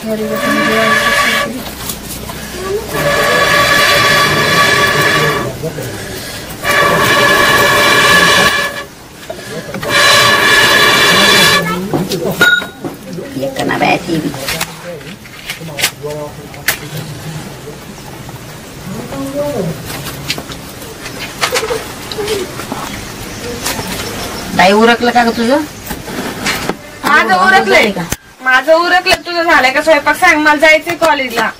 Kena bati. बाई उरकलं का ग तुझं? माझं उरकलंय का? माझं उरकलं. तुझं झालंय का स्वयंपाक? सांग, मला जायचंय कॉलेजला.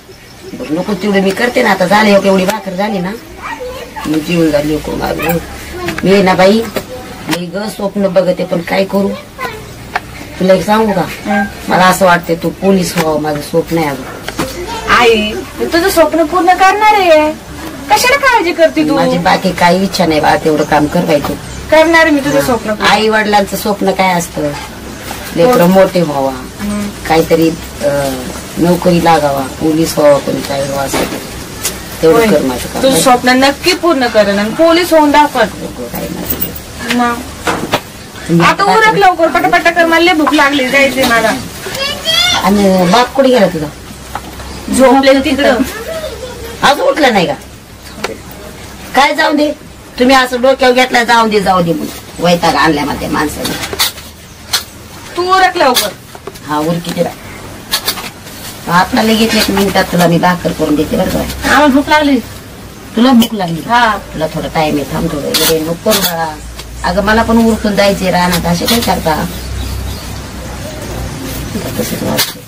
नको तेवढं मी करते ना. आता झाले एवढी भाकर झाली ना मी जीवन झाली. मी ना बाई मी ग स्वप्न बघते पण काय करू तुला एक सांगू का? मला असं वाटतंय तू पोलीस व्हावं. माझं स्वप्न आहे अगं. आई तुझं स्वप्न पूर्ण करणार आहे. कशाला काळजी करते तू? माझी बाकी काही इच्छा नाही बा. तेवढं काम करायचं करणार मी तुझं स्वप्न. आई वडिलांचं स्वप्न काय असतं? लेकरं मोठे व्हावा, काहीतरी नोकरी लागावा, पोलीस व्हावा, कोणी काय व्हावा असं तेवढं कर माझं काम. तुझं स्वप्न नक्की पूर्ण करेन आणि पोलीस होऊन दाखव. आता उरक लवकर, पटापटा कर. मला भूक लागली, जायचंय मला. आणि बाप कुठे गेला तुझा? झोपले तिकडं. आज उठलं नाही का? काय जाऊ दे तुम्ही असं डोक्यावर घेतला. जाऊ दे म्हणून वैताग आणल्या मध्ये माणसाने. तू उरक लवकर. हा उरकी दे. आपल्याला घेतले 1 मिनिटात तुला मी भाकर करून देते बरं का? आम्हाला भूक लागली. तुला भूक लागली? हा. तुला थोडा टाइम आहे, थांब थोडं. नको बाळा. अगं मला पण उरकून जायचे रानात. असे काय करता? तसंच वाटतं.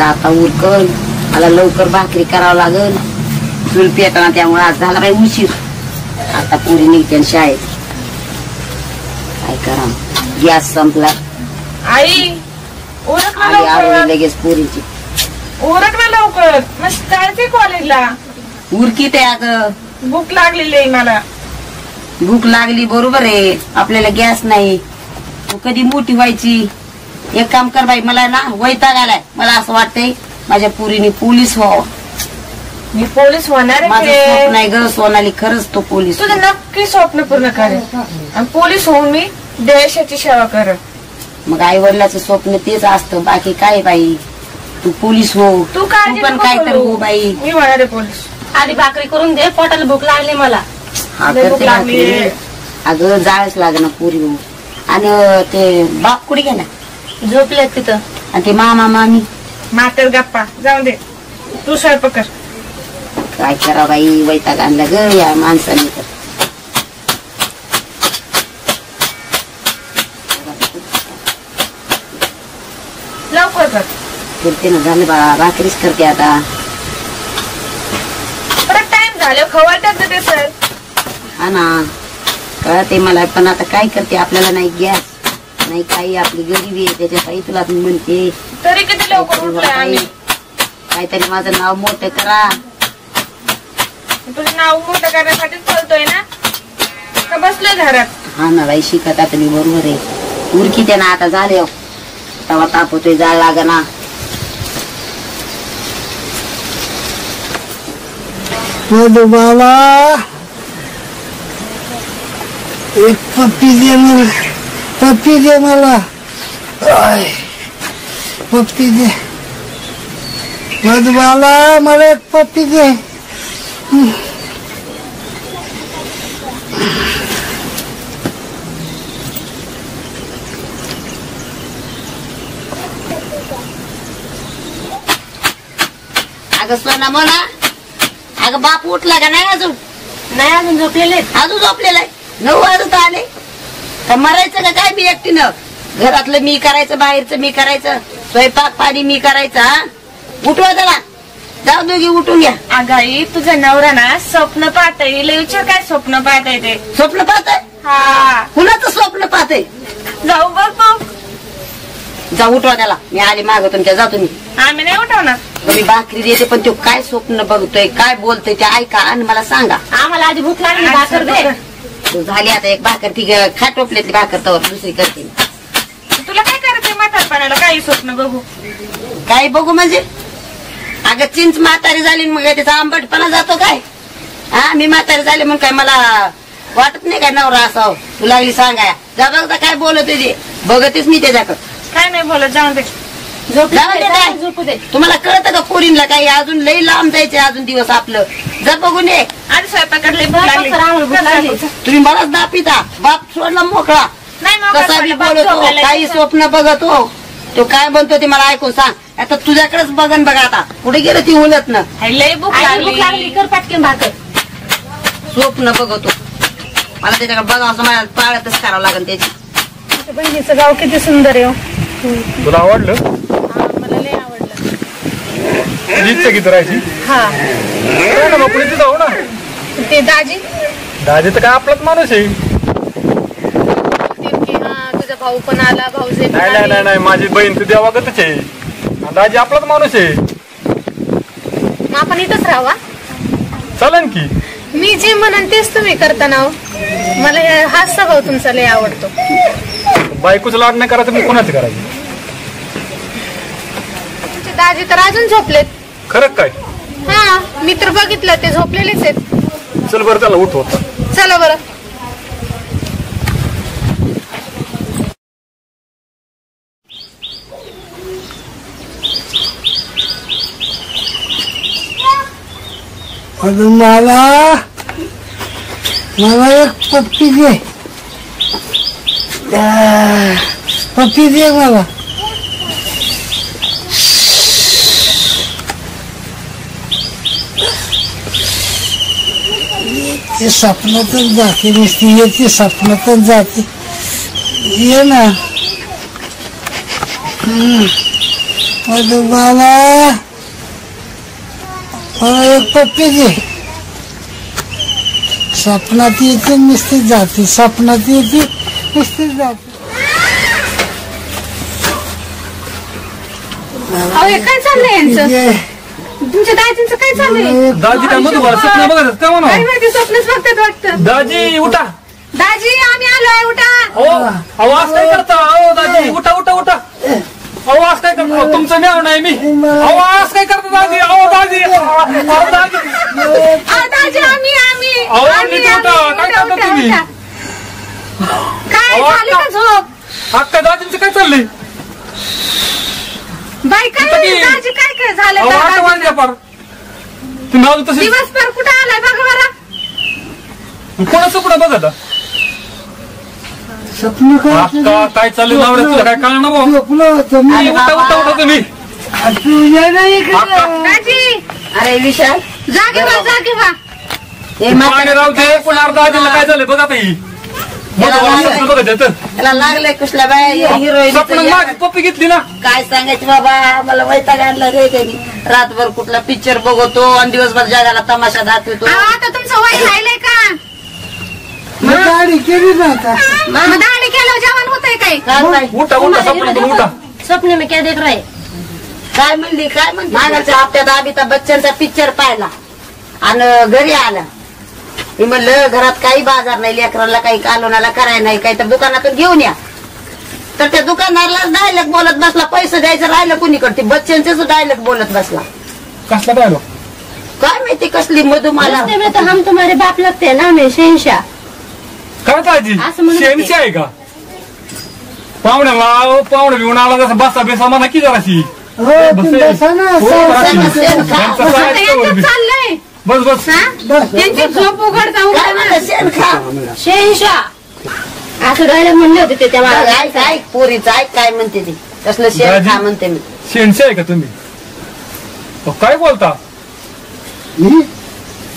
आता उरकल. मला लवकर भाकरी करावं लागल. चूल पेटना त्यामुळे आज झाला काही उशीर. आता पुरी निघते शाळेत. काय करा? गॅस संपला. आई उरक ना लवकर. लगेच पुरीची उरक ना लवकर. मस्त जायचंय कॉलेजला. उरकी ते अगं भूक लागलेली आहे मला. भूक लागली बरोबर आहे. आपल्याला गॅस नाही. तू कधी मोठी व्हायची? एक काम कर बाई. मला ना वैताग आलाय. मला असं वाटतंय माझ्या पुरीने पोलीस व्हावं. मी पोलीस होणार माझं आहे. स्वप्न नाही ग सोनाली. खरंच तो पोलीस. तुझं नक्की स्वप्न पूर्ण करेल आणि पोलीस होऊन मी देशाची सेवा करेल. मग आई वडिलाचं स्वप्न तेच असतं. बाकी काय बाई? तू पोलीस हो. तू पण काय तर हो बाई. मी होणार आहे पोलीस. आधी भाकरी करून दे. पोटाला भूक लागली मला. हा करते भाकरी. अगं जायच लागणार पुरी हो. आणि ते बाप कुठे गेला? झोपले तिथं. आणि ते मामा मामी? मातर गप्पा जाऊ दे. तू स्वयंपाक कर. काय करा बाई? वैताग आणला ग या माणसाने तर. लवकर कर. करते ना. झालं बाळा. भाकरीच करते आता. परत टाइम झालं खवळतात ते सर. हा ना कळते मला. पण आता काय करते? आपल्याला नाही गॅस नाही काही. आपली गरिबी आहे त्याच्यासाठी तुला म्हणते. तरी किती लवकर उठलोय आम्ही. काहीतरी माझं नाव मोठं करा. तुझं नाव मोठं करण्यासाठीच बोलतोय ना का बसलोय घरात? हा ना बाई. शिकत आता मी बरोबर आहे. उरकी ते ना आता झाले. तवा तापवतोय. जाळ लागा ना. मला एक पप्पी दे मला. पप्पी दे मला. पप्पी दे मधुबाला. मला एक पप्पी दे. अगं सोना मला. अगं बाप उठला का नाही अजून? नाही अजून झोपलेले. अजून झोपलेला आहे? 9 वाजत आले. तर मरायचं का काय? मी एकटीनं घरातलं मी करायचं, बाहेरचं मी करायचं, स्वयंपाक पाणी मी करायचं. हा उठवा त्याला. जाऊ दोघी उठून घ्या. अगाई तुझा नवरा ना स्वप्न पाहताय. लय विचार काय स्वप्न पाहताय ते? स्वप्न पाहताय? हा. कुणाचं स्वप्न पाहताय? जाऊ बघ बघ. जाऊ उठवा त्याला. मी आले माग तुमच्या. जा तुम्ही. आम्ही नाही उठवणार. मी भाकरी देते पण तो काय स्वप्न बघतोय काय बोलतोय ते ऐका आणि मला सांगा. आम्हाला आधी भूक लागली. भाकर दे. तू झाली आता एक भाकर. ती खा टोपल्यातली भाकर तर दुसरी करते. तुला काय करायचंय म्हातारपणाला? काही स्वप्न बघू. काय बघू म्हणजे? अगं चिंच म्हातारी झाली मग त्याचा आंबटपणा जातो काय? हा मी म्हातारी झाले म्हणून काय मला वाटत नाही काय नवरा असावं तुला लागली सांगाय जा बघता काय बोलत तुझी बघतेच मी त्याच्याकडं काय नाही बोलत जाऊ दे. जाऊ दे काय? झोपू दे. तुम्हाला कळतं का पोरींला काही अजून लई लांब जायचे अजून दिवस आपलं जा बघून ये आधी स्वयंपाकातले भूक लागली. भूक लागली. तुम्ही मलाच दापिता बाप सोडला मोकळा नाही मग कसा बी बोलतो काही स्वप्न बघतो तो काय बनतो ते मला ऐकून सांग आता तुझ्याकडेच बघन बघा आता कुठे गेलं ती उलट ना लय भूक आई भूक लागली लागली. कर पटकन भाकर. स्वप्न बघतो मला त्याच्याकडे बघा असं मला पाळतच करावं लागेल त्याची बहिणीचं गाव किती सुंदर आहे. तुला आवडलं मला लय आवडलं. इच्छा किती राहायची हा ना मग पुढे जाऊ ना ते दाजी दाजी तर काय आपलाच माणूस आहे. तुझा भाऊ पण आला भाऊजे नाही नाही नाही नाही माझी बहीण तू देवागतच आहे आणि दाजी आपलाच माणूस आहे. मग आपण इथंच राहावा. चालेल की मी जे म्हणन तेच तुम्ही करता ना हो. मला हाच स्वभाव तुमचा लय आवडतो. बायकोचं लाड नाही करायचं मग कोणाचं करायचं. तुमचे दाजी तर अजून झोपलेत. खरं काय हा मी तर बघितलं ते झोपलेलेच आहेत. चल बरं त्याला उठव आता. चला बरं. अगं मला एक पप्पी दे पप्पी दे मला ते स्वप्नातच जाते नुसती येते स्वप्नातच जाते ये ना अगं मला एक पप्पी दे स्वप्नात येते नुसती जाते स्वप्नात येते नुसती जाते अहो हे काय चाललंय यांचं. तुमच्या दाजींचं काय चाललंय. दाजी काय मधू बरं स्वप्न बघत काय काय म्हणा माहिती स्वप्नच बघतात वाटतं. दाजी उठा. दाजी आम्ही आलोय उठा. हो आवाज काय करता हो दाजी उठा उठा उठा. आवाज काय करता तुमचं नाव नाही मी आवाज काय करता दाजी अहो दाजी अहो दाजी दाजी आम्ही अहो नीट उठा काय करता तुम्ही काय झाली का झोप. अक्का दाजींचं काय चाललंय बाई काय आता की- दाजी काय काय झालं अहो आता दाजींना? वाजल्या पार तुम्ही नाव तसे दिवसभर कुठं आलाय बघा बरं. कोणाचं कुठं बघा स्वप्न अक्का काय चाललंय नवऱ्या तुला काय कळणार ना भाऊ झोपलं होतं मी उठा उठा उठा तुम्ही तुझ्या नाही अक्का दाजी अरे विशाल जागे व्हा जागे व्हा. हे पाणी राहू दे पण अर्धा आजीला काय झालं बघा ताई बघा त्याचं त्याला लागलंय कुठल्या बाय हिरोईन स्वप्न माझी पप्पी घेतली ना काय सांगायचं बाबा मला वैताग आणला रे त्यांनी रातभर कुठला पिक्चर बघतो आणि दिवसभर जगाला तमाशा दाखवतो अहो, आता तुमचं वय राहिलंय का. गाडी केली ना आता मग दाढी केलं जेवण होतंय काय. काय बाई? उठा उठा स्वप्न तुम्ही उठा स्वप्न में क्या देख रहा है. काय म्हणली मागाच्या हप्त्यात अमिताभ बच्चनचा पिक्चर पाहिला आणि घरी आला मी म्हणलं घरात काही बाजार नाही लेकराला काही कालोनाला करायला नाही काही तर दुकानातून घेऊन या तर त्या दुकानदारालाच डायलॉग बोलत बसला पैसे द्यायचं राहिलं कुणीकडे बच्चनचेच डायलॉग बोलत बसला कसला पाहिलो काय माहिती कसली मधुमाला रास्ते में तो हम तुम्हारे बाप लगते हैं ना मैं शहनशाह. काय ताजी असं म्हणत होते. शेणची आहे का पाहुण्याला घेऊन आला जसं बसा बेसा म्हणा की जराशी हो तुम्ही बसा ना हो, बसा. बसा. शेण खा. यांचं आता काय यांचं आहे? चाललंय बस बस हा? त्यांची झोप उघडता काय उघडा म्हणलं शेण खा शहनशाह असं डायलॉग म्हणले होते ते तेव्हा. ऐक ऐक पोरीचं ऐक काय म्हणते ती तसलं शेण दाजी? खा म्हणते मी शेणची आहे का तुम्ही अहो, काय बोलता मी?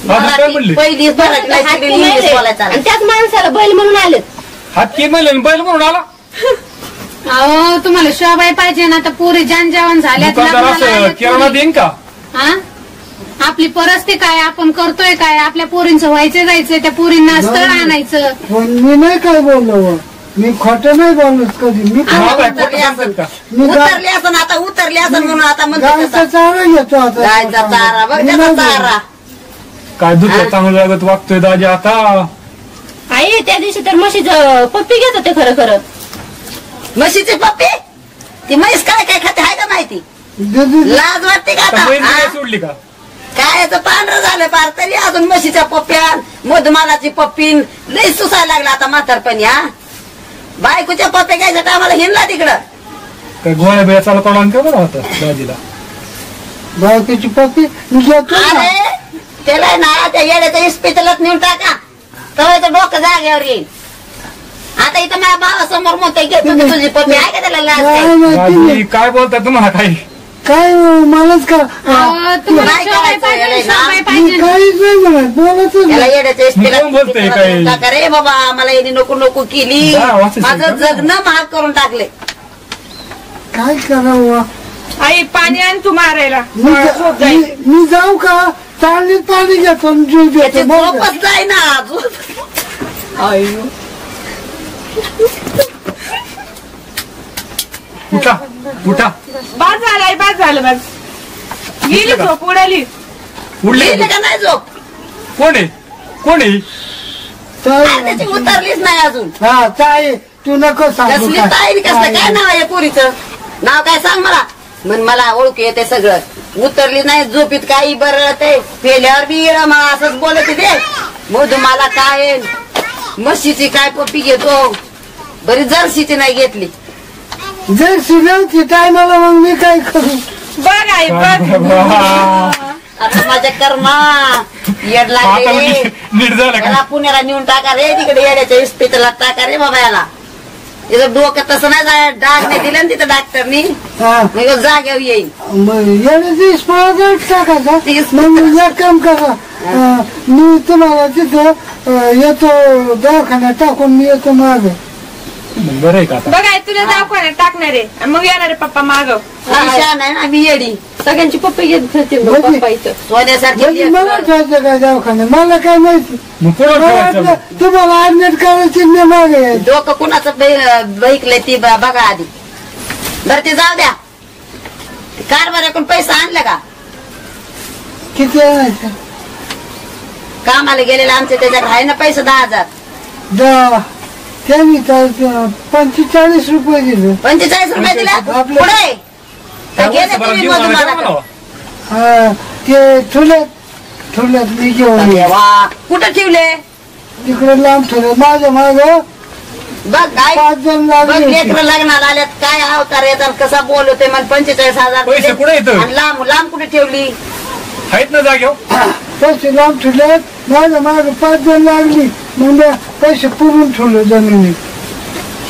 आज काय म्हणले पहिली मराठी नाही हात सगळी की इंग्लिश माहिती. बोलायचं आणि त्याच माणसाला बैल म्हणून आलेत. हात की म्हणले बैल म्हणून आला अहो तुम्हाला शोभाई पाहिजे ना तर पुरी जेवण झाल्यात दुकानदार लग्नाला असं आलेत किराणा पुरी. देईन का हा? आपली परिस्थिती काय आपण करतोय काय आपल्या पोरींचं व्हायचं जायचं त्या पोरींना स्थळ आणायचं. पण मी नाही काय बोललो मी खोटं नाही बोलत कधी मी हा, काय उतरली खोटं सांगतात का मी उतरली असं आता उतरली असं म्हणून आता म्हणतो गायचा चारा घेतो आता गायचा चारा बघ मी त्याचा नाही चारा काय दुसरं चांगलं लागत वागतोय दाजी आता आई त्या दिवशी तर म्हशीचं पप्पी घेत होते खरं खरं. म्हशीची पप्पी ती म्हैस काय काय खाते आहे का माहिती बोलत. लाज वाटते का आता आता बहीण हा? काय सोडली का काय याचं पांढरं झालं पार तरी अजून म्हशीच्या पप्प्यान मधुमालाची पप्पीन लई सुसायला लागला आता म्हातारपणी. हा बायकोच्या पप्प्या घ्यायच्या टायमाला हिंडला तिकडं. काय गोळ्या बिळ्या चालू काढून का बरं होतं दाजीला? बायकोची पप्पी मी घेतो ना. अरे त्याला ना त्या येड्याच्या इस्पितलात नेऊन टाका तवायचं डोकं जागेवर येईल. आता इथं माझ्या भावासमोर म्हणतोय घेतो की तुझी पप्पी आहे का त्याला लाज काय काय? माहिती नाही. दाजी काय बोलताय तुम्हाला काही? काय मलाच का अहो, तुम्हाला काय शोभाय करायचं पाहिजे, याला शोभाय ना? पाहिजे. मी काहीच नाही म्हणत बोलतच त्याला नाही. येड्याच्या इस्पितलात कोण बोलतंय काय? नेऊन टाका रे बाबा. मला यांनी नको नको केली. जा, वाचीस माझं आहे का? जगणं महाग करून टाकले. काय करावं आई पाणी आण तू मारायला मी जाऊ का चालणीत पाणी घेतो आणि जीव त्याची देतो बरं का? झोपच जाय ना झोप. उठा उठा. बाद झालाय बाद झालं बस गेली झोप उडाली. उडले गेले का नाही झोप? कोण आहे? कोण आहे? ताई- त्याची उतरलीच नाही अजून. हा ताई तू नको सांगू कसली काय. ताई कसलं काय नाव आहे पोरीचं? नाव काय सांग मला. म्हण मला ओळखू येते सगळं. उतरली नाही झोपीत काही बरं ते पेल्यावर बी येणं मला असंच बोलत ते. मधू मला काय म्हशीची काय पप्पी घेतो बरी जर्सीची नाही घेतली. जर शिगावची टायमाला मग मी काय करू. बघ आई बघ. आता माझ्या कर्मा येड आता लागले. नीट झालं याला का? पुण्याला नेऊन टाका रे तिकडे येड्याच्या इस्पितलात टाका रे बाबा याला. तिथं डोकं तसं नाही जाय डाग नाही दिलं ना तिथं डॉक्टरनी. हा मग जाग्यावर येईल. मग येण्याची स्पॉट टाकायचा. तीच- मग एक काम करा मी तुम्हाला तिथं येतो दवाखान्यात टाकून मी येतो माग. बरं आहे का आता? बघ आई तुला दवाखान्यात टाकणार आहे आणि मग येणार आहे पप्पा माग. शान आहे ना आम्ही येडी. सगळ्यांची पप्पा घेत म्हणजे- पप्पा इथं. सोन्यासारखी म्हणजे लेकरं. मला ठेवायचं काय दवाखान्यात मला काय माहिती. मग कोण मला ठेवायचं? वाटलं तुम्हाला ऍडमिट करायची नाही मागे यायचं. डोकं कुणाचं बहिकलंय ती बघा आधी. बरं ते जाऊ द्या. कारभाऱ्याकडून पैसा आणला का? किती आणायचं कामाला गेलेला आमच्या त्याच्यात आहे ना पैसे 10,000. त्यांनी तर 45 रुपये दिले. 45 रुपये दिला आपलं- पुढे तर गेले बरं, तुम्ही घेऊन आलं का मधुमाला. म्हणावं? हा, ते ठुल्यात मी घेऊन येईन. देवा कुठं ठेवले? तिकडे लांब ठेवले माझ्या माग बघ काय 5 जण बघ लागले होते. लेकरं लग्नाला आल्यात काय अवतार येतात कसा बोलवते मला 45,000 पैसे दिले. कुठे येतं? आणि लांब लांब कुठे ठेवली? आहेत ना जागेवर? पैसे लांब ठेवलेत माझ्या माग 5 जण लागली मग पैसे पुरून ठेवले जमिनीत.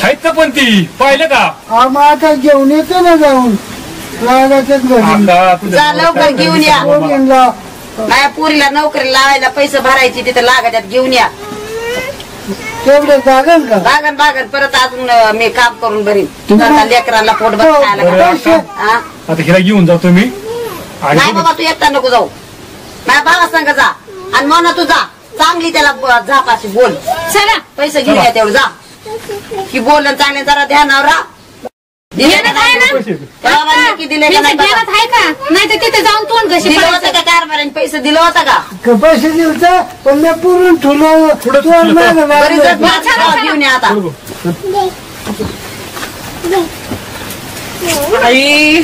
आहेत ना पण ती पाहिलं का? मग आता घेऊन येतो ना जाऊन लागायच्याच घरी आता तुझ्या जा लवकर घेऊन या. पोरींला. माझ्या पुरीला नोकरी लावायला पैसे भरायची तिथे लागत घेऊन या. तेवढं जागन का बागन परत अजून मी काम करून भरीन. आता लेकरांना पोट बरं, बसायला पैसे हा? आता हिला घेऊन जातो मी नाही आणि बाबा तू एकटा नको जाऊ. माझ्या भावा संग जा आणि म्हणा तू जा चांगली त्याला झापाशी बोल. चला पैसे घेऊन या तेवढं जा की बोल चांगले जरा ध्यानावर राहा. दिले का ध्यानात आहे नाही? ना? पैसे दे. तेव्हा म्हणलं की दिले का नाही त्यांच्या बघा. ध्यानात आहे का? नाही तर तिथे जाऊन तोंड घशी दिलं पडायचं. होतं का कारभाऱ्याने पैसे दिलं होतं का? पैसे दिलते पण मी पुरून ठेवलं पुढं तुला ठेवलं. मागं बरी लागलं. जर जा, घेऊन या आता. आई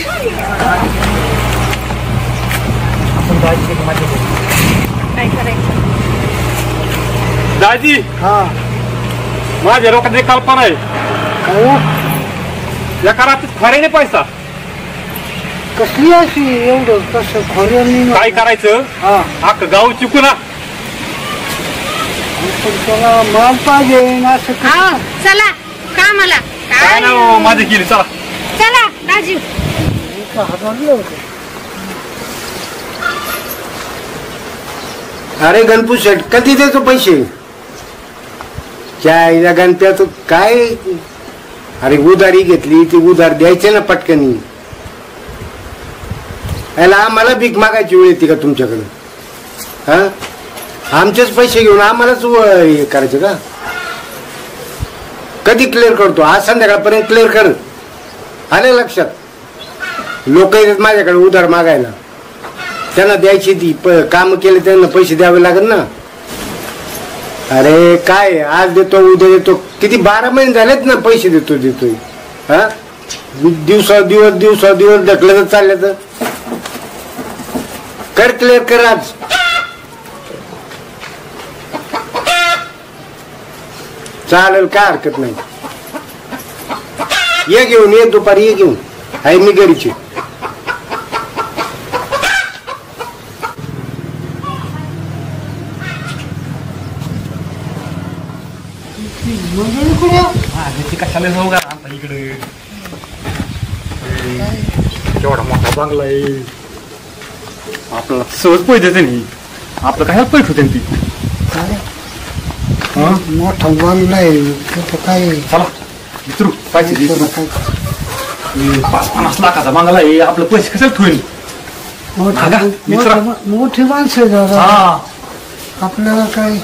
काय करायचं. दाजी हा माझ्या डोक्यात एक कल्पना आहे. काय? या करात खऱ्याने पैसा कसली अशी एवढं कसं खोऱ्याने काय करायचं? हा अख्खं गाव चिकू ना. पण त्याला माल पाहिजे असं हा चला कामाला काय काय ना माझी केली चला. चला राजीव. हाताळलं होतं. अरे गणपू शेठ कधी देतो पैसे? त्या गणप्यात काय? अरे उधारी घेतली ती उधार द्यायचे ना पटकनी. याला आम्हाला भीक मागायची वेळ येते का तुमच्याकडे? हा आमचेच पैसे घेऊन आम्हालाच हे करायचं का? कधी क्लिअर करतो? आज संध्याकाळपर्यंत क्लिअर कर. आलं लक्षात? लोक येतात माझ्याकडे उधार मागायला. त्यांना द्यायची ती काम केले त्यांना पैसे द्यावे लागेल ना. अरे काय आज देतो उद्या देतो किती 12 महिने झालेत ना पैसे देतोय. हा दिवसा दिवस ढकलत चालले तर कर क्लिअर कर आज. चालेल काय हरकत नाही. ये घेऊन ये दुपारी ये घेऊन आहे मी घरीची. कशाला जाऊ का आता इकडे केवढा मोठा बांगला आहे. आपल्याला सहज पैसे देते नाही. आपलं काय पैसे होते ती. मोठा बांगला आहे काय चला मित्रू पैसे दे. 5-50 लाखाचा बांगला आहे. आपलं पैसे कशाला ठेवून. मोठी माणसं आहे दादा. हा आपल्याला काय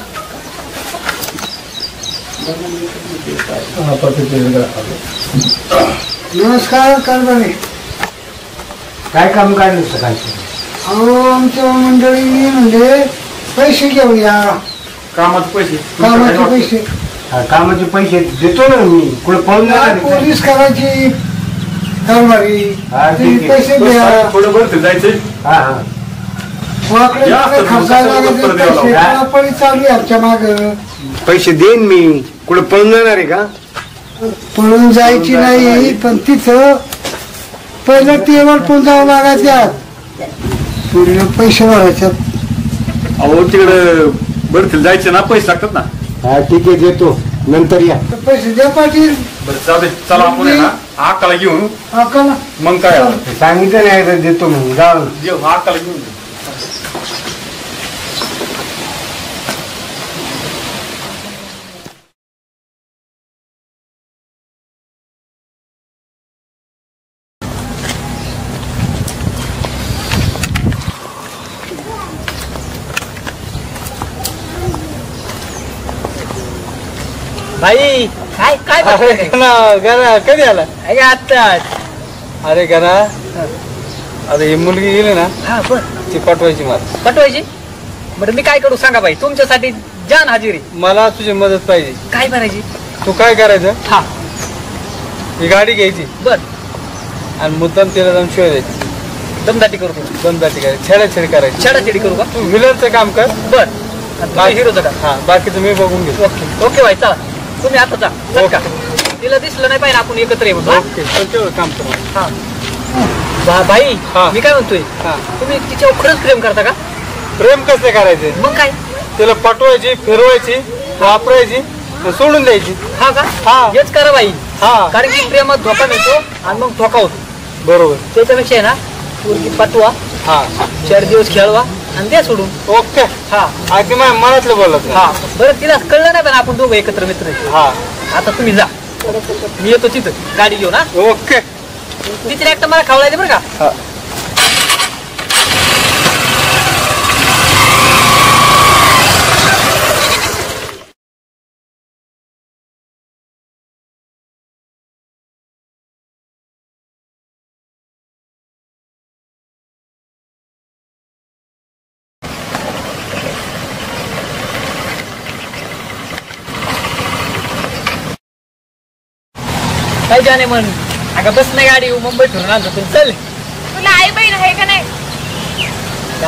नमस्कार कारभारी. काय काम काढलं सकाळचं. अहो आमच्या मंडळीने म्हणजे पैसे घेऊन या. कामाचे पैसे कामाचे पैसे कामाचे पैसे देतो ना मी. कुठे पळून जाणार आहे पोलीस करायची कारभारी. ते पैसे द्या. थोडं बरं जायचंय. का? हा हा वाकडे जास्त तिकडे खर्चायला दिवसाचं लागते उत्तर द्यावं पैसे. लागतं. पळापळी चालू आहे आमच्या माग. पैसे देईन मी. कुठे पळून जाणार आहे का. पळून जायची नाही पण तिथं पहिलं टेबल पण जावं लागायच्यात. पूर्ण पैसे भरायच्यात. अहो तिकडे बरं जायचं ना पैसे लागतात ना. हा ठीक आहे देतो नंतर या. पैसे द्या पाटील. बरं चालते. चला आपण आहे ना आकाला घेऊन अकाला मग काय सांगितलं नाही तर देतो म्हणून जाऊ. घेऊ आकाला घेऊन. भाई काय काय गणा कधी आला. आत्ताच. अरे गणा अरे ही मुलगी गेली ना हा बर ती पटवायची मला. पटवायची. बरं मी काय करू सांगा भाई. तुमच्यासाठी जान हजेरी. मला तुझी मदत पाहिजे. काय करायची. तू काय करायचं. हा ही गाडी घ्यायची बर आणि मुद्दाम तिला जाऊन शिवाय द्यायची. दमदाटी करू. दमदाटी करायची. छेडाछेडी करायची. छेडाछेडी करू का. तू व्हिलनचं काम कर. बर हिरोचं का. हा बाकीचं मी बघून घेतो. ओके ओके भाई चला. तुम्ही आता जा बरं का. तिला दिसलं नाही पाहिजे आपण एकत्र येऊ. ओके तर तेवढं काम कर. हा भाई हा. मी काय म्हणतोय हा तुम्ही तिच्यावर खरंच प्रेम करता का. प्रेम कसं करायचे. मग काय. तिला पटवायची फिरवायची वापरायची आणि सोडून द्यायची. हा का. हा. हेच करा भाई. हा कारण की प्रेमात धोका मिळतो आणि मग धोका होतो. बरोबर. त्याच्यापेक्षा आहे ना पोरगी पटवा हा 4 दिवस खेळवा आणि द्या सोडून. ओके. हा अगदी माझ्या मनातलं बोलत. हा बरं तिला कळलं नाही पण आपण दोघं एकत्र मित्र आहे. हा आता तुम्ही जा. मी येतो तिथं गाडी घेऊन. हा ओके. तिथे एकटं मला खावलायचं बरं का. काय जाणे म्हण. अगं बस नाही गाडी मुंबई फिरून आणतो पण चल. तुला आई बहीण आहे का नाही.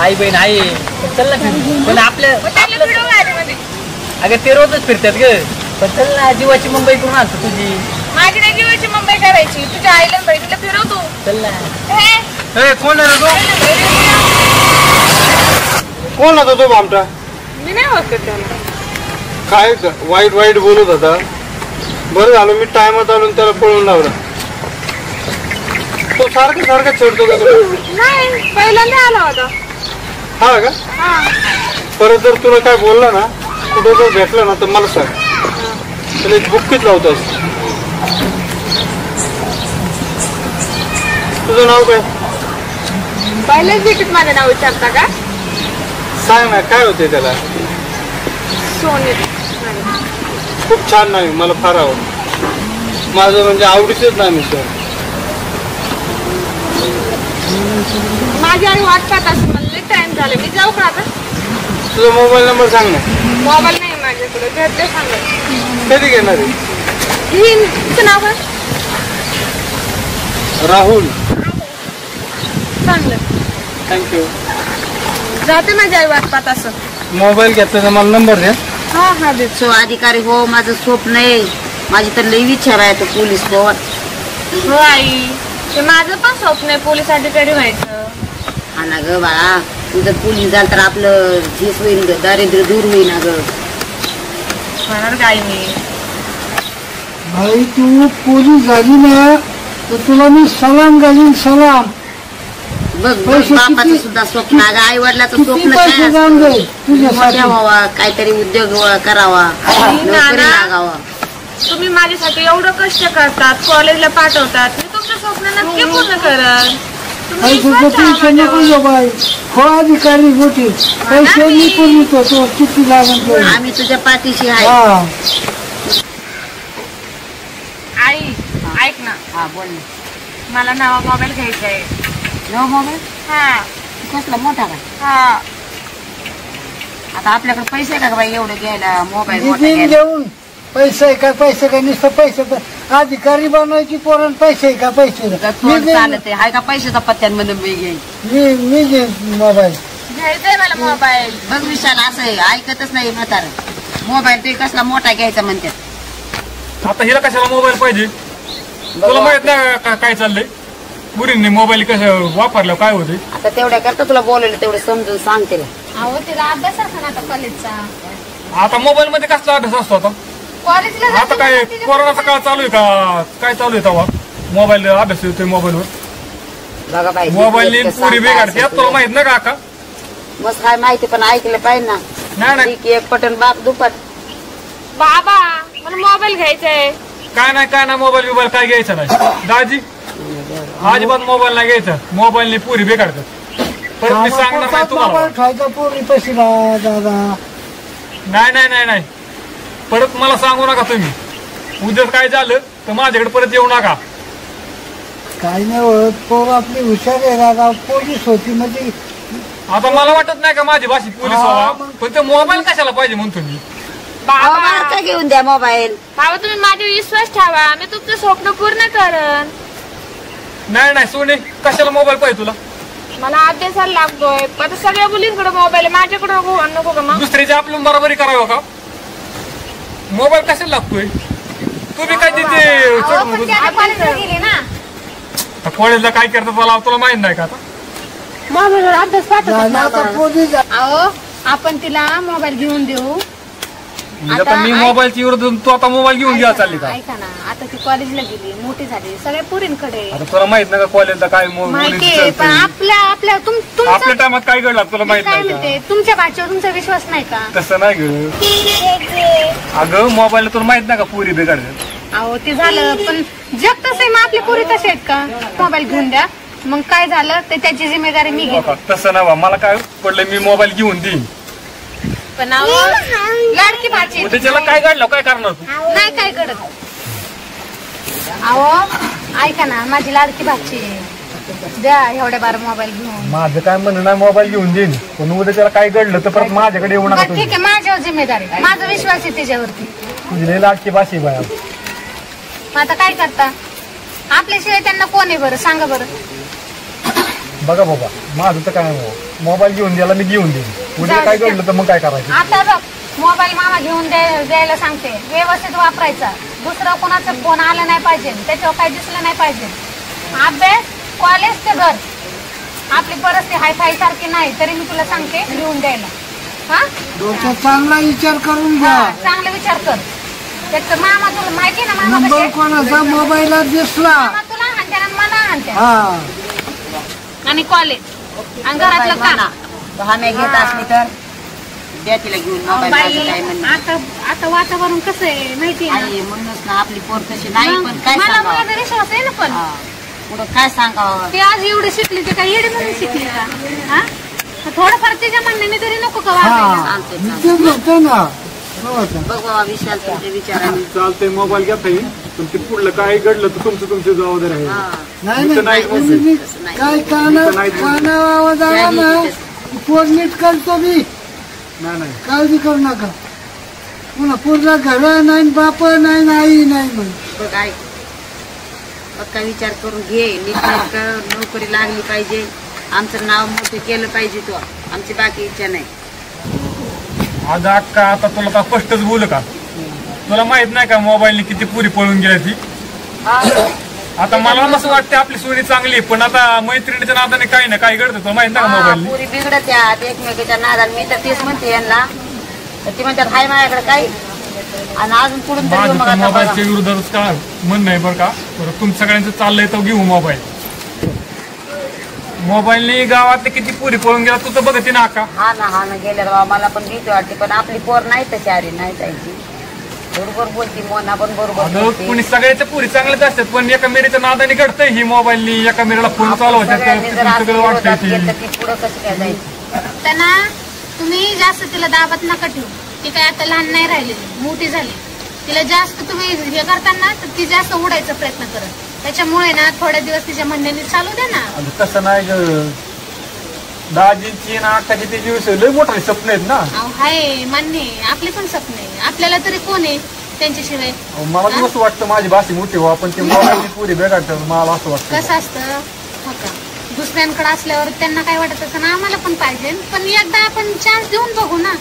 आई बहीण आहे पण चल ना फिरू. पण गाडीमध्ये अगं ते रोजच फिरतात ग. पण चल ना जीवाची मुंबई करून आणतो तुझी. माझी नाही जीवाची मुंबई करायची. तुझ्या आईला बहिणीला फिरवतो. चल ना. कोण आहे तो. कोण होता तो भामटा. मी नाही होत त्याला. काय वाईट वाईट बोलत होता. बरं झालं मी टायमात आलो त्याला पळून लावला. तो सारखं सारखं चढतो का तुला. नाही पहिल्यांदा आला होता. हा का. परत जर तुला काय बोलला ना कुठं जर भेटलं ना तर मला सांग. त्याला एक बुक्कीच लावतोस. तुझं नाव काय. पहिल्याच भेटीत माझं नाव विचारता का. सांग ना काय होते त्याला. सोने. खूप छान नाही मला फार आवडतं. माझं म्हणजे आवडीचंच नाही मिसळ. माझी आई वाट पाहत असेल. मला टाइम झाला. मी जाऊ का आता. तुझा मोबाईल नंबर सांग ना. मोबाईल नाही माझ्याकडे. घरचे सांगा. कधी घेणार आहे. घेईन. तुझं नाव काय. राहुल. चांगलं. थँक्यू. जाते माझी आई वाट पाहत असं. मोबाईल घेतला मला नंबर द्या. हा देतो. सो अधिकारी हो माझं स्वप्न आहे. माझी तर लई इच्छा आहे तो पोलीस हो. हो आई ते माझं पण स्वप्न आहे पोलीस अधिकारी व्हायचं. हा ना ग बाळा तू जर पोलीस झालं तर आपलं झेस होईल ग दारिद्र्य दूर होईल ना ग. म्हणणार काय मी भाई तू पोलीस झाली ना तर तुला मी सलाम घालीन सलाम. बघ बापाचं सुद्धा स्वप्न आई वडिलाचं स्वप्न काय असतं? मोठ्या व्हावा काहीतरी उद्योग करावा नोकरी लागावा. तुम्ही माझ्यासाठी एवढं कष्ट करतात कॉलेजला पाठवतात मी तुमचं स्वप्न नक्की पूर्ण करत. टेन्शन नको घेऊ बाई हो अधिकारी मोठी पैसे मी पूर्ण होतो किती लागेल आम्ही तुझ्या पाठीशी आहे. आई ऐक ना. हा बोल ना. मला नवा मोबाईल घ्यायचा आहे. नवा मोबाईल हा कसला मोठा का? हा आता आपल्याकडे पैसे का बाई एवढं घ्यायला मोबाईल मोठा घ्यायला? घेऊन पैसे काय नुसतं पैसे अधिकारी बनवायची पोरण पैसे का पैसे चालत आहे का पैशाचा पत्त्यांमध्ये मी घेईन. मी घेईन मोबाईल घ्यायचंय मला मोबाईल. बघ विशाल असं आहे ऐकतच नाही म्हातार. मोबाईल ते कसला मोठा घ्यायचा म्हणतात. आता हिला कशाला मोबाईल पाहिजे? तुला माहित नाही काय चाललंय? मुलींनी मोबाईल कसं वापरलं काय होते? आता तेवढ्या करता तुला बोलवलं तेवढे समजून सांगते. अहो तिला अभ्यास असतो ना आता कॉलेजचा. आता मोबाईल मध्ये कसला अभ्यास असतो आता? कॉलेजला आता काय कोरोनाचा काळ चालू आहे का? काय चालू आहे तेव्हा मोबाईल अभ्यास येतोय मोबाईलवर. बघा बाई मोबाईल पुरी बिघाडते तुला माहित नाही का? का मस्त काय माहिती पण ऐकलं पाहिजे ना. नाही एक पटन बाप दुपट. बाबा मला मोबाईल घ्यायचाय. काय नाही मोबाईल काय घ्यायचं नाही दाजी. अजिबात मोबाईल नाही घ्यायचा. मोबाईलने पुरी बिघाडतात. परत मी सांगणार नाही तुम्हाला. खायचा पोरी पैसे दादा नाही परत मला सांगू नका तुम्ही. उद्या काय झालं तर माझ्याकडे परत येऊ नका. काही नाही होत पोर आपली हुशार आहे दादा. पोलीस होती म्हणजे आता मला वाटत नाही का माझी भाषी पोलीस व्हावा पण ते मोबाईल कशाला पाहिजे म्हणतो मी. बाबा घेऊन द्या मोबाईल. बाबा तुम्ही माझ्यावर विश्वास ठेवा मी तुमचं स्वप्न पूर्ण करन. नाही सोने कशाला मोबाईल पाहिजे तुला? मला अभ्यासाला लागतोय. आता सगळ्या मुलींकडे मोबाईल आहे माझ्याकडे नको का मग? दुसरीच्या आपल्या बरोबरी करावं का? मोबाईल कशाला लागतोय? तुम्ही काय तिथे कॉलेजला काय करतात मला तुला माहित नाही का? आता मोबाईलवर अभ्यास पोलीस अहो आपण तिला मोबाईल घेऊन देऊ. आता मी मोबाईलची विरोध तू आता मोबाईल घेऊन घ्या चालली का? ऐका ना आता ती कॉलेजला गेली मोठी झाली सगळ्या पोरींकडे. आता तुला माहित नाही का कॉलेजला काय माहिती पण आपल्या आपल्या टायमात काय घडलं तुला माहित काय नाही म्हणते तुमच्या भाच्यावर तुमचा विश्वास नाही का? तसं नाही ग. अगं मोबाईल तुला माहित नाही का पुरी बिघडतात. अहो ते झालं पण जग तसं आहे मग आपली पोरी तसे आहेत का? मोबाईल घेऊन द्या मग काय झालं ते त्याची जिम्मेदारी मी घेते. तसं नाही मला काय पडलं मी मोबाईल घेऊन देईन. पण लाडकी भाची त्याच्याला काय घडलं काय करणार तू? नाही काय घडत. अहो ऐका ना माझी लाडकी भाची द्या एवढ्या बार मोबाईल घेऊन. माझं काय म्हणणं नाही मोबाईल घेऊन देईन पण उद्या त्याला काय घडलं तर परत माझ्याकडे येऊ नका. ठीक आहे माझ्यावर जिम्मेदारी माझा विश्वास आहे तिच्यावरती. तुझी लाडकी भाषी बाया. आता काय करता आपल्याशिवाय त्यांना कोण आहे बरं सांगा बरं. बघा बाबा माझं तर काय मोबाईल घेऊन द्यायला मी घेऊन देईन. उद्या काय घडलं तर मग काय करायचं? आता बघ मोबाईल मामा घेऊन द्यायला सांगते व्यवस्थित वापरायचा. दुसरा कोणाचा फोन आला नाही पाहिजे त्याच्यावर काही दिसलं नाही पाहिजे. अभ्यास कॉलेज ते घर आपली परिस्थिती हायफाय सारखी नाही तरी मी तुला सांगते घेऊन द्यायला. हा चांगला विचार करून घ्या. चांगला विचार कर. त्याचं मामा तुला माहिती ना मामा नंबर कोणाचा मोबाईलला दिसला तुला हाणते ना मला हाणते. हा आणि कॉलेज आणि घरातलं काम हा नाही घेत असली तर द्या तिला घेऊन मोबाईल. आता वातावरण कसं आहे माहिती आहे म्हणूनच ना आपली पोर तशी नाही पण काय मला माझा विश्वास आहे ना पण पुढं काय सांगावं. ते आज एवढं शिकली ते काय येडे म्हणून शिकली का? हा थोडंफार त्याच्या म्हणण्याने तरी नको का वागायला? ना बघ बाबा विशाल तुमच्या विचाराने चालतंय मोबाईल घेता येईल पण ते पुढलं काय घडलं तर तुमची जबाबदारी आहे. नाही काय काना आवाज आला ना पोर नीट करतो मी. नाही काळजी करू नका. पुन्हा पूर्ण घर नाही बाप नाही आई नाही म्हण. बघ ऐक पक्का विचार करून घे. नीट नोकरी लागली पाहिजे आमचं नाव मोठं केलं पाहिजे तो, आमची बाकी इच्छा नाही. आज अक्का आता तुला आता स्पष्टच बोलू का, तुला माहित नाही का मोबाईलने किती पुरी पळून गेल्या ती. आता मला असं वाटतं आपली सोयी चांगली, पण आता मैत्रिणीच्या नादाने काही ना काही घडतं, तुला माहित नाही का मोबाईल. पुरी बिघडत्यात एकमेकाच्या नादाने. मी तर तेच म्हणते यांना, तर ती म्हणतात हाय माझ्याकडे काही, आणि अजून पुढून तरी मग आता मोबाईलच्या विरोधातच का म्हणणं आहे बरं का. बरं तुम सगळ्यांचं चाललंय तर घेऊ मोबाईल. मोबाईलने गावातले किती पुरी पळून गेला तू तर बघते ना का. हा ना गेल्या बाबा मला पण भीती वाटते, पण आपली पोर नाही तशी अरे नाही जायची. बरोबर बोलती मोना पण बरोबर बोलते. कुणी सगळ्याच्या पुरी चांगल्याच असतात, पण एका मेरीच्या नादाने घडतंय ही मोबाईलनी. एका मेरीला फोन चालू होत्या सगळं वाटतंय ती पुढं कसं काय जायचं. त्यांना तुम्ही जास्त तिला दाबात नका ठेवू. ती काय आता लहान नाही राहिली, मोठी झाली. तिला जास्त तुम्ही हे करताना तर ती जास्त उडायचा प्रयत्न करत. त्याच्यामुळे ना थोड्या दिवस तिच्या म्हणण्याने चालू दे ना. तसं नाही ग, दाजींची ना आकाची ते दिवस लय मोठे स्वप्न आहेत ना. हाय मान्य, आपले पण स्वप्न आहे. आपल्याला तरी कोण आहे त्यांच्याशिवाय. मला दिवस वाटतं माझी भाषी मोठी व्हा, पण ते मोबाईल पुरी बेगाडतात मला असं वाटतं. कसं असतं हो का, दुसऱ्यांकडे असल्यावर त्यांना काय वाटत असं ना, आम्हाला पण पाहिजे. पण एकदा आपण चान्स देऊन बघू ना.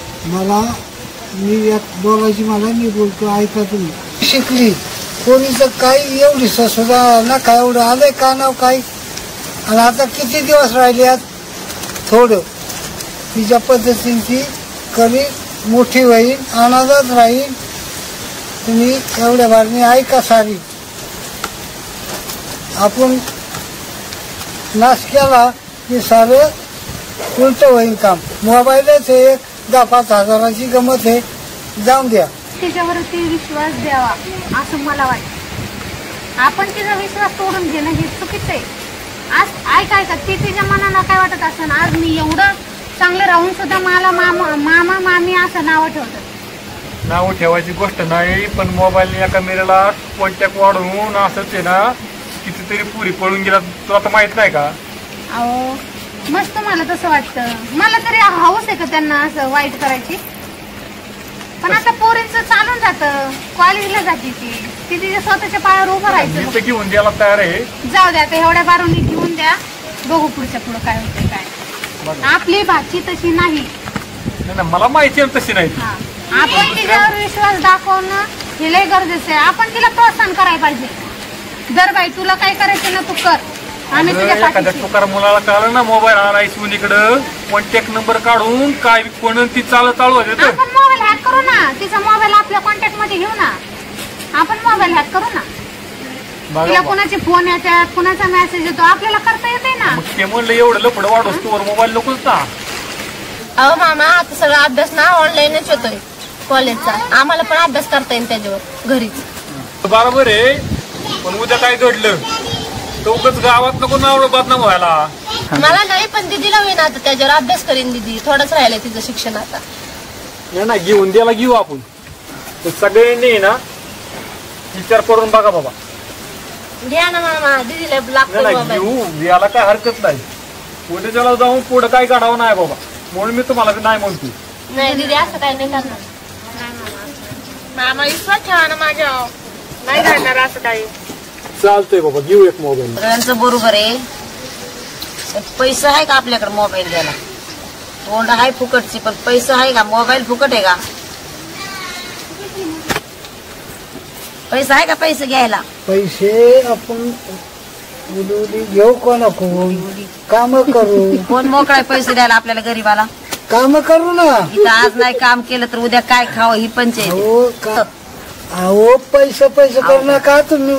मी बोलायची मी बोलतो ऐका तुम्ही. शिकली कोणीच काही एवढी सुद्धा ना काय एवढं आलंय का नाव काही. आणि आता किती दिवस राहिले आहेत, थोडं तिच्या पद्धतीची कमी मोठी होईल, अनाथच राहील. तुम्ही एवढ्या बारणी ऐका सारी. आपण नाश केला की सारं उलट होईल काम. मोबाईलच हे 10-5 हजाराची गमत आहे, जाऊन द्या. तिच्यावरती विश्वास द्यावा असं मला वाटतं. आपण तिचा विश्वास तोडून घेणं हे चुकीचं आहे. आज ऐका ती तिच्या मनाला काय वाटत असं, आज मी एवढं चांगलं राहून सुद्धा मला मामा मामी असं नावं ठेवतात. नाव ठेवायची गोष्ट नाही, पण मोबाईलने एका मेरेला कॉन्टॅक्ट वाढवून असंच आहे ना कितीतरी पुरी पळून गेला. तुला तर माहित नाही का. अहो मस्त मला तसं वाटतं. मला तरी हौस आहे का त्यांना असं वाईट करायची. पण आता पोरींचं चालून जातं, कॉलेजला जाते ती तिच्या स्वतःच्या पायावर उभं राहायचं. घेऊन द्यायला तयार आहे. जाऊ द्या आता एवढ्या बारूनी घेऊन द्या, बघू पुढच्या पुढं काय होतं काय. आपली भाची तशी नाही, मला माहिती आहे तशी नाही. आपण तिच्यावर विश्वास दाखवणं हे लय गरजेचं आहे. आपण तिला प्रोत्साहन करायला पाहिजे. दर बाई तुला काय करायचं ना तू कर, आम्ही तुझ्या तुकार मुलाला कळलं ना मोबाईल आणाय सुनीकडं कॉन्टॅक्ट नंबर काढून काय कोण ती चालू होते. आपण मोबाईल हॅक करू ना, तिचा मोबाईल आपल्या कॉन्टॅक्ट मध्ये घेऊ ना. आपण मोबाईल हॅक करू ना. तिला कुणाचे फोन येतात, कुणाचा मेसेज येतो, आपल्याला करता येते ना. ते म्हणलं एवढं लपड वाढवतो वर मोबाईल नकोच ना. अहो मामा आता सगळा अभ्यास ना ऑनलाईनच होतोय कॉलेजचा. आम्हाला पण अभ्यास करता येईल त्याच्यावर घरीच. बरोबर आहे, पण उद्या काय घडलं तर गावात नको नाव बदनाम व्हायला. मला नाही, पण दिदीला होईन आता त्याच्यावर अभ्यास करीन दिदी. थोडंच राहिलंय तिचं शिक्षण आता. नाही घेऊन द्यायला घेऊ आपण, सगळ्यांनी ना विचार करून बघा बाबा. घ्या ना मामा, दिदीला लागतो घेऊ याला काय हरकत नाही. उद्याच्याला जाऊन पुढे काय काढावं नाही बाबा, म्हणून मी तुम्हाला नाही म्हणतो. नाही दिदी असं काही नाही करणार. मामा विश्वास ठेवा ना माझ्यावर, नाही घडणार असं काही. चालतंय बाबा, घेऊ एक मोबाईल. सगळ्यांचं बरोबर आहे, पैसा आहे का आपल्याकडे मोबाईल घ्यायला. तोंड आहे फुकटची, पण पैसा आहे का. मोबाईल फुकट आहे का. पैसा आहे का पैसे घ्यायला. पैसे आपण घेऊ कोणाकडून, काम करू. कोण मोकळा पैसे द्यायला आपल्याला गरीबाला. काम करू ना. इथं आज नाही काम केलं तर उद्या काय खावं ही पंचायत. अहो पैसे करू नका तुम्ही.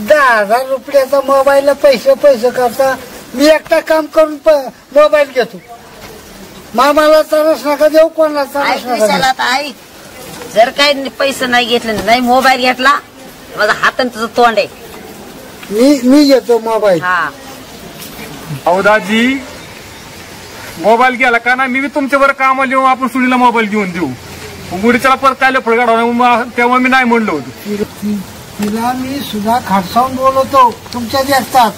10,000 रुपयाचा मोबाईलला पैसे करता. मी एकटा काम करून मोबाईल घेतो. मामाला तरच नका देऊ, कोणाला तरच नका. ऐक, जर काही पैसे नाही घेतले नाही मोबाईल घेतला माझा हातान तुझं तोंड आहे. मी घेतो मोबाईल. हा अहो दाजी मोबाईल घ्यायला का ना, मी तुमच्यावर कामाला येऊ, आपण सुनीला मोबाईल घेऊन देऊ. गुढीच्याला परत काय लफड काढा, तेव्हा मी नाही म्हणलो होतो. तिला मी सुद्धा खाटसावून बोलवतो तुमच्या देखतात.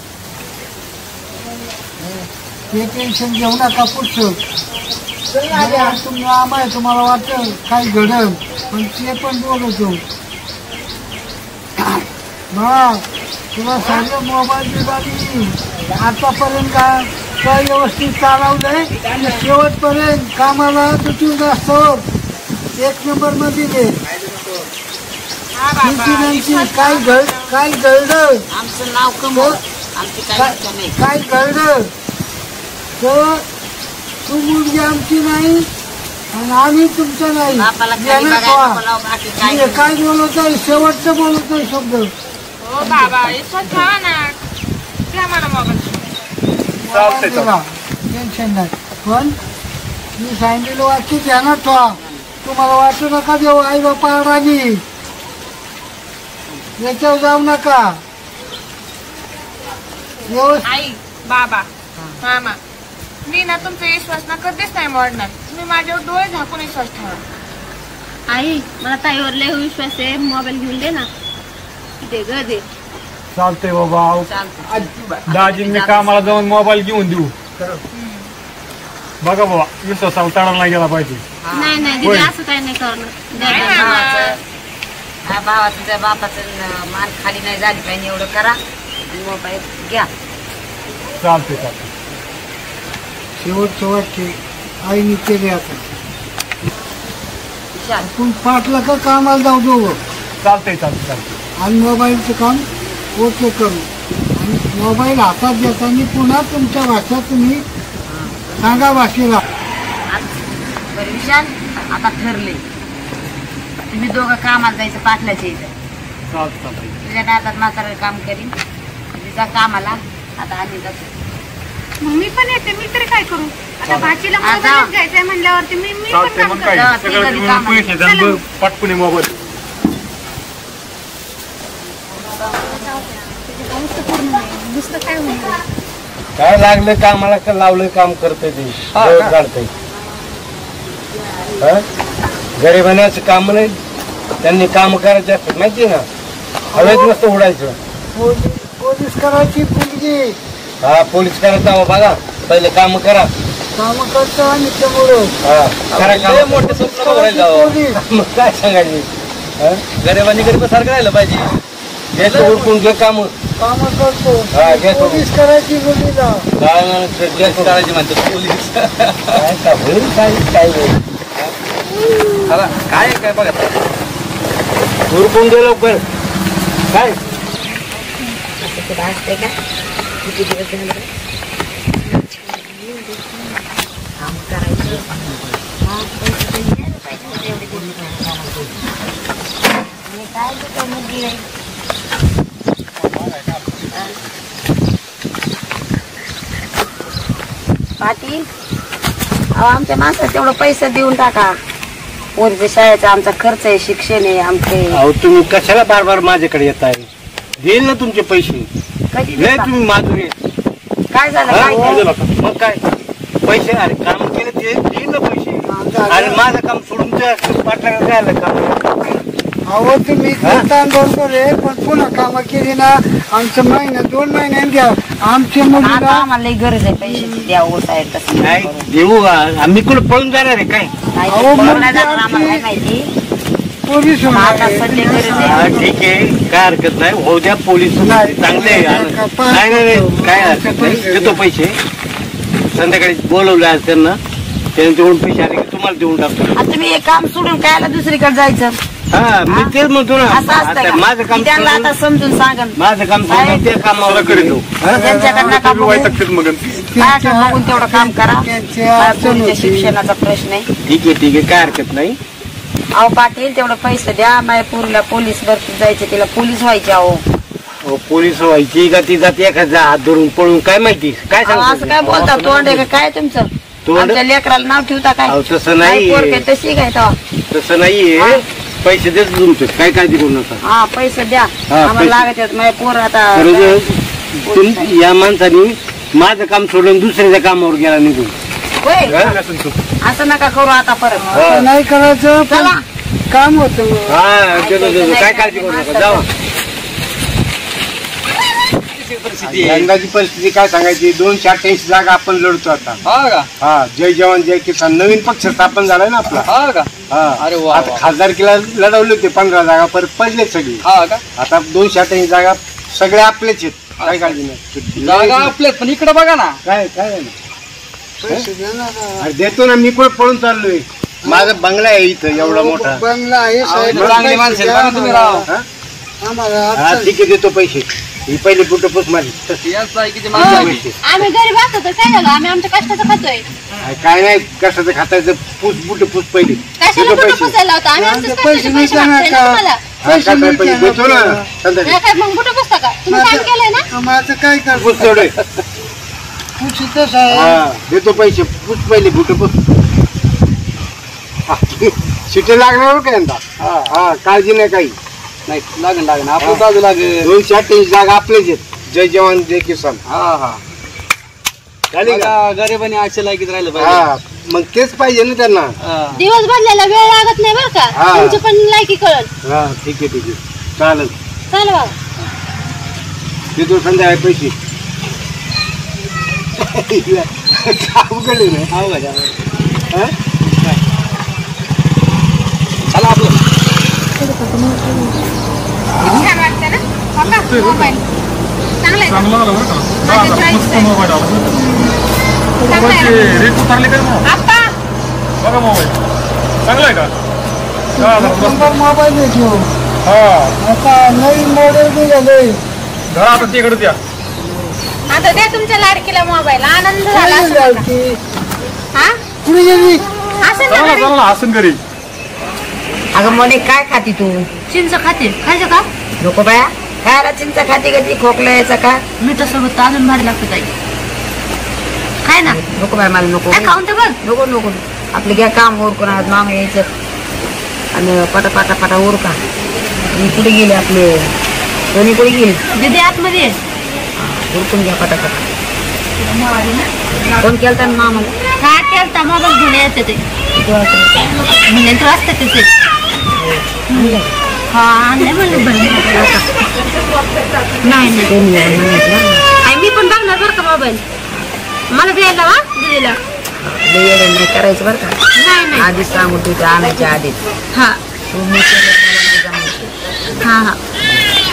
ते टेन्शन घेऊ नका पुढचं. तुम्हाला वाटतं काही घडल, पण ते पण बोलवतो. तुला सारे मोबाईल बिबाईल आतापर्यंत का काय व्यवस्थित चालवलंय शेवटपर्यंत कामाला तुटून असतो 1 नंबर मध्ये काय गळलं आमचं नाव कमव आमची काय कळलं तर तू मुलगी आमची नाही आणि आम्ही तुमचं नाही. काय बोलत आहे शेवटचं बोलत आहे शब्द. हो बाबा ठेवा ना द्या मला मोबाईल. टेन्शन नाही पण मी सांगितलेलं वाक्य ध्यानात ठेवा. तुम्हाला वाटू नका देऊ आई बापा रागी याच्यावर जाऊ नका. आई बाबा मामा मी ना तुमचा विश्वास ना कधीच नाही मोडणार. तुम्ही माझ्यावर डोळे झाकून विश्वास ठेवा. आई मला ताईवर लय विश्वास आहे. मोबाईल घेऊन दे ना. दे ग दे. चालतंय बाबा. दाजी मी कामाला जाऊन मोबाईल घेऊन देऊ. बघा बाबा विश्वासाला तडा नाही गेला पाहिजे. नाही नाही दीदी असं काही नाही करणार. भावाचं त्या बापाचं मान खाली नाही झाली पाहिजे एवढं करा. मोबाईल घ्या. चालते चालते. शेवटचं वाक्य आईने केले. आता आपण 5 लाख कामाला जाऊ दोघं. चालतंय चालते चालते. आणि मोबाईलचं काम ओके करू. आणि मोबाईल हातात देताना पुन्हा तुमच्या भाषा तुम्ही सांगा भाषेला. बरं विशाल आता ठरले तुम्ही दोघं कामाला जायचं पाटलाच्या इथं. चालते तुझ्या दादात म्हातारं काम करीन. तुझा कामाला आता आम्ही जातो. मग मी पण येते. मी तरी काय करू आता. भाचीला मोबाईल घ्यायचंय म्हणल्यावरती मी पण चालते. काम मग करते. काय सगळं पैसे पटकून मोबाईल. दुसरं काय होणार. काय लागलं कामाला का लावलं काम करते ते काढतंय. गरिबांचं काम नाही. त्यांनी काम करायचे असतात माहिती ना. हवेत नसतं उडायचं. पोलीस करायची मुलगी. हा पोलीस करायचं बघा. पहिले काम करा. काम करतो आणि त्यामुळं करा मोठे स्वप्न. मग काय सांगायचे गरिबांनी गरिबासारखं राहिलं पाहिजे. घ्यायचं उरकून घे काम करतो. पोलीस करायची मुलीला. करायची म्हणतो पोलीस. काय काय काय बघा उरकून घे लवकर. काय असते का किती दिवस झाले काम करायचं. काय मुलगी नाही. पाटील आमच्या माणसाला तेवढं पैसे देऊन टाका. पोरीच्या शाळेचा आमचा खर्च आहे. शिक्षण आहे आमचे. अहो तुम्ही कशाला बार बार माझ्याकडे येत आहे. देईल ना तुमचे पैसे. नाही तुम्ही माधुरी काय झालं काय मग काय पैसे अरे काम केले ते देईल ना पैसे. आणि माझं काम सोडून पाठला राहिलं काम. अहो तुम्ही करता बरोबर आहे पण पुन्हा कामं केली ना आमचं महिना 2 महिन्यात घ्या. आमच्या मुलीला आम्हाला गरज आहे पैशाची द्यावं साहेब. तसं नाही देऊ आम्ही कुठं पळून जाणार आहे काय. आम्हाला माहिती पोलीस ठीक आहे काय हरकत नाही. हो द्या पोलीस चांगले. नाही नाही काय हरकत नाही. देतो पैसे. संध्याकाळी बोलवले आज त्यांना. त्याने तेवढून पैसे आले की तुम्हाला देऊन टाकतो. तुम्ही एक काम सोडून कायला दुसरीकडे जायचं. हा मी तेच म्हणतो ना. माझं काम त्यांना आता समजून सांगा. माझं काम सोडून त्या कामाला करीत त्यांच्याकडनं बघून तेवढं काम करा. शिक्षणाचा प्रश्न आहे. ठीक आहे काय हरकत नाही. अहो पाटील तेवढं पैसे द्या. माझ्या पोरीला पोलीस भरती जायचे. तिला पोलीस व्हायचे. अहो पोलीस व्हायची का ती जाते एखादा हात धरून पळून काय माहिती काय सांगतो. असं काय बोलता तोंड आहे का काय तुमचं. आमच्या लेकराला नाव ठेवता काय. तसं नाही. तशी काय तेव्हा तसं नाहीये. पैसे देत तुमचे काय काळजी करू नका. हा पैसे द्या. आम्हाला लागत आहेत. माझ्या पोर आता या माणसाने माझं काम सोडून दुसऱ्याच्या कामावर गेला निघून. असं नका करू आता परत. नाही करायचं काम होतं. हा काय काळजी करू नका जावा. यंदाची परिस्थिती काय सांगायची. 288 जागा आपण लढतो आता. हा जय जवान जय किसान नवीन पक्ष स्थापन झालाय ना आपला. आता खासदारकीला लढवले होते 15 जागा परत पडले सगळे. आता 288 जागा सगळे आपलेच आहेत. काय काळजी नाही. जागा आपल्यात पण इकडे बघा ना. काय काय झालं? पैसे द्या ना. अरे देतो ना, मी पण पळून चाललोय. माझा बंगला आहे इथं एवढा मोठा. बंगला आहे साहेब. चांगली माणसं आहेत बघा तुम्ही राव. हा? आम्हाला हा अडचण. ठीक आहे, देतो पैसे. ही पहिली बुट पुस माझी. यांचं आहे किती माणसं आहे. पैसे आम्ही गरीब असतो तर काय झालं, आम्ही आमच्या कष्टाचं खातोय. काय नाही, कशाचं खातायचं. पुस बुट पुस पहिली. कशाला देतो कुठं पैसे. पुसायला होता, आम्ही आमच्या आमचे कष्टाचे पैसे पैसे नाही मागतोय ना का? तुम्हाला. हा, काय काय पैसे देतो ना संध्याकाळी. नाही काय मग कुठं पुसता का, तुम्ही काम केलंय ना. आम्हाला काय कर पुस तेवढे. पुढचं साहेब. हा देतो पैसे. पुस पहिली बुट पुस. शिटे लागणार का यंदा. हा काळजी नाही काही. नाही लागेल आपलं बाजू लागेल. 288 जागा आपलेच आहेत. जय जवान जय किसान. हा हा झाली का? गरिबांनी आजच्या लायकीत राहिलं हा पाहिजे. मग तेच पाहिजे ना त्यांना. दिवस बदलायला वेळ लागत नाही बरं का, हा. तुमची पण लायकी कळत. हा ठीक आहे ठीक आहे चालेल. चाल बाबा. देतो संध्याकाळी पैसे. अवघड आहे रे. हा? चला आपलं. छान वाटतं ना बघा मोबाईल. चांगला आहे. चांगलं आलं बरं का. माझी choice मस्त आहे. मोबाईल आला बरं का. चांगला आहे. मोबाईलचे रेट उतरले का मग? आप्पा बघा मोबाईल चांगला आहे का. 10,000 मस्त. नंबर मोबाईल आहे तो. हा आता नवीन मॉडेल निघाले. धरा आता तिकडे द्या. आता द्या तुमच्या लाडकीला मोबाईल. आनंद झाला असं बघा. हा कुठे गेली? असं चला ना ना चला ना हसून घरी. अगं मोने काय खाती तू. चिंच खाते, खायचं का? नको बाया, खायला चिंचा खाती कधी खोकला यायचा का. मिठासोबत अजून भारी लागतं ताई. खाय ना. नको बाय मला नको. खाऊन तर बघ. नको नको आपलं घ्या काम उरकून. आज मामा यायचं आणि पटा पटा पटा उरका. आणि कुठे गेले आपले कोणी कुठे गेले. दीदी आतमध्ये ये. उरकून घ्या पटा पटा. फोन केलता ना मामाला. हा केलता, मोबाईल घेऊन येते ते. किती वाजता. म्हणजे तर असतं त्याचे. हा आणले म्हणलं बरं. नाही नाही ते मी म्हणायचं आणि मी पण बघणार बरं का मोबाईल. मला द्यायला हा दीदीला. येडे नाही करायचं बरं का. नाही नाही. आधीच सांगू तू त्या आणायच्या आधीच. हा तू मी केलं मला नाही जमायचं. हा हा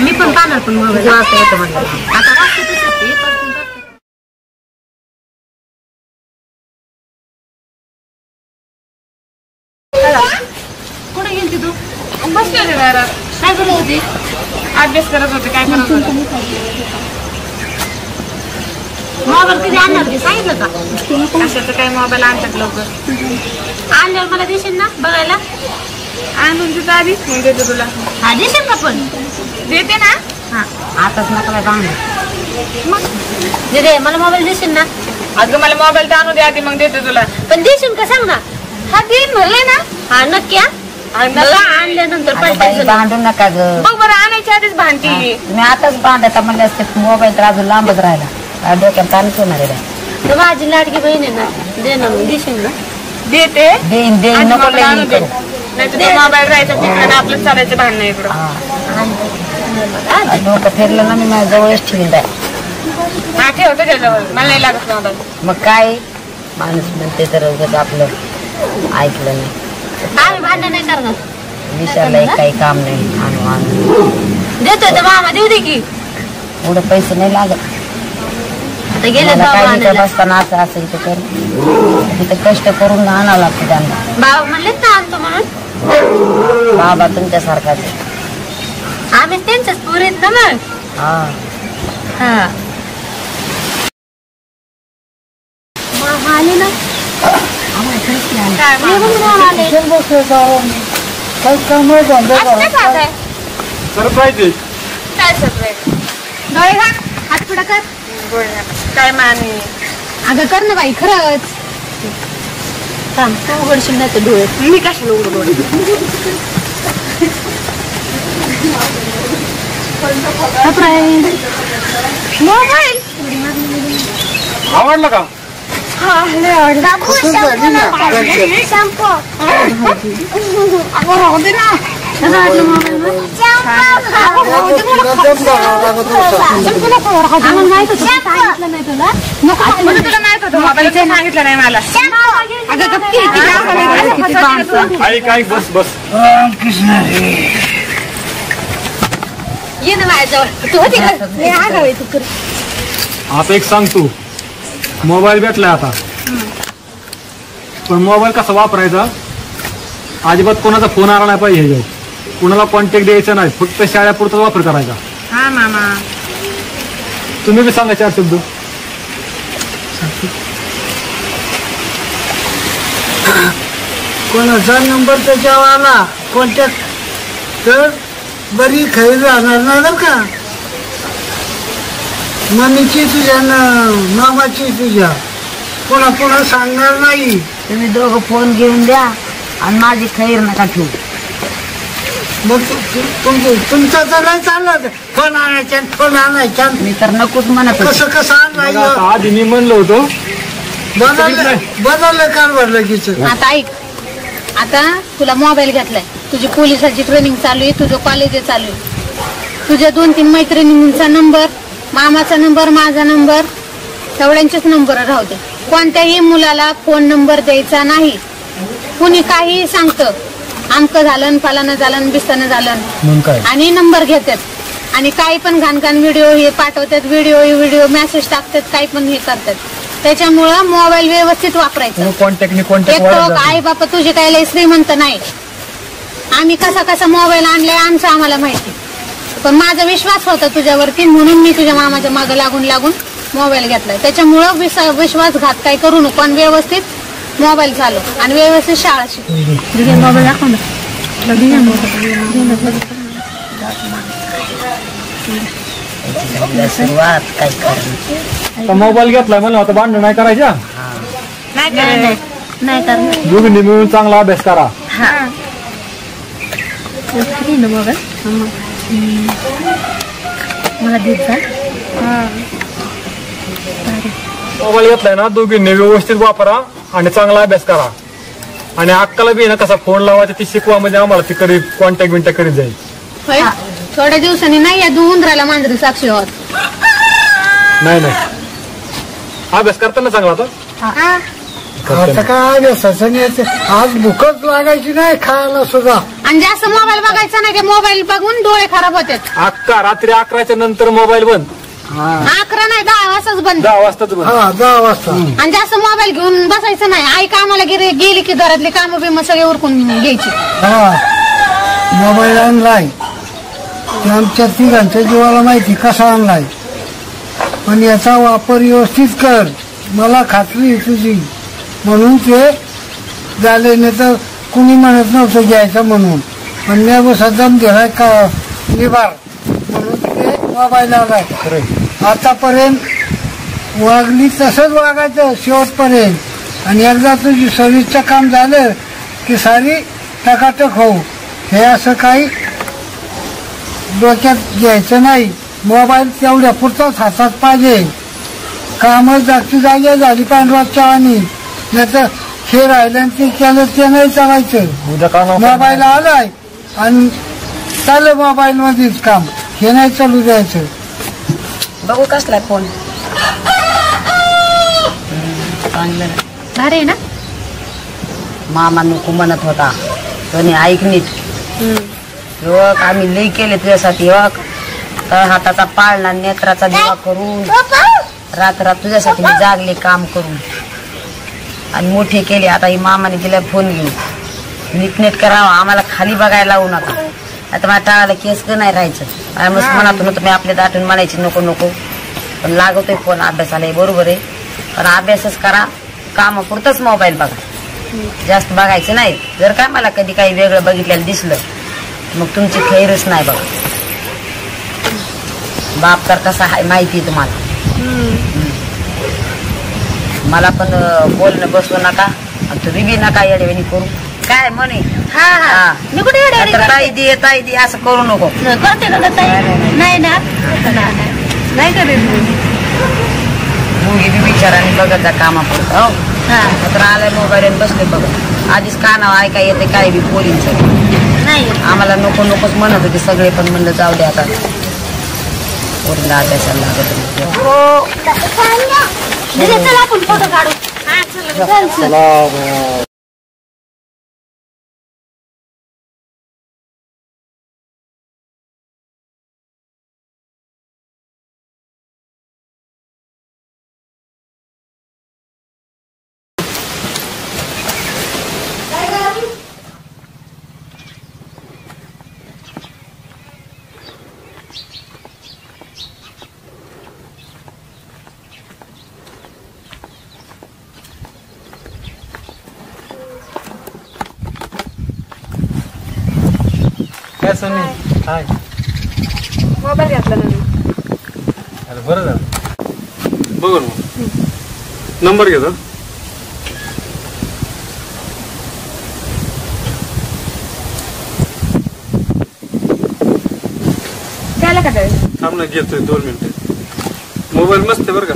मी पण पाहणार पण मोबाईल. किती वाजता येतं म्हणलं. आता वाजता तसंच ते, पासून बघते. कुठे गेलती तू? बसले घरात. काय करत होती? अभ्यास करत होते. काय करत होते? मोबाईल कधी आणणार ते सांगितलं का? कशाचं काय मोबाईल आणतात लोक. आणल्यावर मला देशील ना बघायला? आणून तिथं आधी मग देते तुला. हा देशील का पण? देते ना. हा आताच नका बाय बांगडे. मग दे मला मोबाईल देशील ना? अगं मला मोबाईल तर आणू दे आधी मग देते तुला. पण देशील का सांग ना. हा देईन म्हणले ना. हा नक्की हा. बघा आणल्यानंतर अगं बाई, पैसे भांडू नका ग. मग बरं आणायच्या आधीच भांडती. तुम्ही आताच बांधायचा म्हणले असते मोबाईल तर अजून लांबच राहिला. काय डोक्यात ताणच होणार आहे बाई. तर माझी लाडकी बहीण आहे ना. दे ना मग देशील ना. देते देईन देईन आणि नको मोबाईल आणू लई दे. करू. नाही तर मोबाईल राहायचा ठिकाणी आपलं चालायचं भांडणं इकडं. हा. डोकं फिरलं ना मी माझ्या जवळच ठेवीन बाय. हा ठेव त्याच्याजवळ. मला नाही लागत मोबाईल. मग काय माणूस म्हणते तर उगाच आपलं ऐकलं नाही. आम्ही भांडण नाही करणार. विचारलंय काही काम नाही. आणू आणू देतोय तर मामा देऊ दे की. एवढं पैसे नाही लागत. आता गेले मला बाबा काय आणायला. विकत असताना असं असेल तर कर. तिथं कष्ट करून आणावं लागतं त्यांना. बाबा म्हणलेत ना आणतो म्हणून. बाबा तुमच्यासारखाच आहे. आम्ही त्यांच्याच पोरी आहेत ना मग. हा हा मामा आले ना. काय ये बघ मामा आले. काही काम नाही धंदा असं काय करा. खाताय? सरप्राईज आहे. काय सगळे डोळे घाल. हात पुढं कर. काय मानी. अगं कर ना बाई खरंच. थांब तू उघडशील नाही तर डोळे. मी कशाला उघडू डोळे. मोबाईल. आवडलं का. खूप झाली ना. आम्हाला माहित होतं. सांगितलं नाही तुला. तुला माहित होतं मोबाईलचं सांगितलं नाही मला. अगं गप्पी किती ऐक ऐक बस बस. रामकृष्ण हरी. ये ना माझ्याजवळ तू होती का लय आगाऊ आहे तू आता एक सांग तू, मोबाईल भेटलाय आता, पण मोबाईल कसा वापरायचा अजिबात कोणाचा फोन आला नाही पाहिजे ह्याच्यात, कुणाला कॉन्टॅक्ट द्यायचा नाही, फक्त शाळेपुरताच वापर करायचा. हा मामा. तुम्ही बी सांगा 4 शब्द. कोणाचा नंबर त्याच्यावर आला कॉन्टॅक्ट तर बरी खैर राहणार नाही बरं का. मम्मीची तुझ्या मामाची तुझ्या कोणा सांगणार नाही. तुम्ही दोघं फोन घेऊन द्या आणि माझी खैर नका ठेवू. मग तुमचा तर नाही चाललं फोन आणायच्या मी तर नकोच म्हणत होते. कसं आणलाय आधी मी म्हणलो होतो बदललं कारभार लगेच. आता ऐक, आता तुला मोबाईल घेतलाय, तुझी पोलिसाची ट्रेनिंग चालू आहे, तुझं कॉलेज चालू आहे, तुझ्या 2-3 मैत्रिणींचा नंबर, मामाचा नंबर, माझा नंबर, तेवढ्यांचेच नंबर राहू दे. कोणत्याही मुलाला फोन नंबर द्यायचा नाही. कुणी काही सांगतं, आमकं झालं, फलानं झालं, बिस्तानं झालं आणि नंबर घेतात आणि काही पण घाणघाण व्हिडिओ हे पाठवतात, व्हिडिओ मेसेज टाकतात, काही पण हे करतात. त्याच्यामुळं मोबाईल व्यवस्थित वापरायचा. एक तो आई बापा तुझे काय लय श्रीमंत नाही, आम्ही कसा मोबाईल आणलाय आमचं आम्हाला माहिती, पण माझा विश्वास होता तुझ्यावरती म्हणून मी तुझ्या मामाच्या मागं लागून मोबाईल घेतलाय. त्याच्यामुळं विश्वासघात काय करू नको आणि व्यवस्थित मोबाईल चालू आणि व्यवस्थित शाळा शिक. मोबाईल दाखव ना. सुरुवात काय करणार. मोबाईल घेतलाय म्हणलं आता भांडण नाही करायच्या, नाही करणार. दोघींनी मिळून चांगला अभ्यास करा. मोबाईल घेतलाय ना दोघींनी व्यवस्थित वापरा आणि चांगला अभ्यास करा आणि अक्काला बी ना कसा फोन लावायचा ती शिकवा, म्हणजे आम्हाला ती कधी कॉन्टॅक्ट करीत जाईल. थोड्या दिवसांनी नाही या उंदराला मांजरी साक्षी होत. नाही अभ्यास करताना चांगला आता. आता काय अभ्यासाचं नाही, आज भूकच लागायची नाही खायला सुद्धा. आणि जास्त मोबाईल बघायचा नाही, मोबाईल बघून डोळे खराब होतात. अक्का रात्री 11च्या नंतर मोबाईल बंद. 11 नाही 10 वाजताच बंद. 10 वाजताच बंद. 10 वाजता. आणि जास्त मोबाईल घेऊन बसायचं नाही. आई कामाला गेली की घरातली कामं बिम सगळे उरकून घ्यायची. मोबाईल आणलाय आमच्या तिघांच्या जीवाला माहिती कसा आणलाय, पण याचा वापर व्यवस्थित कर, मला खात्री आहे तुझी. म्हणून ते झाले नाही तर कुणी म्हणत नव्हतं घ्यायचं म्हणून, पण मी बसा दम दिलाय का निभार म्हणून ते मोबाईल आलाय. आतापर्यंत वागली तसंच वागायचं शेवटपर्यंत, आणि एकदा तुझी सर्व्हिसचं काम झालं की सारी टकाटक होऊ. हे असं काही डोक्यात घ्यायचं नाही. मोबाईल तेवढ्या पुरताच हातात पाहिजे. कामं जागची जागी झाली पांढराच्या आणि नाही तर हे राहिलं आणि ते केलं ते नाही चालायचं. मोबाईल आलाय आणि चाललं मोबाईल मध्येच काम, हे नाही चालू द्यायचं. बघू कसला फोन चांगलं भारी ना. मामा नको म्हणत होता, कोणी ऐकणीत युवक आम्ही लई केले तुझ्यासाठी. युवक तर हाताचा पाळणा नेत्राचा दिवा करून रात्र तुझ्यासाठी मी जागले काम करून आणि मोठे केले. आता ही मामाने दिला फोन घेऊन नीटनेट करावं, आम्हाला खाली बघायला लावू नका. आता माझ्या टाळाला केस का नाही राहायचं. मस्त मनातून होतं मी आपल्या दाटून म्हणायची नको, पण लागतोय फोन अभ्यासाला, बरोबर आहे, पण अभ्यासच करा, कामापुरतच मोबाईल बघा, जास्त बघायचं नाही. जर काय मला कधी काही वेगळं बघितलेलं दिसलं मग तुमची खैरच नाही बघा. बाप तर कसा आहे माहिती आहे तुम्हाला. मला पण बोलणं बसवू नका आणि तुम्ही बी नका येडेवेणी करू. काय म्हणे ताई दे असं करू नको. मुंगी बी विचाराने बघत जा कामापुरतं. हो तर आलाय मोबाईल बसले बघत. आधीच कानावर ऐका येते काय बी पोरींचं नाही. आम्हाला नकोच म्हणत होते सगळे, पण म्हणलं जाऊ दे आता पोरीला अभ्यासाला आपण फोटो काढू. हाय सनी हाय मोबाईल घेतला ना मी. अरे बरं झालं बघू ना नंबर घेतो त्याला का ते थांब ना घेतोय 2 मिनिटं मोबाईल मस्त आहे बरं का.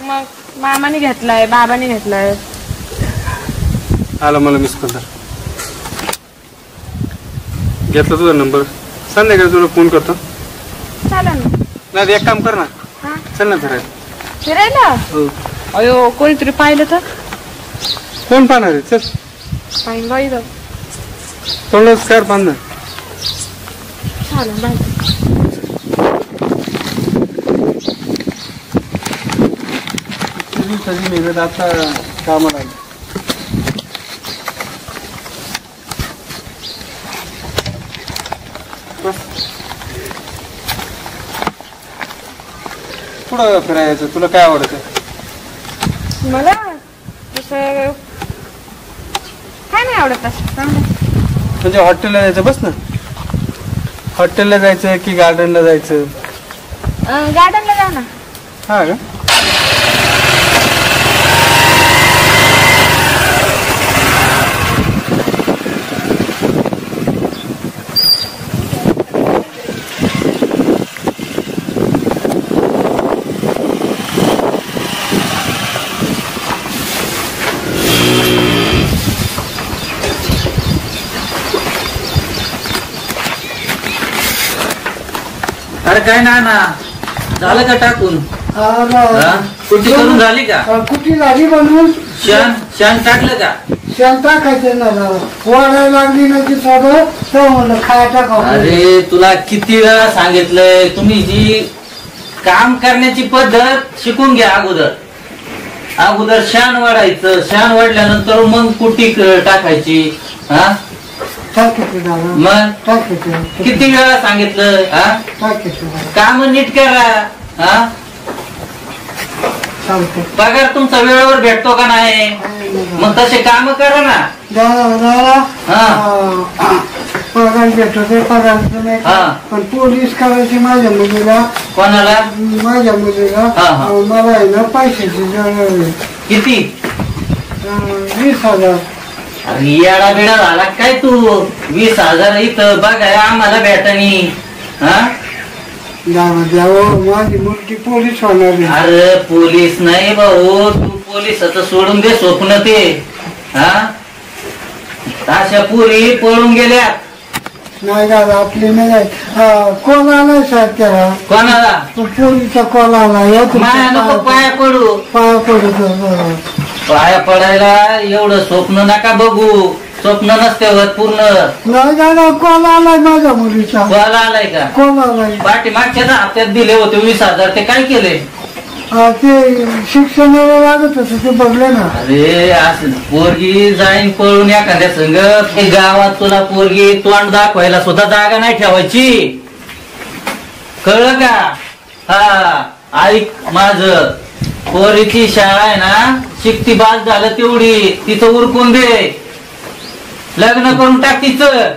मग मामाने घेतलाय बाबाने घेतलाय. आला मला मिस कॉल तर घेतला तुझा नंबर संध्याकाळी तुला फोन करतो. चालेल ना. नाही एक काम कर ना हा चल ना फिरायला. फिरायला हो अयो कोणीतरी पाहिलं तर कोण पाहणार आहे चल पाहिलं बाई तर थोडंच कार बांध चालेल बाई. आता कामाला आली. कुठं फिरायचं तुला काय आवडतं. मला तसं काय नाही आवडत तसं. म्हणजे हॉटेलला जायचं बस ना. हॉटेलला जायचं की गार्डनला जायचं. गार्डनला जाऊ ना. हा का अरे काय ना झालं का टाकून कुट्टी करून झाली का. कुठे झाली बनवून शान टाकलं का. शेण टाकायचं ना वाढायला लागली ना ती थोडं तर म्हणलं खाया टाकावं. अरे तुला किती वेळा सांगितलंय तुम्ही जी काम करण्याची पद्धत शिकून घ्या. अगोदर शान वाढायचं. शान वाढल्यानंतर मग कुट्टी टाकायची. हा मग किती वेळा सांगितलं. हा काम नीट करा. हा पगार तुमचा वेळेवर भेटतो का नाही. मग तसे काम करा ना. पगार भेटतो ते पगार नाही पण पोलीस करायची माझ्या मुलीला. कोणाला. माझ्या मुलीला. मला आहे ना पैशाची किती. 20,000. अरे येडा बिडा झाला काय तू. 20,000 इथं बघाय आम्हाला भेटानी. हा माझी मुलगी पोलीस होणार. अरे पोलीस नाही भाऊ. तू पोलिसाचं सोडून दे स्वप्न ते. हा अशा पुरी पळून गेल्या. नाही दादा आपली नाही. कोण आलाय साहेब त्याला. कोणाला. पोलीसचा कॉल आला. माया नको पाया पडू. पाया पडू. पाया पडायला एवढं स्वप्न नका बघू. स्वप्न नसते होत पूर्ण. नाही दादा कॉल आलाय माझ्या मुलीचा. कॉल आलाय का. कॉल आलाय. पाठीमागच्या ना हप्त्यात दिले होते 20,000 ते काय केले. ते शिक्षणाला लागत होते ते बघले ना. अरे असं पोरगी जाईन पळून एखाद्या संग. गावात तुला पोरगी तोंड दाखवायला सुद्धा जागा नाही ठेवायची. कळलं का. हा ऐक माझ. पोरीची शाळा आहे ना शिकती बाज झालं तेवढी. तिचं उरकून दे. लग्न करून टाक तिचं.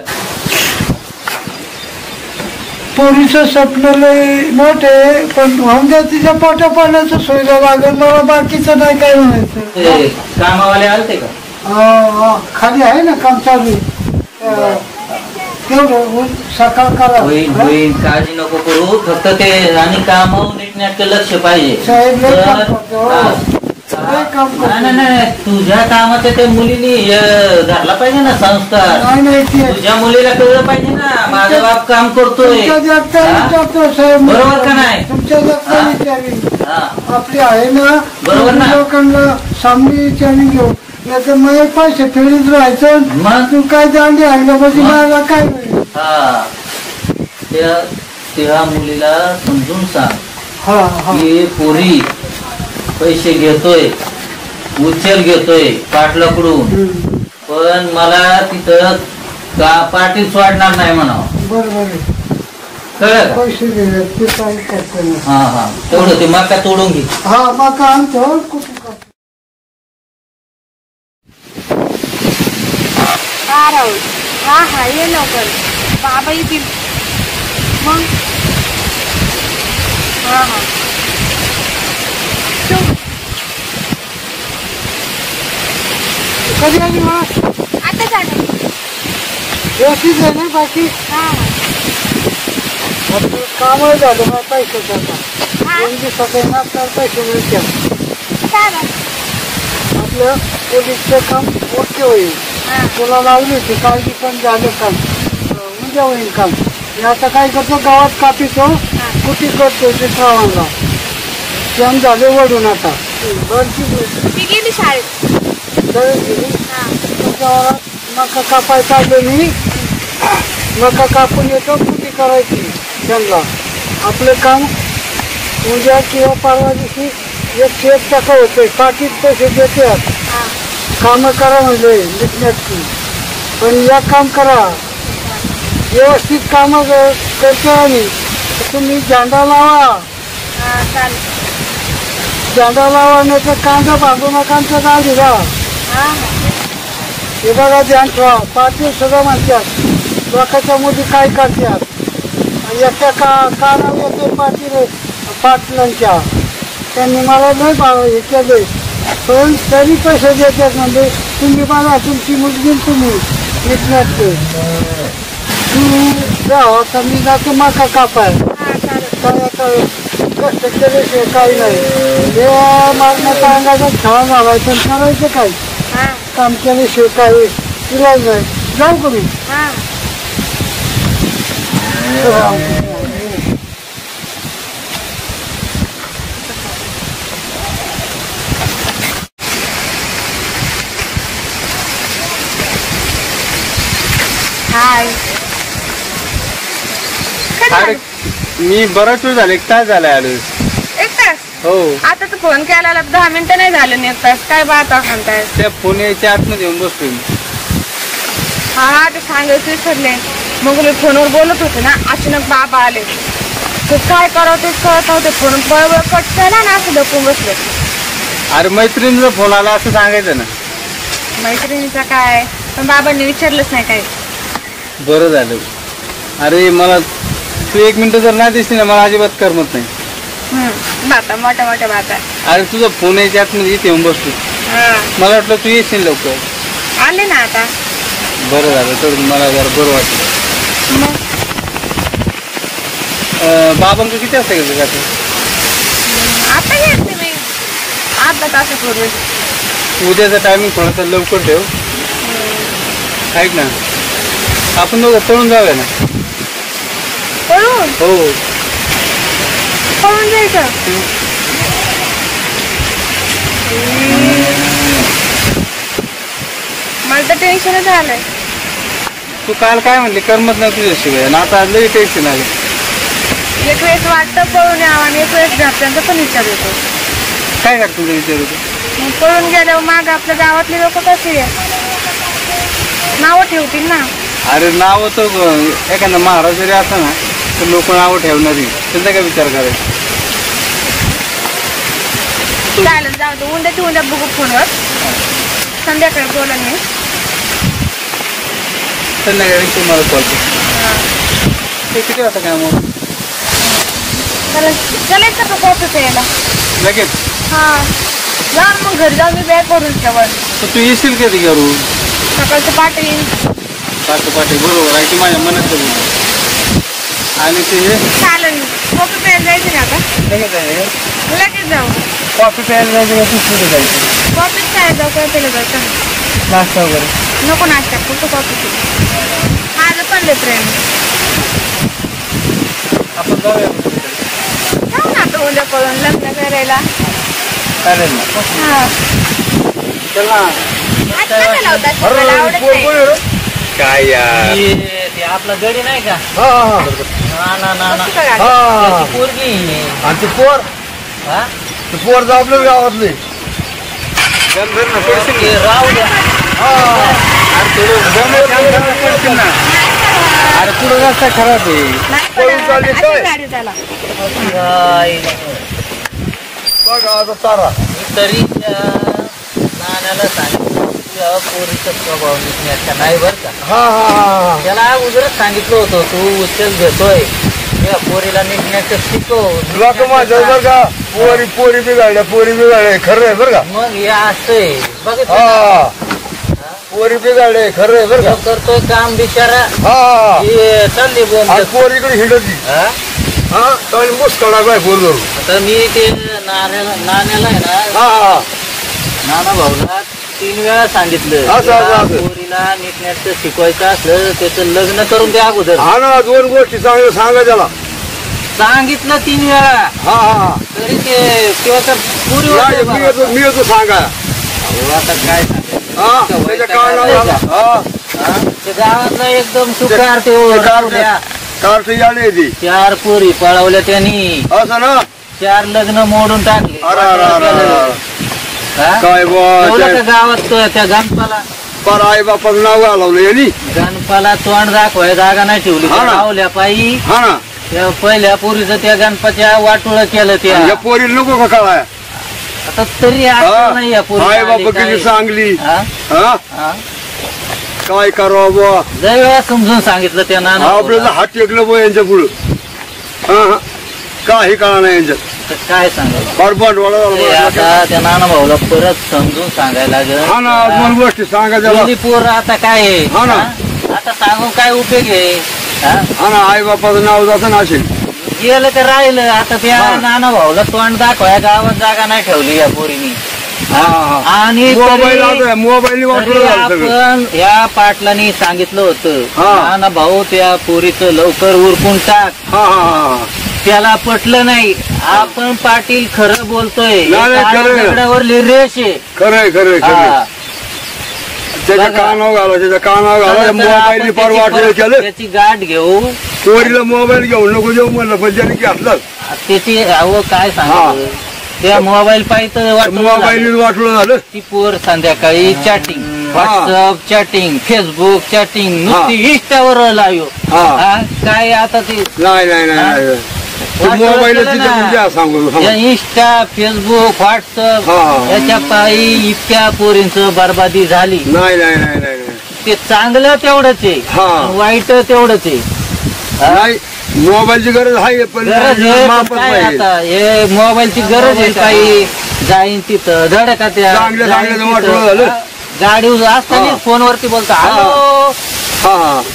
पोरीचं स्वप्न लय मोठे पण म्हणजे तिच्या पोटा पाण्याचं सोयला लागेल. मला बाकीचं नाही काय म्हणायचं. कामावाले आलते का. खाली आहे ना काम चालू. तेवढं सकाळ करा. होईल काळजी नको करू. फक्त ते आणि कामावर नीटनेटकं लक्ष पाहिजे. साहेब काम नाही तुझ्या कामाचं ते मुलीनी धरला पाहिजे ना संस्कार. तुझ्या मुलीला कळलं पाहिजे ना माझा बाप काम करतोय. बरोबर का नाही. आपली आहे ना बरोबर ना. लोकांना सामने विचारी घेऊ नाही तर मग पैसे फेरीत राहायचं. मग तू काय दांडी आणलं म्हणजे मला काय होईल. हा त्या मुलीला समजून सांग की पोरी पैसे घेतोय उचल घेतोय पाटलाकडून पण मला तिथं का पाटील सोडणार नाही म्हणावं. बरोबर कळलं. पैसे दिले ते काय करतो. हा तेवढं ते मका तोडून घे. हा मका आणतो. हा ये लवकर. बाबा येतील. मग हा हा कधी आली मला आता झालं. व्यवस्थित आहे ना बाकी हा आपलं कामही झालं मला पैसे करता हा 2 दिवसात ना तर पैसे मिळतात काय बा? आपलं पोलीसचं काम ओके होईल हा तुला लावली होती काळजी पण झालं काम उद्या होईल काम मी आता काय करतो गावात कापितो कुठे करतो ते श्रावणला श्याम झाले वडून आता बरची मी गेली शाळेत. हा त्याच्यावर मका कापाय चाललो मी मका कापून येतो कुठे करायची त्यांना आपलं काम उद्या किंवा परवा दिवशी 101 होतंय पाकीट पैसे देतात हा कामं करा म्हणजे लिखण्याची पण एक काम करा व्यवस्थित कामं करतो आम्ही तुम्ही झेंडा लावा हा चालेल. झेंडा लावा नाही तर कांदा भाजू नका आमच्या गाडी जा हा हे बघा ध्यान ठेवा पाटील सुद्धा म्हणतात लोकांच्या मुली काय करतात एका कानावर येते पाटील पाटलांच्या त्यांनी मला लय हे केले पण तरी पैसे देतात म्हणजे तुम्ही मला तुमची मुलगी तुम्ही विकण्यात तू जाओ तर मी जातो मका कापाय हा चालेल. काय आता कष्ट केल्याशिवाय काही नाही हे मारण्याचा अंगाचा खेळा घालायचं करायचं काय हा काम केल्याशिवाय काही इलाज नाही जाऊ का मी हा हाय. कधी अरे आली? मी बराच वेळ झाले काय झालंय आलो एक तास. हो आता तू फोन केला 10 मिनिटं नाही झालं नाही एक तास. काय बात सांगताय? त्या फोन यायच्या आतमध्ये येऊन बसतोय मी. हा ते सांगायचं विसरले. मग मी फोनवर बोलत होते ना अचानक बाबा आले. ते काय करावं तेच कळत नव्हते. फोन बरोबर कट केला ना असं डपून बसले. अरे मैत्रिणीचा फोन आला असं सांगायचं ना. मैत्रिणीचा काय पण बाबांनी विचारलंच नाही काही. बरं झालं. अरे मला तू 1 मिनिट जर नाही दिसली ना मला अजिबात करमत नाही. बाता मोठ्या मोठ्या बाता. अरे तुझा फोन यायच्या आतमध्ये इथे येऊन बसतो. मला वाटलं तू येशील लवकर. आले ना आता. बरं झालं तर मला जरा बरं वाटलं. मग बाबांचं किती वाजता गेलं जातं? आता घेते मी अर्धा तासापूर्वी. उद्याचा टायमिंग थोडासा लवकर ठेव. ऐक ना आपण दोघं पळून जाऊया ना. पळून हो पळून जायचं. मला तर टेन्शनच आलंय. तू काल काय म्हणली करमत नाही तुझ्याशिवाय आणि आता लई टेन्शन आलं. एक वेळेस वाटतं पळून यावं आणि एक वेळेस घरच्यांचा पण विचार येतो. काय करतो तुझा विचार होतो? मग पळून गेल्यावर माग आपल्या गावातले लोक कसे नावं ठेवतील ना. अरे नाव तर एखादा महाराज जरी असला ना तर लोक नावं ठेवणारी त्यांचा काय विचार करायचा. चालेल जाऊ दे उद्याची उद्या बघू फोनवर. संध्याकाळी बोला मी. संध्याकाळी तुम्हाला कॉल करतो. ते किती वाजता काय मग चलायचं का कॉफी प्यायला? लगेच? हा जा मग घरी जाऊन मी बॅग करून ठेवल. तर तू येशील कधी करू? सकाळचं पाठी येईन. पाठी बरोबर आहे की माझ्या मनात आणि ते चालेल कॉफी प्यायला जायचं ना आता. लगेच आहे लगेच जाऊ. कॉफी प्यायला जायचं का कुठे जायचं? कॉफीच प्यायला जाऊ काय प्यायला जायचं नाश्ता वगैरे नको. नाश्ता फक्त कॉफी. माझं पण लय प्रेम. आपण जाऊया जाऊ ना आता उद्या पळून लग्न करायला. चालेल ना. हा चल ना. आज नका लावता. मला आवडत नाही. काय यार ते आपला गडी नाही का? ना बसू का गाडी? त्याची पोरगी आणि ते पोर हा? ते पोर तर आपल्याच गावातले ते राहू द्या. अरे पुढे रस्ता खराब आहे. नाही पळून चालली पडत. काय? अशीच गाडी त्याला. बघा आता तारा मी तरी त्या नाण्याला सांगितलं तुझ्या पोरीचा स्वभाव नीटनेटका नाही बरं का. हा त्याला अगोदरच सांगितलं होतं तू उचल घेतोय या पोरीला नीटनेट शिकव. तुला का माझ्या बरं का पोरी बिघाडल्या खरं आहे बरं का. मग हे असंय बघितलं हा पोरी बिघाडले खरं आहे बरं का. करतोय काम बिचारा. हा चालली बोल पोरीकडे हिंडती. हा चालेल मुस्कडा काय पोर धरून. आता मी ते नाण्याला आहे ना. हा नाना भाऊला 3 वेळा सांगितलं पोरीला नीटनेट शिकवायचं असलं त्याचं लग्न करून द्या अगोदर. हा ना 2 गोष्टी चांगल्या सांगा त्याला. सांगितलं 3 वेळा. हा तरी ते किंवा तर पुरी मी येतो सांगा. आता काय त्याच्या काळाला ते गावातला एकदम सुकार ते कार्ट याडे ती 4 पोरी पळवल्या त्यांनी. असं ना 4 लग्न मोडून टाकले. काय गावात त्या गणपाला पर आई बापा नाव घालवलं यांनी. गणपाला तोंड दाखवाय जागा नाही ठेवली. लावल्या पायी. हा ना त्या पहिल्या पोरीचं त्या गणपतीच्या वाटोळ केलं. त्या पोरी नको का कळाय. आता तरी नाही या पोरी. आई बापा किती चांगली. काय करावं बुवा. लय वेळा समजून सांगितलं त्या नाना. आपल्याला हात टेकलं बुवा यांच्या पुढं. काही कळा नाही यांच्यात. काय सांगायचं बरबट आता त्या नाना भाऊला परत समजून सांगायला लागेल. हा ना 2 गोष्टी सांगायच्या. पोर आता काय आहे. हा ना आता सांगून काय उपयोग आहे. हा ना आई बापाचं नाव जातं ना असेल. गेलं तर राहिलं. आता त्या नाना भाऊला तोंड दाखवाय गावात जागा नाही ठेवली या पोरीनी. आणि मोबाईल आपण या पाटलांनी सांगितलं होतं नाना भाऊ त्या पोरीचं लवकर उरकून टाक. त्याला पटलं नाही. आपण पाटील खरं बोलतोय. दगडावरली रेष आहे. खरंय त्याच्या कानावर घाला मोबाईल फार वाटलं केलं. त्याची गाठ घेऊ पोरीला मोबाईल घेऊन नको देऊ म्हणलं पण त्याने घेतलं. त्याची काय सांग त्या मोबाईल पाहिजे मोबाईल वाटलं झालं. ती पोर संध्याकाळी chatting WhatsApp chatting Facebook chatting नुसती इंस्टावर लाईव्ह. काय आता ते नाही मोबाईल इंस्टा फेसबुक व्हॉट्सअप याच्या पायी इतक्या पोरींचं बरबादी झाली. नाही ते चांगलं तेवढंच आहे वाईट तेवढंच आहे. मोबाईलची गरज आहे पण आता हे मोबाईलची गरज आहे. काही जाईन तिथं धडका त्या गाडी असताना फोनवरती बोलतो हॅलो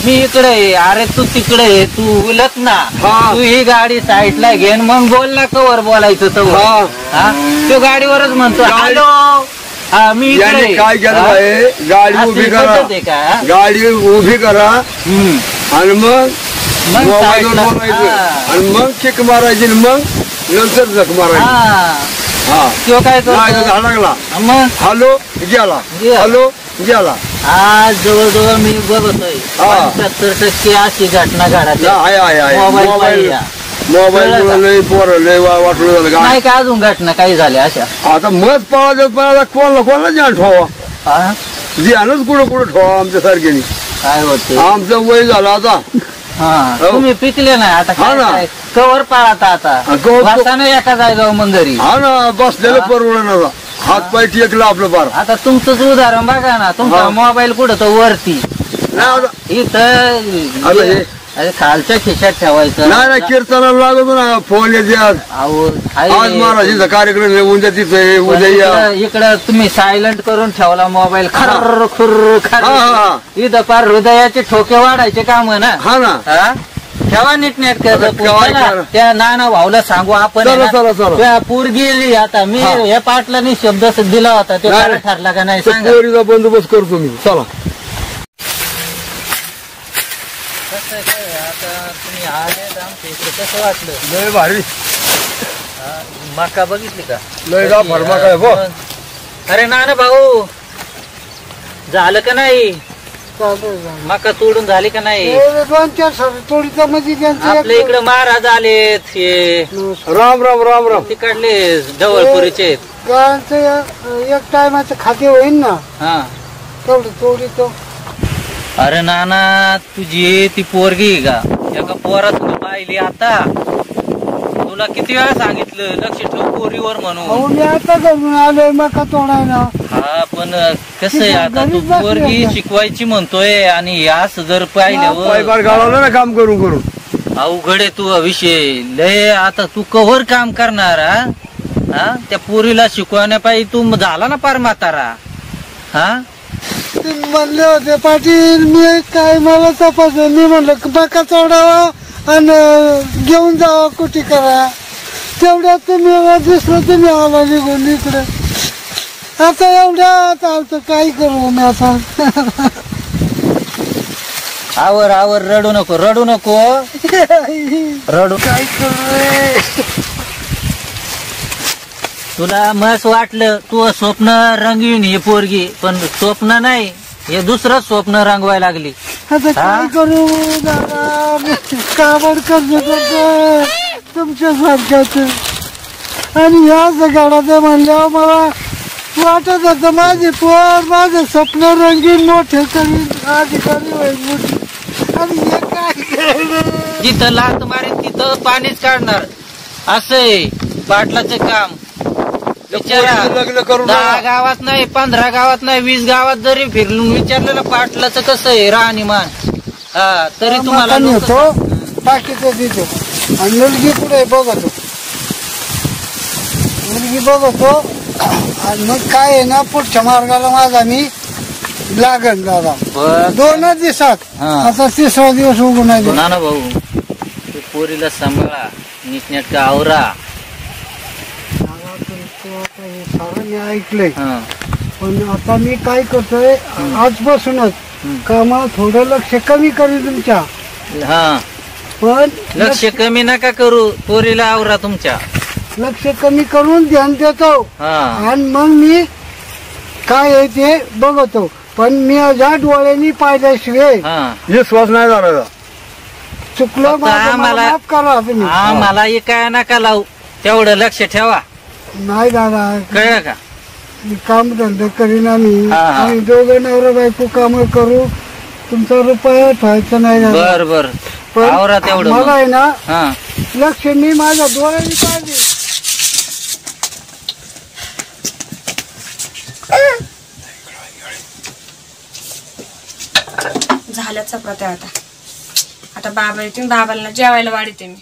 मी इकडे आहे. अरे तू तिकडे आहे. तू उलट ना. तू ही गाडी साईडला घेन मग बोल ना कवर बोलायचं तर. तो गाडीवरच म्हणतो हॅलो मी इकडे. काय केलं आहे गाडी उभी करा. गाडी उभी करा आणि मग मोबाईलवर बोलायचं आणि मग किक मारायची मग नंतर झक मारायची. तो काय लागला मग हॅलो गेला. आज जवळजवळ मी बघतोय 75% अशी घटना घडत मोबाईल वाटलं झालं नाही का अजून घटना काही झाल्या अशा. आता मग पळायला कोणाला ध्यान ठेवा. ध्यानच कुठं ठेवा आमच्या सारख्याने. काय होत आमचं वय झालं आता. तुम्ही पिकले नाही आता. काय कवर पाळता आता एका जायगाव मंदिरी. हा ना बसलेलं परवडणार. हात पाय टेकला आपलं पार. आता तुमचंच उदाहरण बघा ना. तुमचा मोबाईल कुठं तो वरती इथं खालच्या खिशात ठेवायचं. नाही कीर्तनाला लागतो ना फोन येते. आज महाराजीचा कार्यक्रम उद्या तिथं उद्या इकडं तुम्ही सायलेंट करून ठेवला मोबाईल. खर खुर इथं पार हृदयाचे ठोके वाढायचे काम ना. हा ना ठेवा नीटनेट त्या नाना भाऊला सांगू आपण. पूर गेली आता मी या पाटलाने शब्द दिला होता तो ठरला का नाही सांगा. बंदोबस्त करतो मी. चला आता तुम्ही आले आमच्या इकडे कसं वाटलं. लय भारी. मका बघितली का. लय फरमा काय बो. अरे नाना भाऊ झालं का नाही. मका तोडून झाली का नाही. 2-4 तोडीचा म्हणजे आपल्या इकडे महाराज आलेत. हे राम राम राम राम. तिकडले ढवळपुरीचे एक टायमाचं खाते होईल ना. तेवढं तोडीतो. अरे नाना तुझी ती पोरगी का एका पोरा तुला पाहिली आता. तुला किती वेळा सांगितलं लक्ष ठेव पोरीवर म्हणून. मी आता घरून आलोय मका तोडायला. हा पण कसं आहे आता तू पोरगी शिकवायची म्हणतोय आणि असं जर पाहिल्यावर गाळवलं ना काम करून अवघड आहे तू विषय लय. आता तू कव्हर काम करणार हा? त्या पोरीला शिकवण्या पाहिजे तू झाला ना पार म्हातारा. हा तुम्ही म्हणले होते पाटील मी काय मला तपासलं. मी म्हणलं बाका चढावा आणि घेऊन जावा कुठे करा. तेवढ्यात तुम्ही दिसलं तुम्ही आला निघून इकडे. आता एवढ्यात आलतं काय करू मी आता. आवर आवर रडू नको रडू नको रडू. काय करू. तुला मस्त वाटलं तू स्वप्न रंगवीन हे पोरगी पण स्वप्न नाही हे दुसरं स्वप्न रंगवायला लागली. आता काय करू दादा. काबड कर्ज करतो तुमच्या सारख्याच आणि या जगाडात म्हणल्यावर मला वाटत होतं माझे पोर माझं स्वप्न रंगीन मोठे करीन अधिकारी होईल मोठी. आणि हे काय जिथं लात मारेन तिथं पाणीच काढणार असंय पाटलाचं काम. लग्न करून 10 गावात नाही 15 गावात नाही 20 गावात जरी फिरलून विचारलेलं पाटलाचं कसं आहे राहणीमान तरी तुम्हाला होतो बाकीचं देतो. आणि मुलगी पुढे बघतो मुलगी बघतो आणि मग काय आहे ना पुढच्या मार्गाला माझा मी लागन दादा 2 दिवसात. आता 3रा दिवस उगून ना भाऊ तू पोरीला सांभाळा नीटनेटका आवरा. मी ऐकलंय पण आता मी काय करतोय आजपासूनच कामाला थोडं लक्ष कमी करू तुमच्या. पण लक्ष कमी नका करू पोरीला आवरा तुमच्या. लक्ष कमी करून ध्यान देतो आणि मग मी काय आहे ते बघतो. पण मी अजा डोळ्यांनी पाहिल्याशिवाय विश्वास नाही झाला. चुकलं मला करा तुम्ही. मला हे काय नका लावू तेवढं लक्ष ठेवा. नाही दादा कळलं का. काम धंदा करीन आम्ही दोघं नवरा बायको काम करू. तुमचा रुपया ठेवायचा नाही. बर बर पण तेवढं मला आहे ना लक्ष मी माझ्या डोळ्यांनी पाहिजे. झालं चपात्या. आता बाबा येतील बाबाला जेवायला वाढते मी.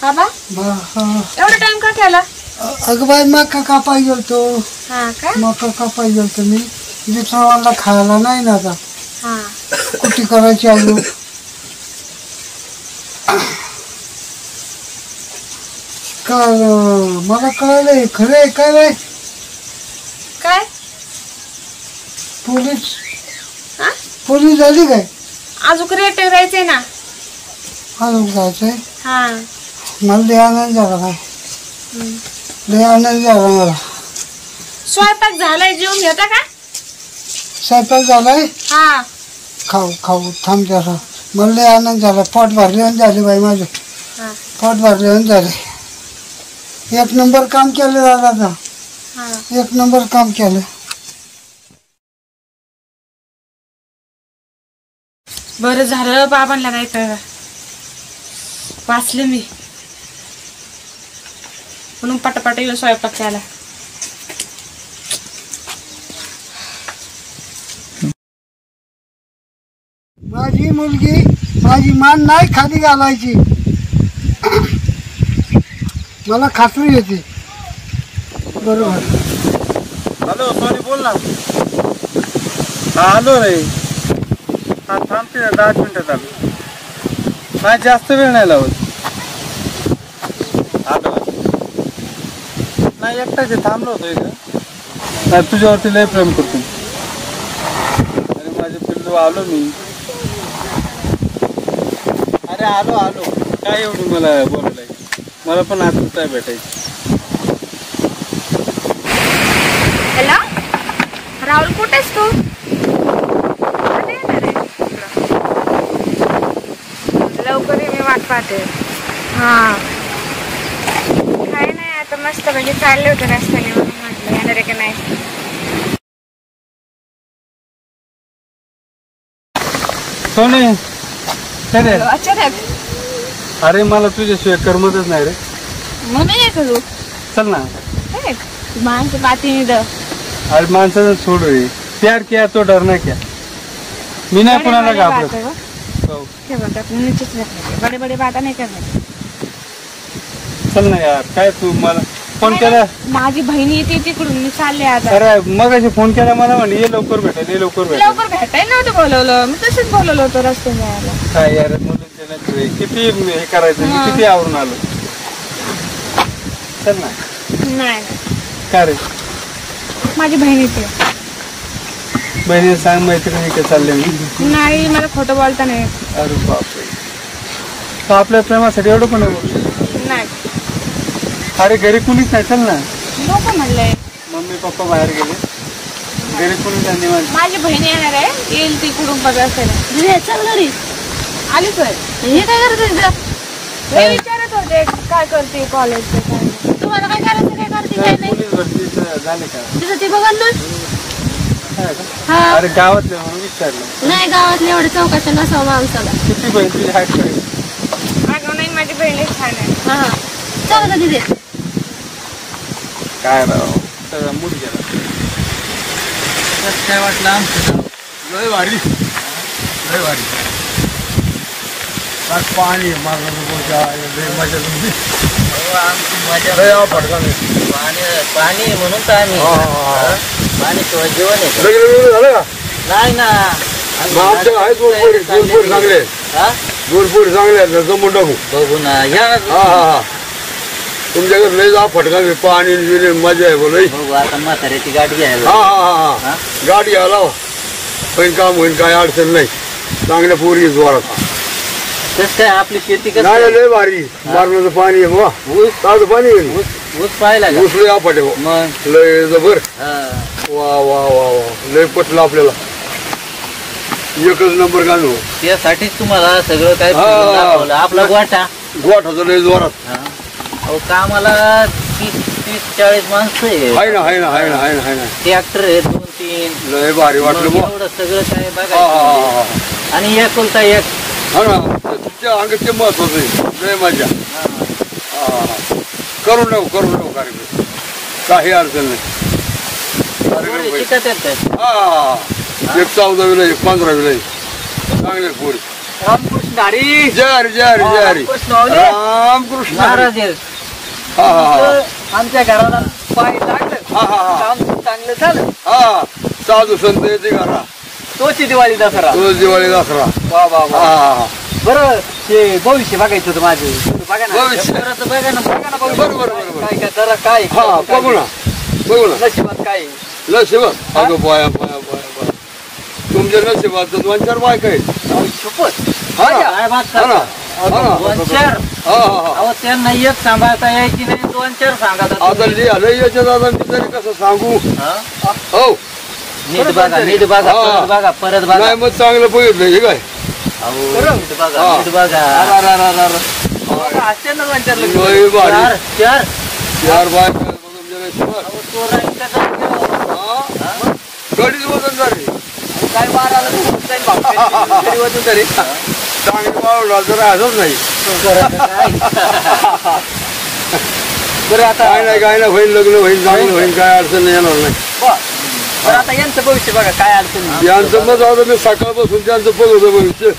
बाबा एवढा टाइम का केला. अगं बाई मका कापाय गेलतो. काय मका कापाय गेलतो मी. दुसऱ्याला खायला नाही ना आता कुठे करायची अजून. काय मला कळलंय खरं आहे काय रे. काय पोलीस झाली काय. अजून रेट राहायचंय ना. अजून जायचंय. मला लय आनंद झाला काय. लय आनंद झाला मला. स्वयंपाक झालाय जेवून घेता का. स्वयंपाक झालाय खाऊ खाऊ थांब जरा. मला लय आनंद झाला. पोट भरले झाले बाई माझे. पोट भरले झाले. 1 नंबर काम केलं दादा. 1 नंबर काम केलं. बरं झालं बाबांना नाही तर वाचले मी म्हणून पटापट येऊन स्वयंपाक केला. माझी मुलगी माझी मान नाही खाली घालायची. मला खात्री येते. बरोबर. हॅलो सॉरी बोल ना. आलो रे. थांबते 10 मिनिटात आलो. नाही जास्त वेळ नाही लावत. आलो नाही एकटाच थांबलो होतो इथं. नाही तुझ्यावरती लय प्रेम करतो. अरे माझे पिल्लू आलो मी. अरे आलो आलो. काय एवढं मला बोलायला. मला पण आतुरता भेटायची. हॅलो राहुल कुठेस तू. लवकर मी वाट पाहते. काय नाही आता मस्त म्हणजे चालले होते रस्त्याने म्हणून म्हटलं येणार आहे का नाही. सोने अचानक. अरे मला तुझ्याशिवाय करमतच नाही रे. मग नाही करू. चल ना. माणसं बाती नहीं दो अरे माणसाचं सोड रे, प्यार किया तो डरना क्या. मी नाही कुणाला घाबरत. हो. क्या बोलतात नीचेच रखने बड़े बड़े बात नहीं करने. चल ना यार, काय तू मला फोन केला. माझी बहिणी येते तिकडून मी चालले आता. अरे मग अशी फोन केला मला म्हणे ये लवकर भेटेल, ये लवकर भेटेल. लवकर भेटाय नव्हतं बोलवलं, मी तसंच बोलवलं होतं रस्त्याने यायला. काय यार मुलींचे नाही किती हे करायचं, मी किती आवरून आलो. चल ना. नाही काय रे माझी बहीण येते. बहिणीला सांग मैत्रिणी काय चालले मी. नाही मला खोटं बोलता नाही. अरे बापरे, तर आपल्या प्रेमासाठी एवढं पण नाही. अरे घरी कुणीच नाही. चल ना. लोक म्हणलंय मम्मी पप्पा बाहेर गेले, घरी कुणीच नाही. निवांत. माझी बहीण येणार आहे, येईल तिकडून बघा असेल. चल घरी आलीच होय. हे काय करते हे विचारत होते काय करते कॉलेजचं काय. तुम्हाला काय करायचं काय करते काय नाही पोलीस भरतीचं झाले का. तिथं ते बघा ना. हा अरे गावातले म्हणून विचारलं. नाही गावातले एवढे चौकाच्या नसावं माणसाला. किती बहीण तुझी हात करेल. अगं नाही माझी बहीण छान आहे. हा चला का तिथे. काय राव सगळा मूड गेला. काय वाटलं आमचं गाव? लय भारी, लय भारी. पाणी मारलं लय मजा तुमची. हो, आमची मजा. लय फटका नाही. पाणी म्हणून तर आम्ही पाणी शिवाय जेवण आहे. लग्न झालं का. नाही ना. मग आमच्या आहे दोन पोरी चांगले. दोन पोरी चांगले आहेत, जमून टाकू. बघू ना या. हा हा हा. तुमच्याकडे लय जा फटका पाणी बिणी मजा आहे बोल. बघू आता म्हाताऱ्याची गाडी घ्यायला. हा हा हा. गाडी आला होईन काम होईन, काय अडचण नाही. चांगल्या पोरी जोरात. कसं काय आपली शेती कसं नाही लय भारी. मारण्याचं पाणी आहे मग. ऊस ताजं पाणी आहे. ऊस पाहिला का? ऊस लय आपट आहे मग लय जबर. हा. वा वा वा वा लय पटलं आपल्याला. एकच नंबर गाणं. त्यासाठीच तुम्हाला सगळं काय हा. फिरून दाखवलं. आपला गोठा गोठाचं लय जोरात. हा. अहो कामाला 30-40 माणसं आहे. आहे ना आहे ना आहे ना आहे ना आहे ना. ट्रॅक्टर आहे 2-3. लय भारी वाटलं मग मग. एवढं सगळं काय हा बघायचं हा म्हणजे. हा आणि एकुलता एक. हा ना. तुमच्या अंगात ते महत्वाचं आहे. लय मजा. हा. हा करून नको कार्यक्रम. काही अडचण नाही. कार्यक्रम पोरी होईल. शिकत आहेत काय? हा एक 14वीला एक 15वीला चांगले पोरी. रामकृष्ण हरी. जय हरी जय हरी जय हरी. रामकृष्ण हरी. महाराज आहेत. हा हा हा आमच्या घराला पाय लागलं. हा हा हा काम चांगलं झालं. हा. साधू संत येते घरा. तोची दिवाळी दसरा. तो दिवाळी दसरा. वा वा हा वा. हा बरं ते भविष्य बघायचं होतं माझे. बघा ना भविष्य. परत बघा ना. बघा ना भविष्य. बरोबर बरोबर. काय काय जरा काय हा बघू ना बघू ना. नशिबात काय नशिब. अगं बाया बाया बाया बाया. तुमच्या नशिबात 2-4 बायका आहेत. शपथ. हा ना काय बात हा ना करता? हा ना. 2-4. हा हा हा. अहो त्यांना एक सांभाळता यायची नाही 2-4 सांगा आता आता तुम्ही. लिहिलंय याच्यात. आता मी तरी कसं सांगू. हा? हो नीट बघा नीट बघा हा. परत बघा परत बघा. नाही मग चांगलं बघितलं हे काय. अहो नीट बघा हा. नीट बघा. असते ना 2-4 लग्न. लय भारी. 4. 4 बायका आहेत बघ तुमच्या नशिबात. अहो तो राहील कसा केला? हा? गडीच वजन झाली. काय बार आलं तर जाईल भाऊ. तरी वाजून तरी. चांगली वाढवला तर राहतच नाही. बरं आता काय नाही होईल. लग्न होईल चांगलं होईल. काय अडचण नाही येणार नाही. बरं आता यांचं भविष्य बघा काय अडचण नाही. यांचं मग आता मी सकाळपासून त्यांचं बघतो भविष्य.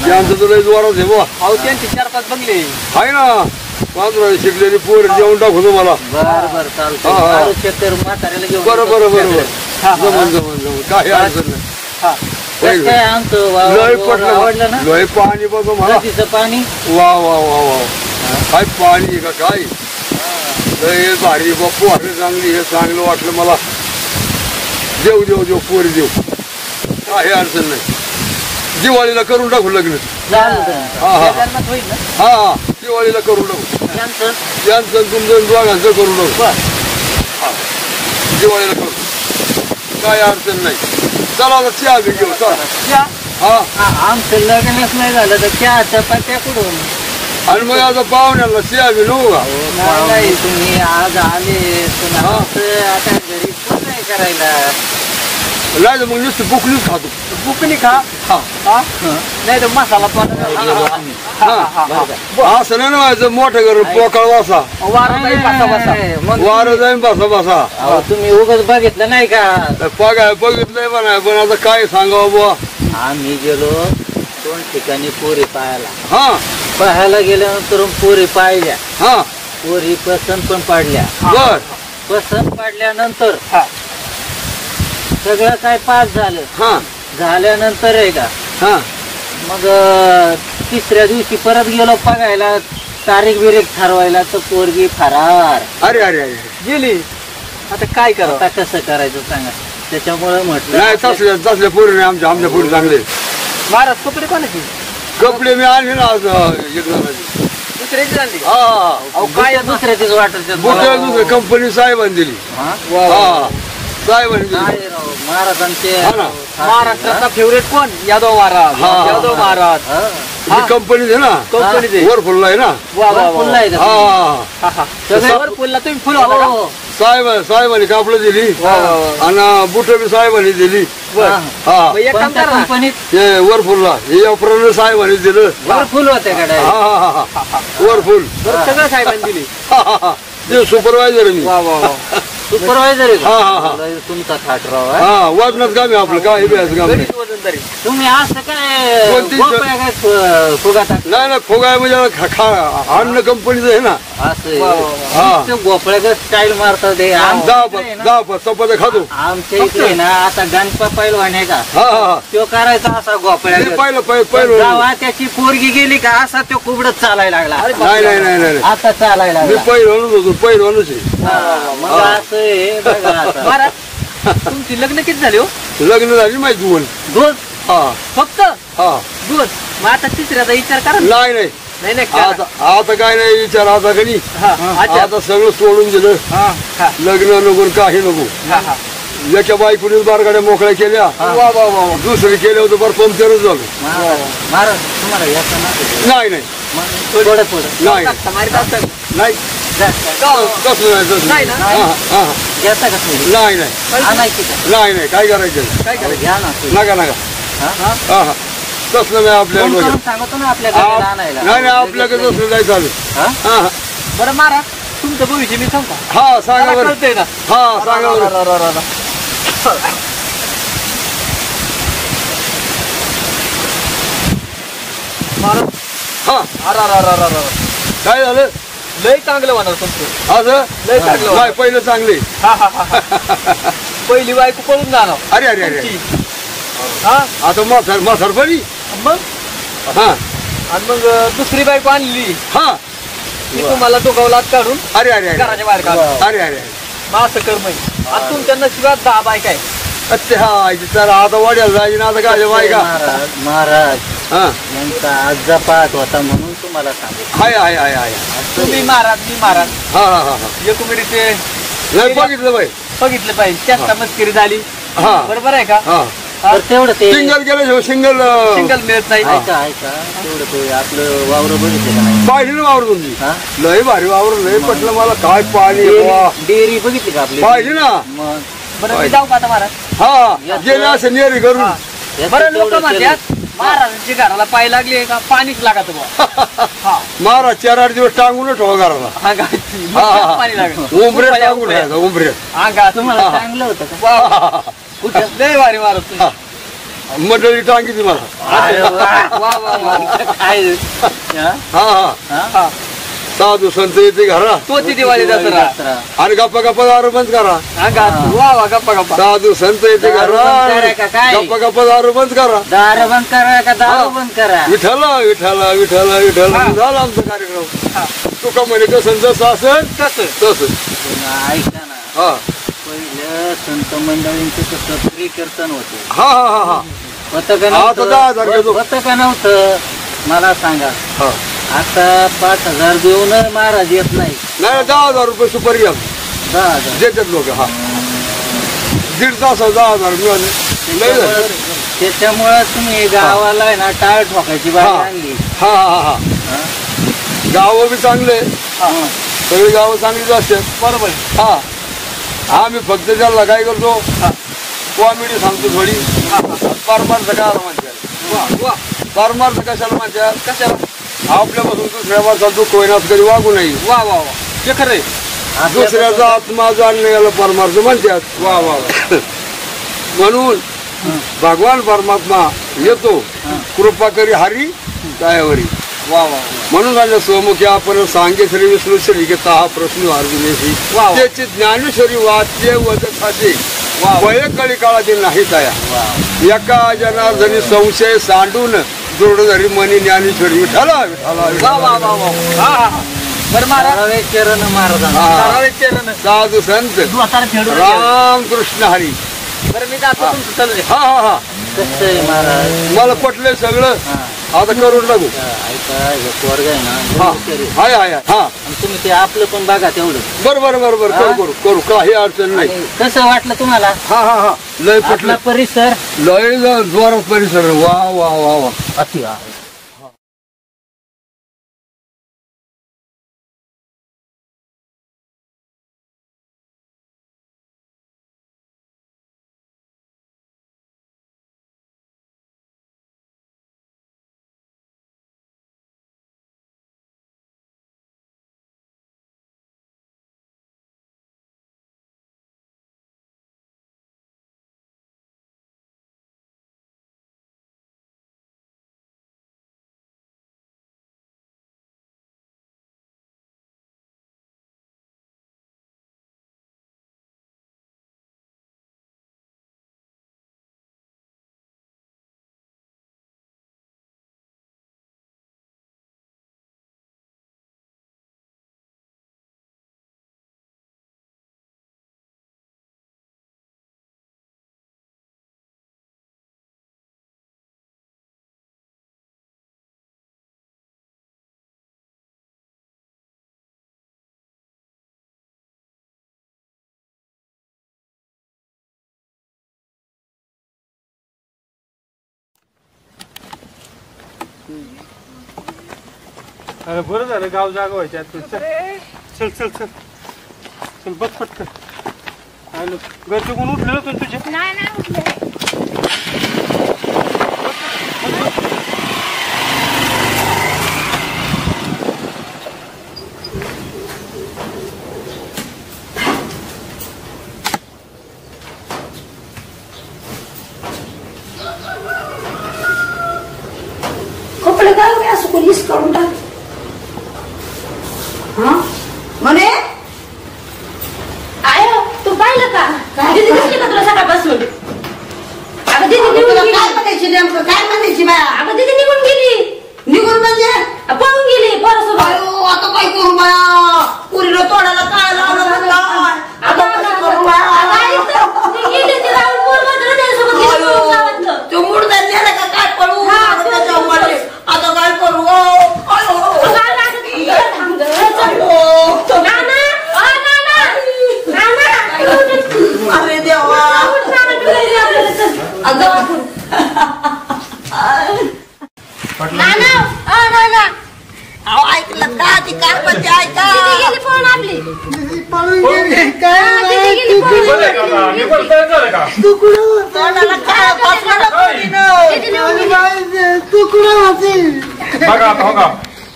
त्यांचं तर लय जोरात आहे बुवा. अहो त्यांचे 4-5 बंगले. आहे ना 15 शिकलेली पोर जेवण टाकू तुम्हाला. बर चालतं. हा, हा. मारू चक्कर म्हाताऱ्याला घेऊन बरं बरं बरं बरं. हा, हा, जमून काही अडचण नाही. हा. कसं काय आमचं लय वावर आवडलं ना? पटलं. लय पाणी बघ मला. नदीचं पाणी. वा वा वा वा. काय पाणी आहे का काय. लय भारी बाप्पू अरे चांगली. हे चांगलं वाटलं मला. देऊ देऊ देऊ पोरी देऊ. काही अडचण नाही. दिवाळीला करून टाकू लग्न. झालं त्यांचं. हा हा लग्नात होईल ना. हा दिवाळीला करून टाकू. त्यांचं यांचं तुमचं दोघांचं करून टाकू. हा दिवाळीला करू. काय अडचण नाही. चला आता चहा बी घेऊ. चला. हा आमचं लग्नच नाही झालं तर चहा चपात्या कुठून? आणि मग आता पाहुण्याला चहा बी नको का. नाही तुम्ही आज आले पण आमचं आता घरी कोण नाही करायला. नाही तर मग नुसती बुकलीच खातो. बुकनी खा. नाही तर मसाला पण असं नाही ना व्हायचं. मोठं घर पोकळ बसा वारं जाईल बसा बसा. वारं जाईन बसा बसा. तुम्ही उगाच बघितलं नाही का? बघितलंय पण आता काय सांगावं बुवा. आम्ही गेलो 2 ठिकाणी पोरी पाहायला. हा पाहायला गेल्यानंतर पोरी पाहिल्या. हा पोरी पसंत पण पाडल्या. बर पसंत पाडल्यानंतर सगळं काय पास झालं. हा झाल्यानंतर आहे का हा मग तिसऱ्या दिवशी परत गेलो बघायला. तारीख बिरीख ठरवायला तर पोरगी फरार. अरे अरे अरे गेली. आता काय करा. आता कसं करायचं सांगा. त्याच्यामुळे म्हटलं नाही तसल्या पोरी नाही. आमच्या पोरी चांगले. महाराज कपडे कोणाची? कपडे मी आणले ना आज एक जणांचे. दुसऱ्याची आणली. हा काय दुसऱ्याचीच वाटत दुसऱ्या कंपनी साहेबांनी दिली. हा साहेबांनी दिली. महाराजांचे हा ना. महाराष्ट्राचा फेवरेट कोण? यादव महाराज. यादव महाराज ही कंपनी आहे ना. कंपनी वरफुलला आहे ना. फुल आहे का? हा सगळ्यावर फुलला तुम्ही फुल आला का? साहेबांनी कापलं दिली आणि बुट बी साहेबांनी दिली. हा एक काम करा ना. कंपनीत हे वरफुलला हे अप्रन साहेबांनी दिलं. फुल होते का direct? हा वरफुल सगळं साहेबांनी दिली. ते सुपरवायझर मी. सुपरवायझर हा. तुमचा थाटराव आहे. हा वाजनात काम आहे आपलं. काय बी असं काम नाही. वजनदारी. तुम्ही असं काय कोणती गोप्या काय फुगा टाक नाही फोगाय म्हणजे अन्न कंपनीचं आहे ना. असं गोपळ्या स्टाईल मारतात ते. चपात्या खातो. आमच्या इकडे ना आता गणपा पैलवान आहे का हा तो करायचा असा गोपळ्या पहिलं जेव्हा त्याची पोरगी गेली का असा तो कुबडत चालायला लागला. नाही आता चालायला मी लागला. पहिलवानच होतो. पहिलवानच आहे. मग असं आहे बघा आता. महाराज तुमची लग्न किती झाली हो? लग्न झाली माहिती दोन हा फक्त हा 2. मग आता तिसऱ्याचा विचार करा. नाही नाही करा. आता काय नाही विचार. आता कधी अच्छा. आता सगळं सोडून दिलं. लग्न नको काही नको. एका बायकोनीच बारगाड्या मोकळ्या केल्या. दुसरी केल्या होतं बरं पंक्चरच झालं. महाराज तुम्हाला याचं नाही थोडं थोडं नाही नाही तसं नाही ना? घ्यायचा का तुम्ही? नाही आणायची का? नाही काय करायचं. काय करायचं? घ्या ना तुम्ही. नका तसलं नाही फोन करून आपल्याला. सांगतो ना आपल्या घरी आणायला. नाही आपल्याकडे तसलं नाही चालू. बरं महाराज तुमचं भविष्य मी सांगता. हा सांगा बरं. कळतंय ना. हा सांगा बरं. महाराज हा काय झालं. लय चांगलं होणार तुमचं. असं लय चांगलं नाही पहिलं चांगले. पहिली बायको पळून जाणार. अरे अरे अरे तुमची. हा आता म्हातारपणी. मग हा आणि मग दुसरी बायको आणली. हा ती तुम्हाला डोकावलात काढून अरे अरे अरे घराच्या बाहेर काढून. अरे अरे मग असं कर्म आहे. आता तुमच्या नशिबात 10 बायका आहे. हा तर आता वाड्याला जायची ना. आता काय बाय का. महाराज हा यांचा आजा पाहत होता म्हणून तुम्हाला सांगतो. हाय तुम्ही महाराज मी महाराज हा एकमेरीचे नाही बघितलं बाई. बघितलं पाहिजे. चेष्टा मस्करी झाली. हा बरोबर आहे का? हा तर तेवढं ते सिंगल गेल्याशिवाय सिंगल सिंगल मिळत नाही. ऐका तेवढं ते आपलं वावर बघितलं का नाही? पाहिली ना वावर तुमची. हा? लय भारी वावर. लय पटलं मला. काय पाणी वा. डेअरी बघितली का आपली? पाहिली ना. मग बरं मी जाऊ का आता महाराज? हा गेले असं नेरी करून. याचं बरं लोक तेवढं केलं. म्हणतात महाराजांची घराला पाय लागली का पाणीच लागत बुवा. महाराज 4-8 दिवस टांगून ठेवा घराला. अंगात पाणी लागत. उंबऱ्यात टांगून ठेवायचं. उंबऱ्यात अंगात तुम्हाला चांगलं होतं का? कुठं लय भारी महाराज तुम्ही. मंडळी टांगी मला. अरे वा. वा वा वा. काय हा? हा साधू संत येते घरा. तोची दिवाळी दसरा आणि गप्पा दारू बंद करा. अंगात वा वा गप्पा गप्पा. साधू संत येते दारू घरा. बंद करा का काय? गप्पा दारू बंद करा. दारू बंद करा का दारू बंद करा? विठ्ठला झाला आमचा कार्यक्रम. तुका म्हणे कसं जसं असेल तसं. ऐका ना. हा पहिलं संत मंडळींचं कसं फ्री कीर्तन होतं. हा होतं का आता 10,000 नव्हतं? घेतो. होतं का नव्हतं मला सांगा. हा आता 5,000 देऊन महाराज येत नाही. 10,000 रुपये सुपारी 10,000 देतात लोक. हा 1.5 तास 10,000 मिळाले. त्याच्यामुळे तुम्ही गावाला आहे ना टाळ ठोकायची बाई आणली. हा गाव बी चांगले. सगळी गावं चांगलीच असतात. बरोबर. हा आम्ही फक्त त्याला काय करतो कॉमेडी सांगतो थोडी. परमार्थ काय म्हणतात, परमार्थ कशाला म्हणतात, कशाला आपल्यापासून दुसऱ्या माणसाला दुःख होईनाच कधी वागू नाही. वा वा वा, ते खरंय. दुसऱ्याचा आत्मा जाणणे याला परमार्थ म्हणतात. वा वा वा. म्हणून भगवान परमात्मा येतो, कृपा करी हरी दयावरी. वा वा. म्हणून राजा स्वमुखी आपण सांगे श्री विष्णू श्री घेता हा प्रश्न अर्जुनेशी त्याची ज्ञानेश्वरी वाच्य वदथाचे वय कळी काळातील नाही तया. एका जनार्दनी संशय सांडून जोडधरी मनी ज्ञानेश्वरी विठाला विठाला. वा वा वा वा. चरण महाराज साधू संत राम कृष्ण हरी. हा हा हा. मला पटलंय सगळं, आता करून लागू. वर्ग आहे ना, हाय हाय हा. तुम्ही ते आपलं पण बघा तेवढं. बरोबर बरोबर, करू करू करू, काही अडचण नाही. कसं वाटलं तुम्हाला? हा हा हा. लय पटलं. परिसर लय जोरात परिसर. वा वा वा वा. अति. अरे बरं झालं गाव जागा व्हायच्या. चल चल चल चल बस पटकन. घरचे कोण उठले होते तुझे? नाही नाही उठले. कपडे काय असं कोणी करून टाक. हा म्हणे आयो तू पाहिलं का? दीदी दिसली का तुला सकाळपासून? अगं दीदी निघून गेली. काय म्हणायची नेमकं, काय म्हणायची बाया? अगं दीदी निघून गेली. निघून म्हणजे पळून गेली परसोबत. अयो आता काय करू बाया? पुरीला तोडायला काय लावलं म्हणलं. आता कसं करू बाया? गेली ती राहून पोरबंदर त्याच्यासोबत गेली पळून गावातलं. तो मुडदा नेला का काय पळू? आता काय करू? अरे देवा. ऐकलं का ती काय म्हणते? ऐका पळून आपली तोंडाला काय बसवलं तुकडं होती. बघा आता हो का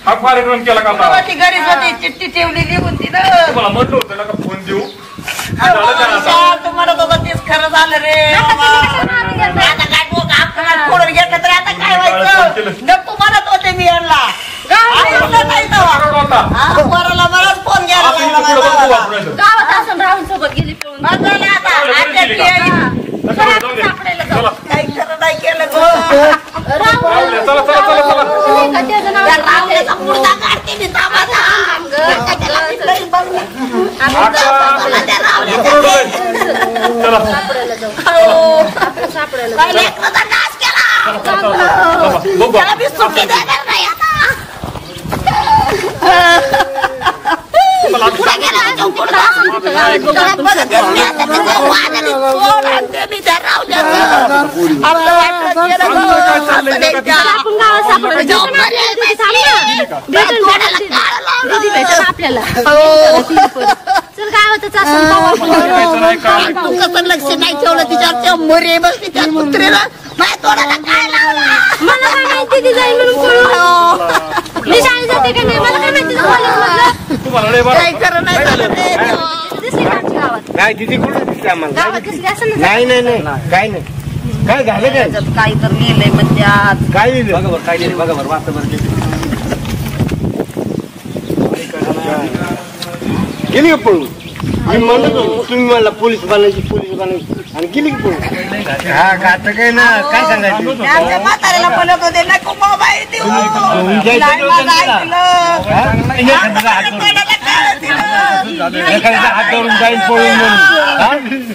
हा कार्यक्रम केला का आता? ती गरीब होती, चिठ्ठी ठेवली लिहून तिनं. तुम्हाला म्हटलं होतं ना का फोन देऊ. तू म्हणत होता तेच खरं झालं रे. आता काय डोकं आपल्याला फोडून घेतलं तर आता काय व्हायचं? नको म्हणत होते मी यांना. नाही पोराला बराच फोन घ्यायला लागला. गावात असून राहून सोबत गेली पळून. काही खरं नाही केलं रावल्याचा मुर्दा काढते मी तामाचा. नाश केला त्याला मी सुट्टी देणार नाही आता. पुढे गेला तो पुढे आपल्याला चल गावातच असं काय काय तू कसं लक्ष नाही ठेवलं तिच्यावर त्या मरे बसली त्या कुत्रीला माझ्या तोंडाला काय लावला मला काय माहिती ती जाईल म्हणून पळून. मी शाळेत जाते का नाही मला काय माहिती कॉलेजमधलं. तुम्हाला लय बरं काय खरं नाही झालं ते. दिसली का आमच्या गावात? काय तिथे कुठे दिसते आम्हाला गावात दिसली असं ना. नाही नाही नाही काय नाही काय झालं काय त्याच्यात काही तर लिहिलंय मग त्यात काय लिहिलं बघा बरं काय लिहिलं बघा बरं वाचतं बरं गेली का पळून मी म्हणत होतो तुम्ही मला पोलीस बनायची आणि गेली की पळून हा आता काय ना काय सांगायचं आमच्या म्हाताऱ्याला बोलत होते नको मोबाईल देऊ नाही माझं ऐकलं. हात धरून जाईल पळून म्हणून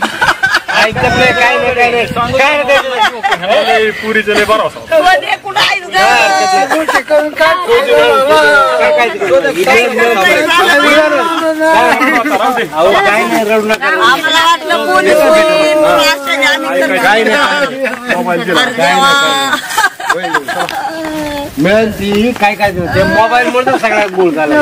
ऐकत नाही काय नाही काय नाही पुरीचं लय बरं असं मध्ये कुठं आहेस गं? गोष्टी करून काय काय नाही रडू नका आम्हाला वाटलं पोलीस होईल असं आम्ही तर काय नाही मोबाईल अरे देवा. मिळेल ती काय काय ते मोबाईल म्हणून सगळ्या गोल झाला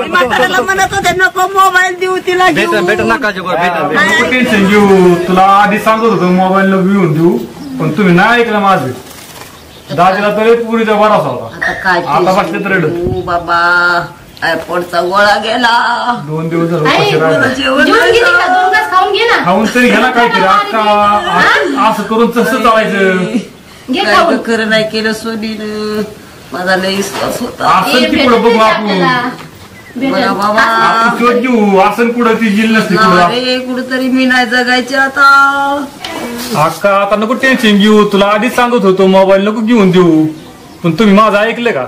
म्हाताऱ्याला म्हणत होते नको मोबाईल देऊ तिला घेऊ. भेट नका भेट टेन्शन घेऊ तुला आधी सांगत होतो मोबाईल नको घेऊन देऊ पण तुम्ही नाही ऐकलं माझं. दाजीला तरी पुरीचा बरासा होता आता काय आता बसले तर रडत. ओ बाबा आयफोनचा गोळा गेला 2 दिवस झाले आई, उपाशी राहिले. जेवण जेवण नाही गेली का? गं. 2 घास खाऊन घे ना. खाऊन तरी घ्या ना काय केलं अक्का असं करून तसं चालायचं. घे काय खाऊन. गं खरं नाही केलं सोनीनं माझा लय विश्वास होता असं ती पुढं बघू आपण बघा बाबा आपण शोध घेऊ असं कुठं ती जिल नसते पुढं. अरे कुठंतरी मी नाही जगायचे आता अक्का आता नको टेन्शन घेऊ तुला आधीच सांगत होतो मोबाईल नको घेऊन देऊ पण तुम्ही माझं ऐकलं का.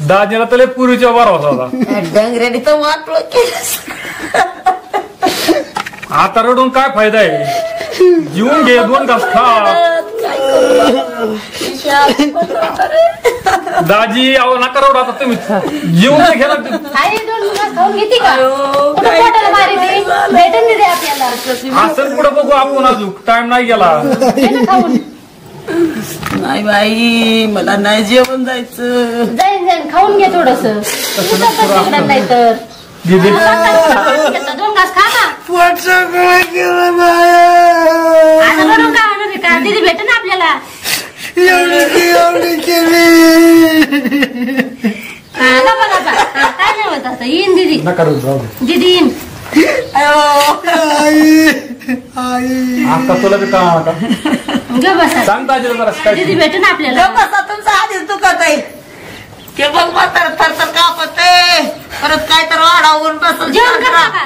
दाजीला तर लय पुरीच्या बरासा होता डंगऱ्याने तर वाटलं केलं आता रडून काय फायदा आहे. जीवन घे 2 घास खा. काय करू दाजी अहो नका रडू आता तुम्ही जीवन तर घ्या ना. आई 2 घास खाऊन घेते का? कुठं काय पोटाला मारी ती? भेटेल नाही रे आपल्याला. असं पुढे बघू आपण अजून टाइम नाही गेला. घे ना खाऊन. नाही बाई मला नाही जेवण जायचं जाईन खाऊन घे थोडस. नाही तर दे. 2 घास खा ना. पोटचं गोळा केलं बाया आता रडून काय होणार आहे का? दीदी भेटेल ना आपल्याला. एवढी केली नका नका काय नाही होत आता. येईन दीदी. नका रडू जाऊ दे. दीदी येईन. आई आई आता तुला बी कळणार का घे बसा. सांग दाजीला जरा काय दीदी भेटेल ना आपल्याला. बसा तुमचं आधीच दुखत आहे ते बघ म्हातार थरथर कापत परत काय तर वाढावून बसल जेवण करता का?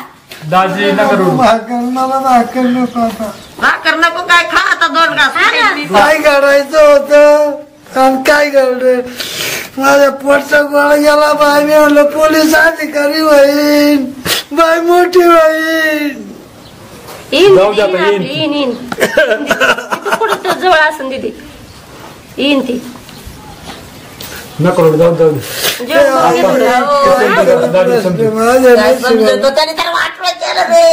दाजी नका रडू. भाकर मला भाकर नको आता भाकर नको काय खा आता 2 घास हा ना. खाईन मी. काय काढायचं होतं आणि काय काढलं माझ्या पोटचा गोळा गेला बाय मी म्हणलं पोलीस अधिकारी होईन बाय मोठी होईन येईन जाऊ दे दीदी, आता, येईन. येईन येईन. तिथं कुठं जवळ असेल दीदी. येईन ती. नका रडू जाऊ दे. जेवण करून घे थोडं. दाजी समजेल. माझ्या काय नशिबात. समजतो त्याने तर वाटलं केलं रे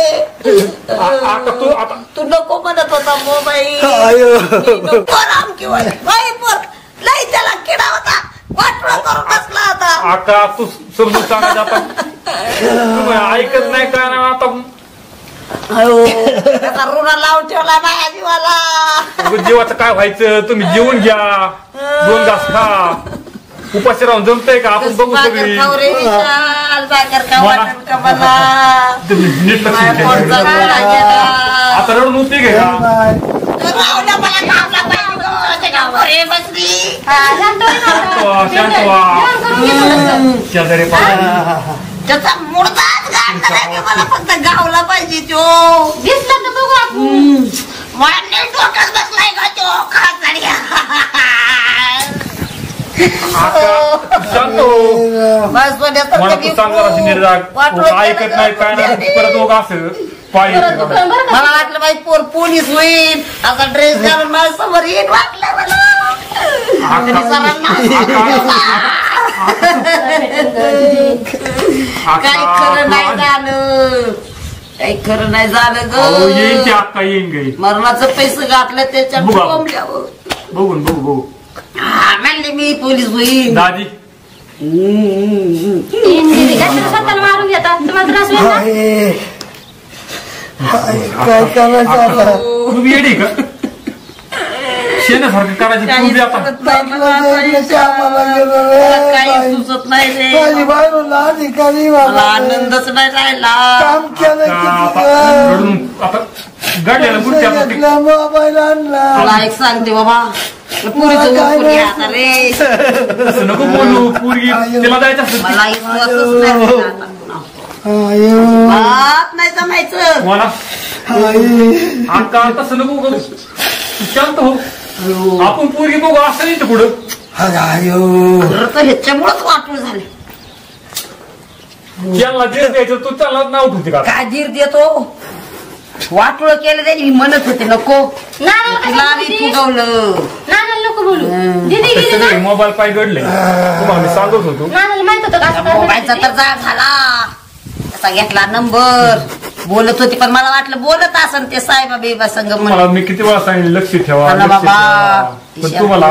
आता तू आता तू नको म्हणत होता मोबाईल आयो नको राम किंवा लई त्याला किडा होता वाटलं करून बसला होता आका तू समजून सांगायचं आता तुम्ही ऐकत नाही काय ना आता अयो त्याचा रुणा लावून ठेवला माझ्या जीवाला जीवाचं काय व्हायचं तुम्ही जेवून घ्या 2 घास खा उपाशी राहून जमतंय का आपण बघू सगळी भाकर खाऊ रे विशाल भाकर खाऊ वाटेल का मला तुम्ही नीट लक्ष माझ्या द्या. पोटचा गोळा गेला. आता रडून होते का बाय राहुल्या मला कापला पाहिजे गं, ते गावावर हे बसली हा, शांत होई ना आता. शांत व्हा. जेवण करून घे थोडंसं. शेजारी पाहिजे त्याचा मुडदाच गाडला नाही की मला फक्त गावला पाहिजे तो दिसलं तर बघू आपण. मला नीट डोक्यात बसलाय का तो खासाड्या शांत हो. मला तू सांगणार अशी निर्धार ऐकत नाही काय नाही परत दोघं असं पाहिजे परत दुखलं बरं का? मला वाटलं बाई पोर पोलीस होईल असा ड्रेस घालून माझ्या समोर येईल वाटलं मला तरी काही खरं नाही झालं काही खरं नाही झालं येईन ती ग अक्का येईन गाई मरणाचं पैसे घातलं त्याच्यात बघा. कोंबल्यावर बघून बघू म्हणले मी पोलीस होईल दाजी येईन दीदी. कशाला स्वतःला मारून घेता? तुम्हाला त्रास होईल ना? आहे. काय करायचं आता तू बी येडी का शेणासारखं करायची तू बी आता आम्हाला गेलं रे काही सुचत नाही रे माझी बायको अधिकारी मला आनंदच नाही राहिला काम केलं रडून आता गाड्याला बुट्टी आता मोबाईल आणला मला एक सांगते बाबा पुरीचं उरकून घ्या आता रे तसं नको बोलू पोरगी तिला जायचं असतं मला विश्वासच नाही राहिला आता पुन्हा. बाप नाही जमायचं मला आता तसं नको करू तू शांत हो आपण पोरगी बघू असं नाही तर पुढं खरं तर ह्याच्यामुळेच वाटून झाले ज्यांना जे द्यायचं तू त्याला नाव ठेवते का काय धीर देतो वाटोळ केलं त्यांनी मी म्हणत होते नको तिला आम्ही फुगवलं नको बोलू दीदी गेली तसं ना नाही, मोबाईल पाय गडले तुम्हाला मी सांगत होतो नानाला माहित होतं का असं मोबाईलचा तर जाळ झाला त्याचा घेतला नंबर बोलत होती पण मला वाटलं बोलत असन ते साहेबा बेबा संग तुम्हाला मी किती वेळा सांगितलं लक्ष ठेवा लक्ष बाबा ठेवा. पण तुम्हाला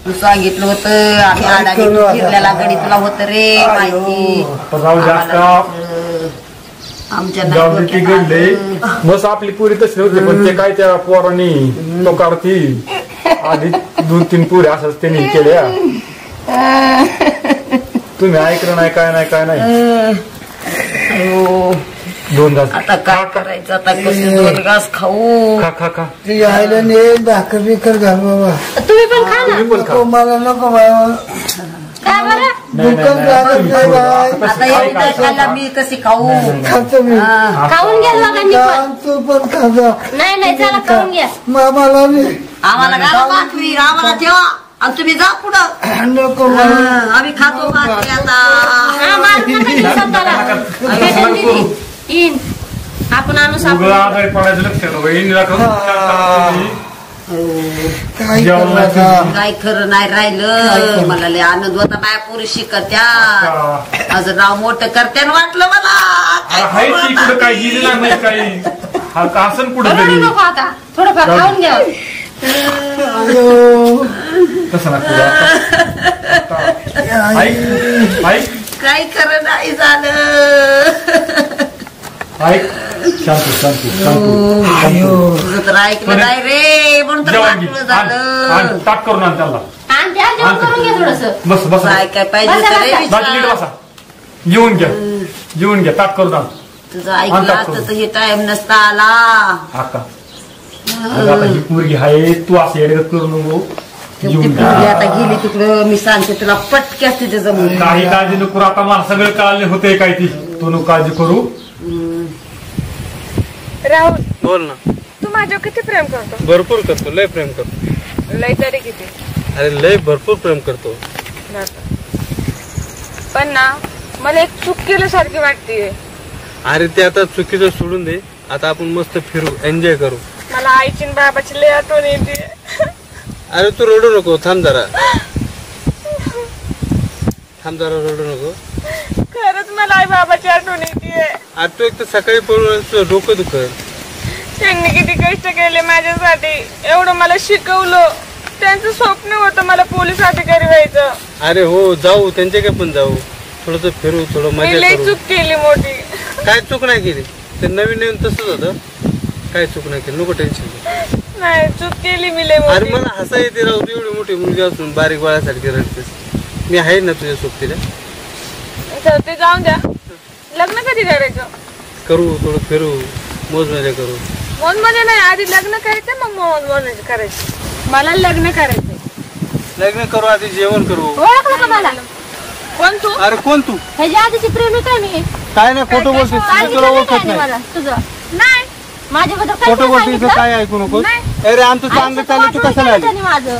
तू सांगितलं होतं आम्ही आडाने फिरलेला गडी तुला होतं रे माहिती राहू द्या का आमच्या जाऊ दे ती घडले बस आपली पुरी तशी होती पण ते काय त्या पोरांनी तो काढती आधी 2-3 पुरी असंच त्यांनी केल्या तुम्ही ऐकलं नाही काय नाही 2 घास आता काय करायचं आता कसे 2 घास खाऊ खा ती आयला ने भाकर बिकर घाल बाबा तुम्ही पण खा ना तुम्ही पण खा नको मला नको बाबा काय बरं नाही, दुकान नाही, लागत तुम्ही नाही थोडं बाय. आता आता काय एवढं करायचं खायला आता? मी कशी खाऊ खातो मी खाऊन घ्या दोघांनी पण तू पण खाजा नाही चला खाऊन घ्या मामाला मी आम्हाला घाला भाकरी आम्हाला ठेवा आणि तुम्ही जा पुढं नको मला आम्ही खातो भाकरी आता हा मार नका देऊ स्वतःला. भेटेल दीदी. येईन आपण आणू उगाच सापडू आजारी पडायचं लक्ष ठेवा वहिनीला खाऊ. काय जेवण करायचं काय खरं नाही राहिलं मला लय आनंद होता बाया पुरी शिकत्या माझं नाव मोठं करत्यान वाटलं मला हाय ती कुठं काय गेली नाही काही असं कुठं रडू तरी नको आता थोडंफार खाऊन घ्या तसं ना ऐक काही खरं नाही झालं ऐक शांत तुझं तर ऐकलं नाही रे म्हणून तर जेवण घे वाटलं झालं ताट करून आण त्याला आणि त्या जेवण करून घ्या थोडस बस बस काय काय पाहिजे बसा, तर रे बसा. दाजी नीट विचार. बसा जेवून घ्या ताट करून आण तुझं ऐकलं आणतात असतं तर हे टाइम नसता आला आका आता ही पोरगी आहे तू असं येडगत करू नको ती जेवून पोरगी घ्या आता गेली तिकडं मी सांगते तुला पटक्यास तिथे जमून काही काळजी नको करू, आता मला सगळं कळले होते काय ती तू नको काळजी करू राहुल बोल ना तू माझ्यावर किती प्रेम करतो भरपूर करतो लय प्रेम करतो लय तरी किती अरे लय भरपूर प्रेम करतो पण ना मला एक चूक केल्यासारखी वाटते अरे ते आता चुकीचं सोडून दे आता आपण मस्त फिरू एन्जॉय करू मला आईची आणि बाबाची लय आठवण येते अरे तू रडू नको थांब जरा रडू नको खरंच मला आई बाबाची आठवण येते अरे तू एक तर सकाळी पळून तुझं डोकं दुखत त्यांनी किती कष्ट केले माझ्यासाठी एवढं मला शिकवलं त्यांचं स्वप्न होतं मला पोलीस अधिकारी व्हायचं अरे हो जाऊ त्यांच्याकडे पण जाऊ थोडस फिरू थोडं मी मजा लय करू चूक केली मोठी काय चूक नाही केली ते नवीन तसंच होतं काय चूक नाही केली नको टेन्शन नाही चूक केली मी लय अरे मोठी मला हसा येते राहू एवढी मोठी मुलगी असून बारीक बाळासारखी रडतेस मी आहे ना तुझ्या सोबतीला तर ते जाऊन द्या लग्न कधी करायचं करू थोडं फिरू मोज मजा करू मोन मध्ये नाही आधी लग्न करायचं मग मोन करायचं मला लग्न करायचं लग्न करू आधी जेवण करू ओळखलं का मला कोण तू अरे कोण तू ह्याच्या आधीची प्रेमिक आहे मी काय नाही खोटं बोलतेस काळजी तुला करते ओळखत काय नाही मला तुझं नाही माझ्याबद्दल काय खोटं बोलतेस सांगितलं? काय ऐकू नको नाही. अरे आमचं चांगलं चाललं तू कशाला आली त्याने माझं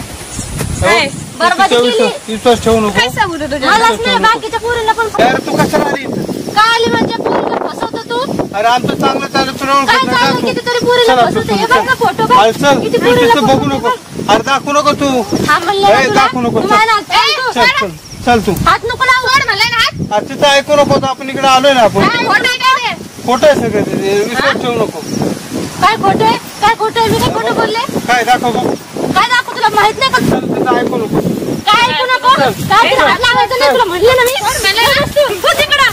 नाही बरबादी केली विश्वास ठेवू नको काय सांगू तू तुझ्या मलाच नाही बाकीच्या पोरीला पण अरे तू कशाला आली इथं? काय आली म्हणजे पोरीला फसवतो तू अरे आमचं चांगलं चाललं तुला काय ओळखत चाललं नाही कितीतरी पोरीला चला, फसवतो चल, हे बघ ना फोटो अरे बघ चल किती तू पोरीला तिथं बघू फसवतो नको बघ. अरे दाखवू नको तू हा म्हणलं ना ए, तुला. दाखवू नको, तू चल. मला हात चल सोड. चल तू हात नको लावू सोड म्हणलं ना हात अरे तिथं ऐकू नको तर आपण इकडे आलोय ना आपण काय खोटं आहे काय रे? खोटं आहे सगळं ते. विश्वास ठेवू नको काय खोटं आहे काय खोटं आहे मी काय खोटं बोलले काय दाखव बघ. काय दाखव तुला माहित नाही का चल तिथं ऐकू नको काय ऐकू नको काय तुला हात लावायचं नाही तुला म्हणलं ना मी हो तिकडं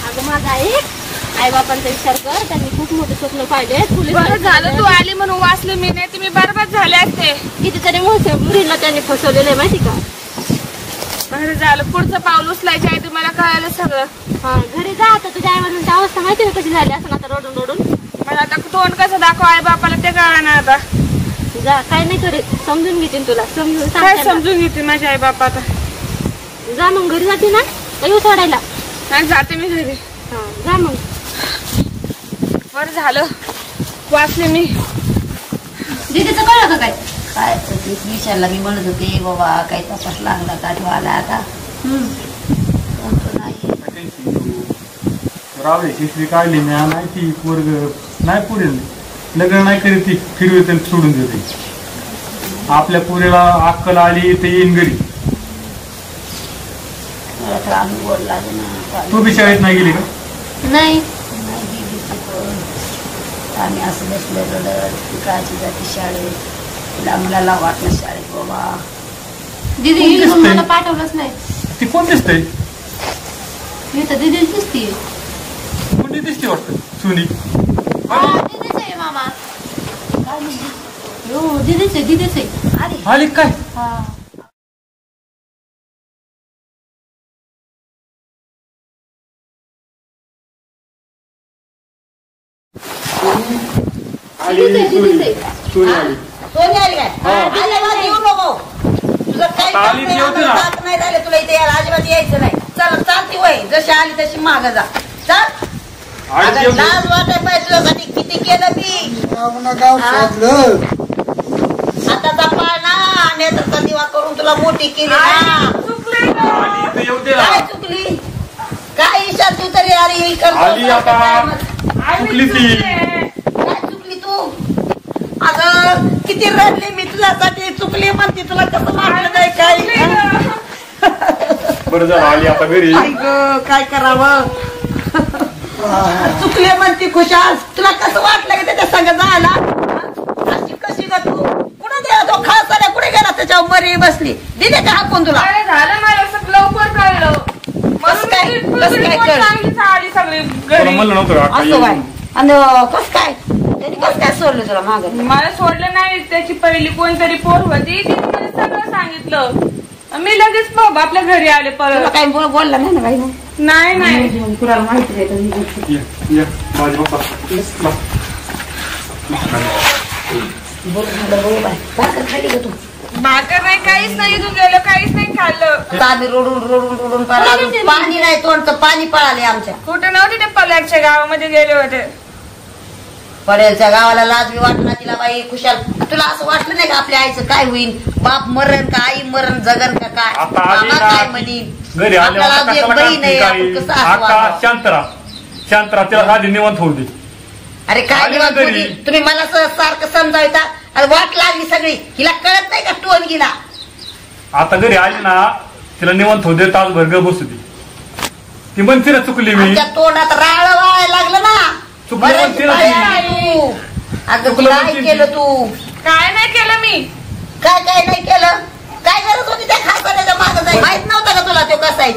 अगं माझा ऐक आई बापांचा विचार कर, त्यांनी खूप मोठे स्वप्न पाहिले. बरं झालं तू आली म्हणून वाचले मी, नाही तुम्ही बरबाद झाले असते. कितीतरी मोठ्या मुलींना त्यांनी फसवलेलं आहे माहिती का. बरं झालं, पुढचं पाऊल उचलायचं आहे तुम्हाला कळालं सगळं. हा घरी जा आता. तुझ्या आई वडिलांची अवस्था माहिती ना कशी झाली असं आता रडून रडून. मला आता तोंड कसं दाखव आई बापाला ते कळा ना. आता जा, काय नाही करीत, समजून घेतील तुला. समजून काय समजून घेते माझे आई बाप. आता जा मग, घरी जाते ना येऊ सोडायला. नाही जाते मी घरी. हा जा मग. बरं झालं वाचले मी. दीदीचं कळलं का काय? काय विचारला मी म्हणत होते बाबा काही तपास लागला का तो आला आता. रावे शिस्त्री काढली नाही ती पोरग नाही पुरेल लग्न नाही करीत ती फिरवे सोडून देते. आपल्या पुरेला अक्कल आली ते येईन घरी. तू बी शाळेत नाही गेली का? नाही आम्ही असं बसलो रडत काळजी जाते शाळेत. तिला मला वाटलं शाळेत बाबा. दीदी मला पाठवलंच नाही. ती कोण दिसतंय? मी तर दीदी दिसतीये. कोणी दिसते वाटतं? सुनी दीदीच आहे मामा. हो दीदीच आहे, दीदीच आहे. आली काय? सोनी आली काय? अजिबात येऊ नको. तुझं काही नाही झालं तुला इथे यायला अजिबात यायचं नाही. चल चालती वय जशी आली तशी मागं जा. चल लाज वाटाय पाहिजे तुझ्यासाठी. किती केलं मी गाव शोधलं. आता जपाळ ना नेत्रचा दिवा करून तुला मोठी केली ना. काय चुकली? काय इशा तू तरी अरे चुकली ती. काय चुकली तू? अगं किती रडले मी तुझ्यासाठी. चुकली म्हणते तुला कसं मारलं नाही काय. बरं झालं आली आता घरी. काय करावं. चुकले म्हणते खुशाल. तुला कसं वाटलं की त्याच्या संग जायला? अशी कशी ग तू? कुठे गेला तो खासदार? कुठे गेला? त्याच्यावर मरी बसली. दिले का हाकून तुला? झालं मला लवकर कळलं. कसं काय आली सगळी घरी. म्हणलं नव्हतं असं काय? आणि कस काय त्यांनी कसं काय सोडलं तुला मागं? मला सोडलं नाही. त्याची पहिली कोणतरी पोर होती ती मला सगळं सांगितलं. मी लगेच बाबा आपल्या घरी आले परत. काही बोलला नाही ना काही? नाही नाही कुणाला माहिती नाही. खाली का तू? भाकर नाही काहीच नाही. इथून गेलं काहीच नाही खाल्लं. आम्ही रोडून रोडून रोडून पाणी नाही. तोंडचं पाणी पळाले आमच्या. कुठे नव्हते ते पल्याच्या गावामध्ये गेले होते. पडेलच्या गावाला लाज बी वाटणार तिला बाई. खुशाल तुला असं वाटलं नाही का आपल्या आईचं काय होईल? बाप मरण का आई मरण जगन का काय? काय म्हणीन? शांतरा त्याला आधी निवंत होऊ दे. अरे काय निवंत होती? तुम्ही मला सारखं समजावता. अरे वाट लागली सगळी. हिला कळत नाही का टोन गेला? आता घरी आली ना तिला निवंत होऊ दे. तासभर ग बसू दे. ती म्हणते ना चुकली मी. तोंडात राळ वाळायला लागलं ना. अगं काय केलं तू? काय नाही केलं मी. काय काय नाही केलं? काय गरज होती त्या खासदाराच्या मागं जायची? माहित नव्हतं का तुला तो कसा आहे?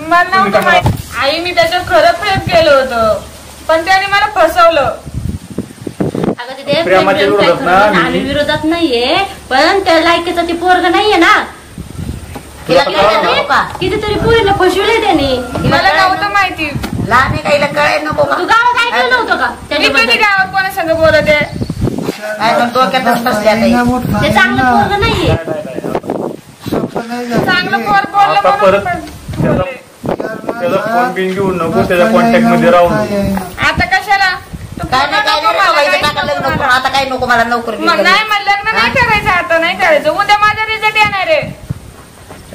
मला नव्हतं माहित. आई मी त्याच्यावर खरं प्रेम केलं होतं पण त्याने मला फसवलं. अगं तिथे आम्ही विरोधात नाहीये पण त्या लायकीचं ते पोरग नाहीये ना. कितीतरी पोरीला फसवले त्याने. मला नव्हतं माहिती. लहान काहीला कळायला नको का? तू गावात ऐकलं नव्हतं का? मी कधी गावात कोणा संग बोलत आहे? डोक्यातच फसल्या ते चांगलं पोरग नाहीये. चांगलं पोर बोललं परत त्याचा फोन बिन घेऊन नको. त्याच्या कॉन्टॅक्ट मध्ये राहून आता कशाला? आता काय नको मला नोकरी. नाही मला लग्न नाही करायचं. आता नाही करायचं. उद्या माझा रिझल्ट येणार आहे.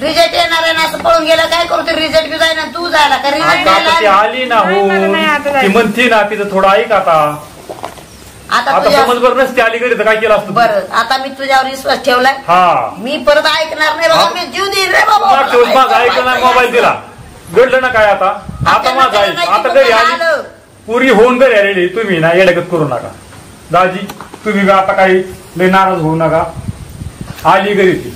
रिझल्ट येणार आहे ना असं पळून गेलं काय करू? ते रिझल्ट बी जाय ना तू जायला का? रिझल्ट आली ना हो ती म्हणती ना तिचं थोडं ऐक. आता समजबर नसते आली घरी तर काय केलं असतं? बरं आता मी तुझ्यावर विश्वास ठेवलाय. हा मी परत ऐकणार नाही बाबा. मी जीव देईल रे बाबा. माझा ऐकणार मोबाईल दिला घडलं ना काय? आता माझा ऐक. आता घरी आली पुरी होऊन घरी आलेली. तुम्ही ना येडगत करू नका दाजी. तुम्ही आता काही लय नाराज होऊ नका. आली घरी ती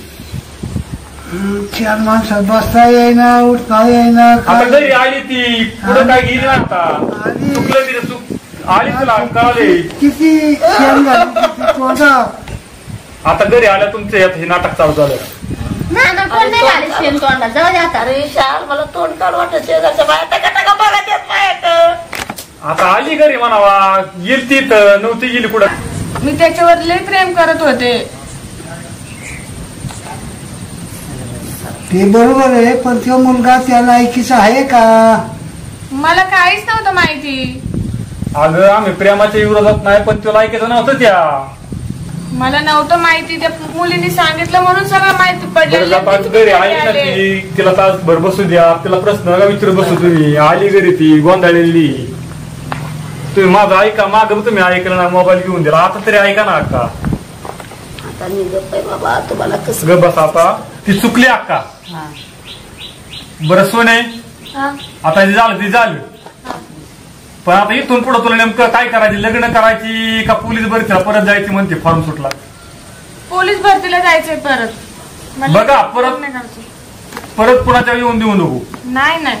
चार माणसात बसता येईना उठता येईना आता घरी आली ती पुढे काय गेली ना आता चुकलं तिथे चूक आली तुला कळले किती शेण झाली किती तोंडा. आता घरी आल्या तुमचे हे नाटक चालू झालं. कोण नाही आले शेण तोंडा जाऊ दे आता. अरे शाल मला तोंड काढ वाटत शेजारच्या बाया टका टका बघत येत मायात. आता आली घरी म्हणावा येईल ती तर नव्हती गेली कुठं. मी त्याच्यावर लय प्रेम करत होते. ते बरोबर आहे पण तो मुलगा त्या लायकीचा आहे का? मला काहीच नव्हतं माहिती. अगं आम्ही प्रेमाच्या विरोधात नाही पण तो लायकीचं नव्हतं त्या. मला नव्हतं माहिती. त्या मुलीने सांगितलं म्हणून सगळं माहिती बरं घरी आली ना ती तिला तासभर बसू द्या तिला प्रश्न नका विचारत बसू तुम्ही. आली घरी ती गोंधळलेली. तुम्ही माझं ऐका मागं तुम्ही ऐकलं ना मोबाईल घेऊन दिला आता तरी ऐका ना अक्का. आता मी गप्प आहे बाबा तुम्हाला कसं ग बस आता ती चुकली अक्का. बरं सोने आता जे झालं ते झालं पण आता इथून पुढे तुला नेमकं काय करायचं लग्न करायची का पोलीस भरतीला परत जायची म्हणते फॉर्म सुटला. पोलीस भरतीला जायचंय परत. बघा परत कुणाच्या येऊन देऊ नको. नाही नाही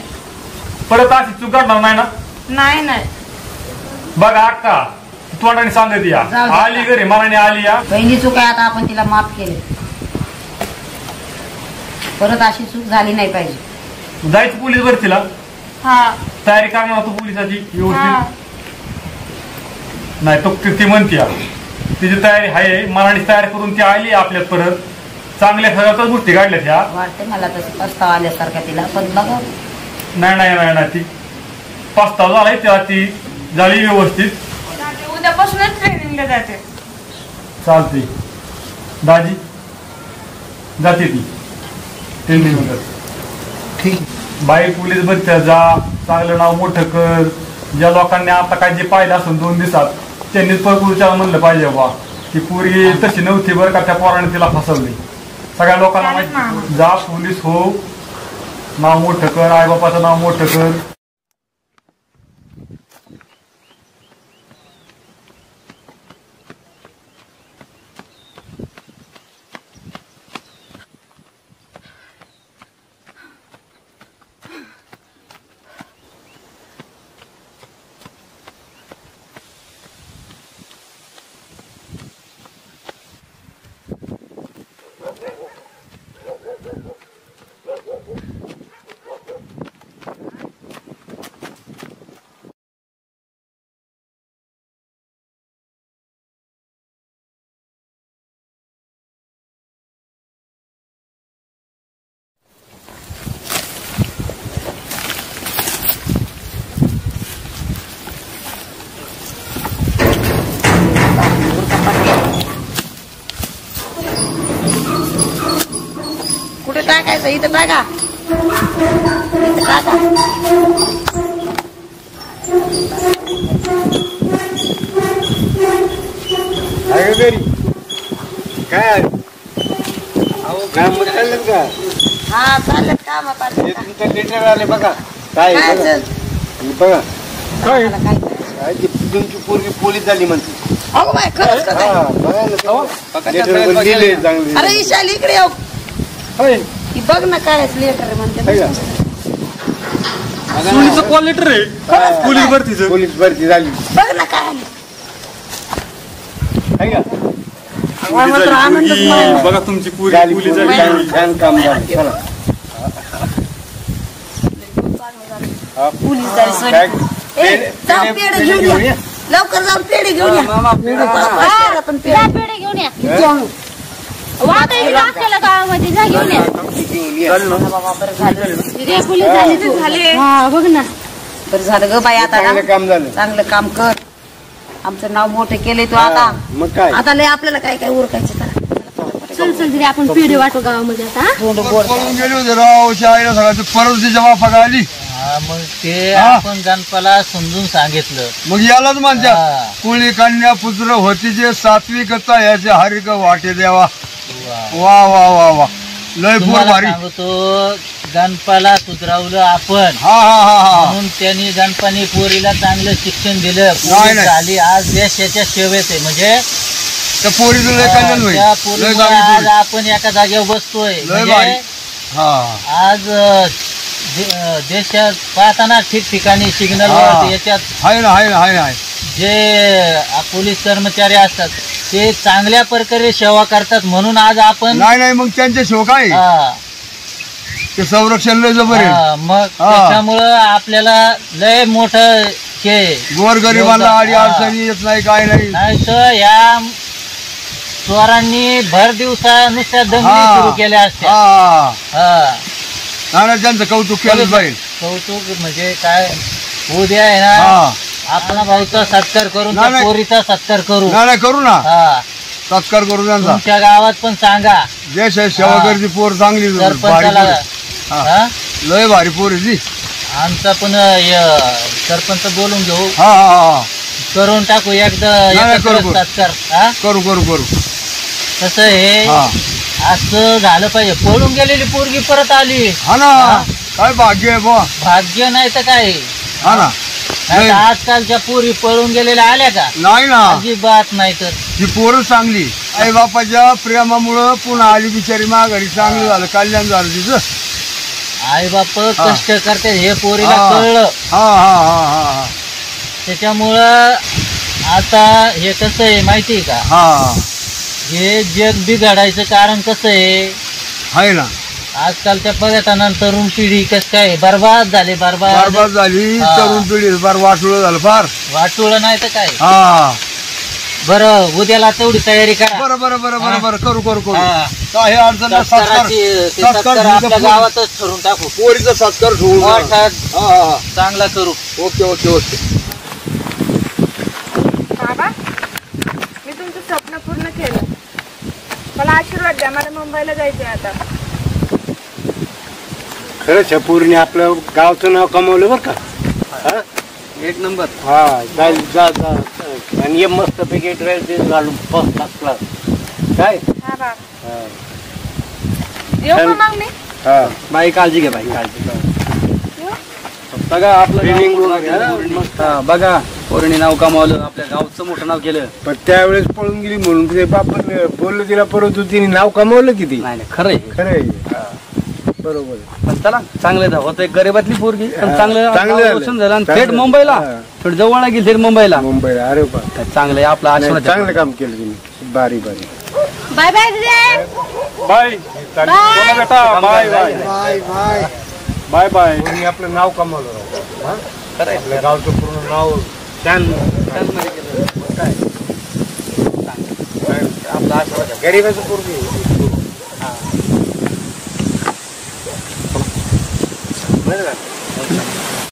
परत अशी चूक करणार नाही ना. नाही नाही बघा अक्का तोंडाने सांगत या आली घरी मनाने आली या. पहिली चूक आहे आता आपण तिला माफ केली परत अशी चूक झाली नाही पाहिजे. जायचं पोलीस भरतीला हा तयारी करणार तू पोलिसाची व्यवस्थित. नाही तो ती म्हणते तिची तयारी आहे मनाने तयारी करून ती आली आपल्यात परत चांगल्या सगळ्याच गोष्टी काढल्या त्या. वाटते मला तसं पस्तावा आल्यासारखा तिला पण बघा. नाही नाही नाही नाही ती पस्तावा झालाय तेव्हा ती झाली व्यवस्थित. उद्यापासूनच ट्रेनिंगला जाते. चालते दाजी जाते ती ट्रेनिंग. ठीक बाई पोलीस भरत्या जा चांगलं नाव मोठं कर. ज्या लोकांनी आता काय जे पाहिलं असून 2 दिवसात त्यांनीच परपुरुषाला म्हणलं पाहिजे बा ती पोरगी तशी नव्हती बरं का त्या पोराने तिला फसवली. सगळ्या लोकांना माहिती जा पोलीस हो नाव मोठं कर आईबापाचं नाव मोठं कर. कुठे टाकायचं इथं टाका इथं टाका. घरी काय अहो काम चाललं का? हा चालत काम तुमचं लेटर आले बघा काय बघा काय काय तुमची पोरगी पोलीस झाली म्हणते. अगो बाय खरंच का काय? अरे ईशाली इकडे येऊ की बघ ना काय लेटर म्हणते. पोलीसचं कॉल लेटर आहे पोलीस भरतीचं. पोलीस भरती झाली बघ ना काय बघा तुमची पोलीस झाली. छान काम झालं. चला पोलीस जाऊ पेढे घेऊन या लवकर जाऊन पेढे घेऊन या. पेढे घेऊन या गावामध्ये जा घेऊन या. बघ ना बरं झालं ग बाई आता चांगलं काम झालं. चांगलं काम कर. आमचं नाव मोठं केलंय तू आता. मग काय आता लय आपल्याला काय काय उरकायचं करा. चल चल तरी आपण पेढे वाटू गावामध्ये आता. पळून गेले होते राव शाळेला सगळं परत तिच्या बापा आली. मग ते आपण गणपाला समजून सांगितलं. मग यालाच म्हणतात कुळी कन्या पुत्र होती जे सात्विकता याचे हरिक वाटे द्यावा. वा वा वा वा लय पोर भारी. सांगतो गणपाला सुधरवलं आपण. हा हा हा म्हणून त्यांनी गणपानी पोरीला चांगलं शिक्षण दिलं. पोरी झाली आज देशाच्या सेवेत आहे. म्हणजे त्या पोरीचं लय कल्याण होईल. त्या पोरीमुळे आज आपण एका जागेवर बसतोय. म्हणजे आज देशात पाहताना ठिकठिकाणी सिग्नल याच्यात आहे ना जे पोलीस कर्मचारी असतात ते चांगल्या प्रकारे सेवा करतात म्हणून आज आपण नाही मग त्यांच्या शोक आहे ते संरक्षण लय जबर आहे. मग त्याच्यामुळं आपल्याला लय मोठं गोरगरिबांना आडी अडचणी येत नाही काय नाही तर या चोरांनी भर दिवसा नुसत्या दंगली सुरू केल्या असत्या. त्यांचं कौतुक केलं पाहिजे. कौतुक म्हणजे काय उद्या आहे ना आपला भाऊचा सत्कार करून पोरीचा सत्कार करू करू ना सत्कार करू त्यांचा. तुमच्या गावात पण सांगा देश आहे सेवा करती पोर चांगली सरपंचाला लय भारी पोर आहे ती. आमचा पण सरपंच बोलून घेऊ करून टाकू एकदा सत्कार करू कसं हे असं झालं पाहिजे. पळून गेलेली पोरगी परत आली काय भाग्य आहे बुवा. भाग्य नाही तर काय आजकालच्या पोरी पळून गेलेल्या आल्या का नाही ना अजिबात नाही. तर ही पोरं चांगली आई बापाच्या प्रेमामुळं पुन्हा आली बिचारी माघारी चांगलं झालं कल्याण झालं तिचं. आई बाप कष्ट करते हे पोरीला कळलं त्याच्यामुळं आता हे कसं आहे माहितीये का हे जग बिघडायचं कारण कसं आहे ना आजकालच्या पर्यटनान तरुण पिढी कसं काय बरबाद झाली तरुण पिढी वाटुळ झालं फार वाटुळ नाही तर काय बरं उद्याला तेवढी तयारी करा. बरं करू काही अडचण आपल्या गावातच ठरवून टाकू पोरीचा सत्कार चांगला करू. ओके बाबा मी तुमचं स्वप्न पूर्ण केलं. मला आशीर्वाद द्या. मला मुंबईला जायचंय आता. खरंच पूर्ण आपलं गावचं नाव कमवलं बरं का. एक नंबर जा आणि मस्त पैकी ड्रेस घालून फर्स्ट क्लास काय मग मी बाई काळजी घ्या. बाई काळजी बघा आपलं बघा पोरीने नाव कमावलं आपल्या गावचं मोठं नाव केलं. पण त्यावेळेस पळून गेली म्हणून ते बापन बोललं तिला परंतु तिने नाव कमावलं किती. नाही खरंय बरोबर. पण चला चांगलं होत गरीबातली पोरगी पण चांगलं झालं आणि थेट मुंबईला थोडं जवळ गेली थेट मुंबईला. अरे चांगलं आपलं आशीर्वाद चांगलं काम केलं तुम्ही. बारी बाय बाय बेटा बाय कोणी आपलं नाव कमावलं आपल्या गावचं पूर्ण नाव छान आपलं आशीर्वाद गरीबाचं पोरगी बरं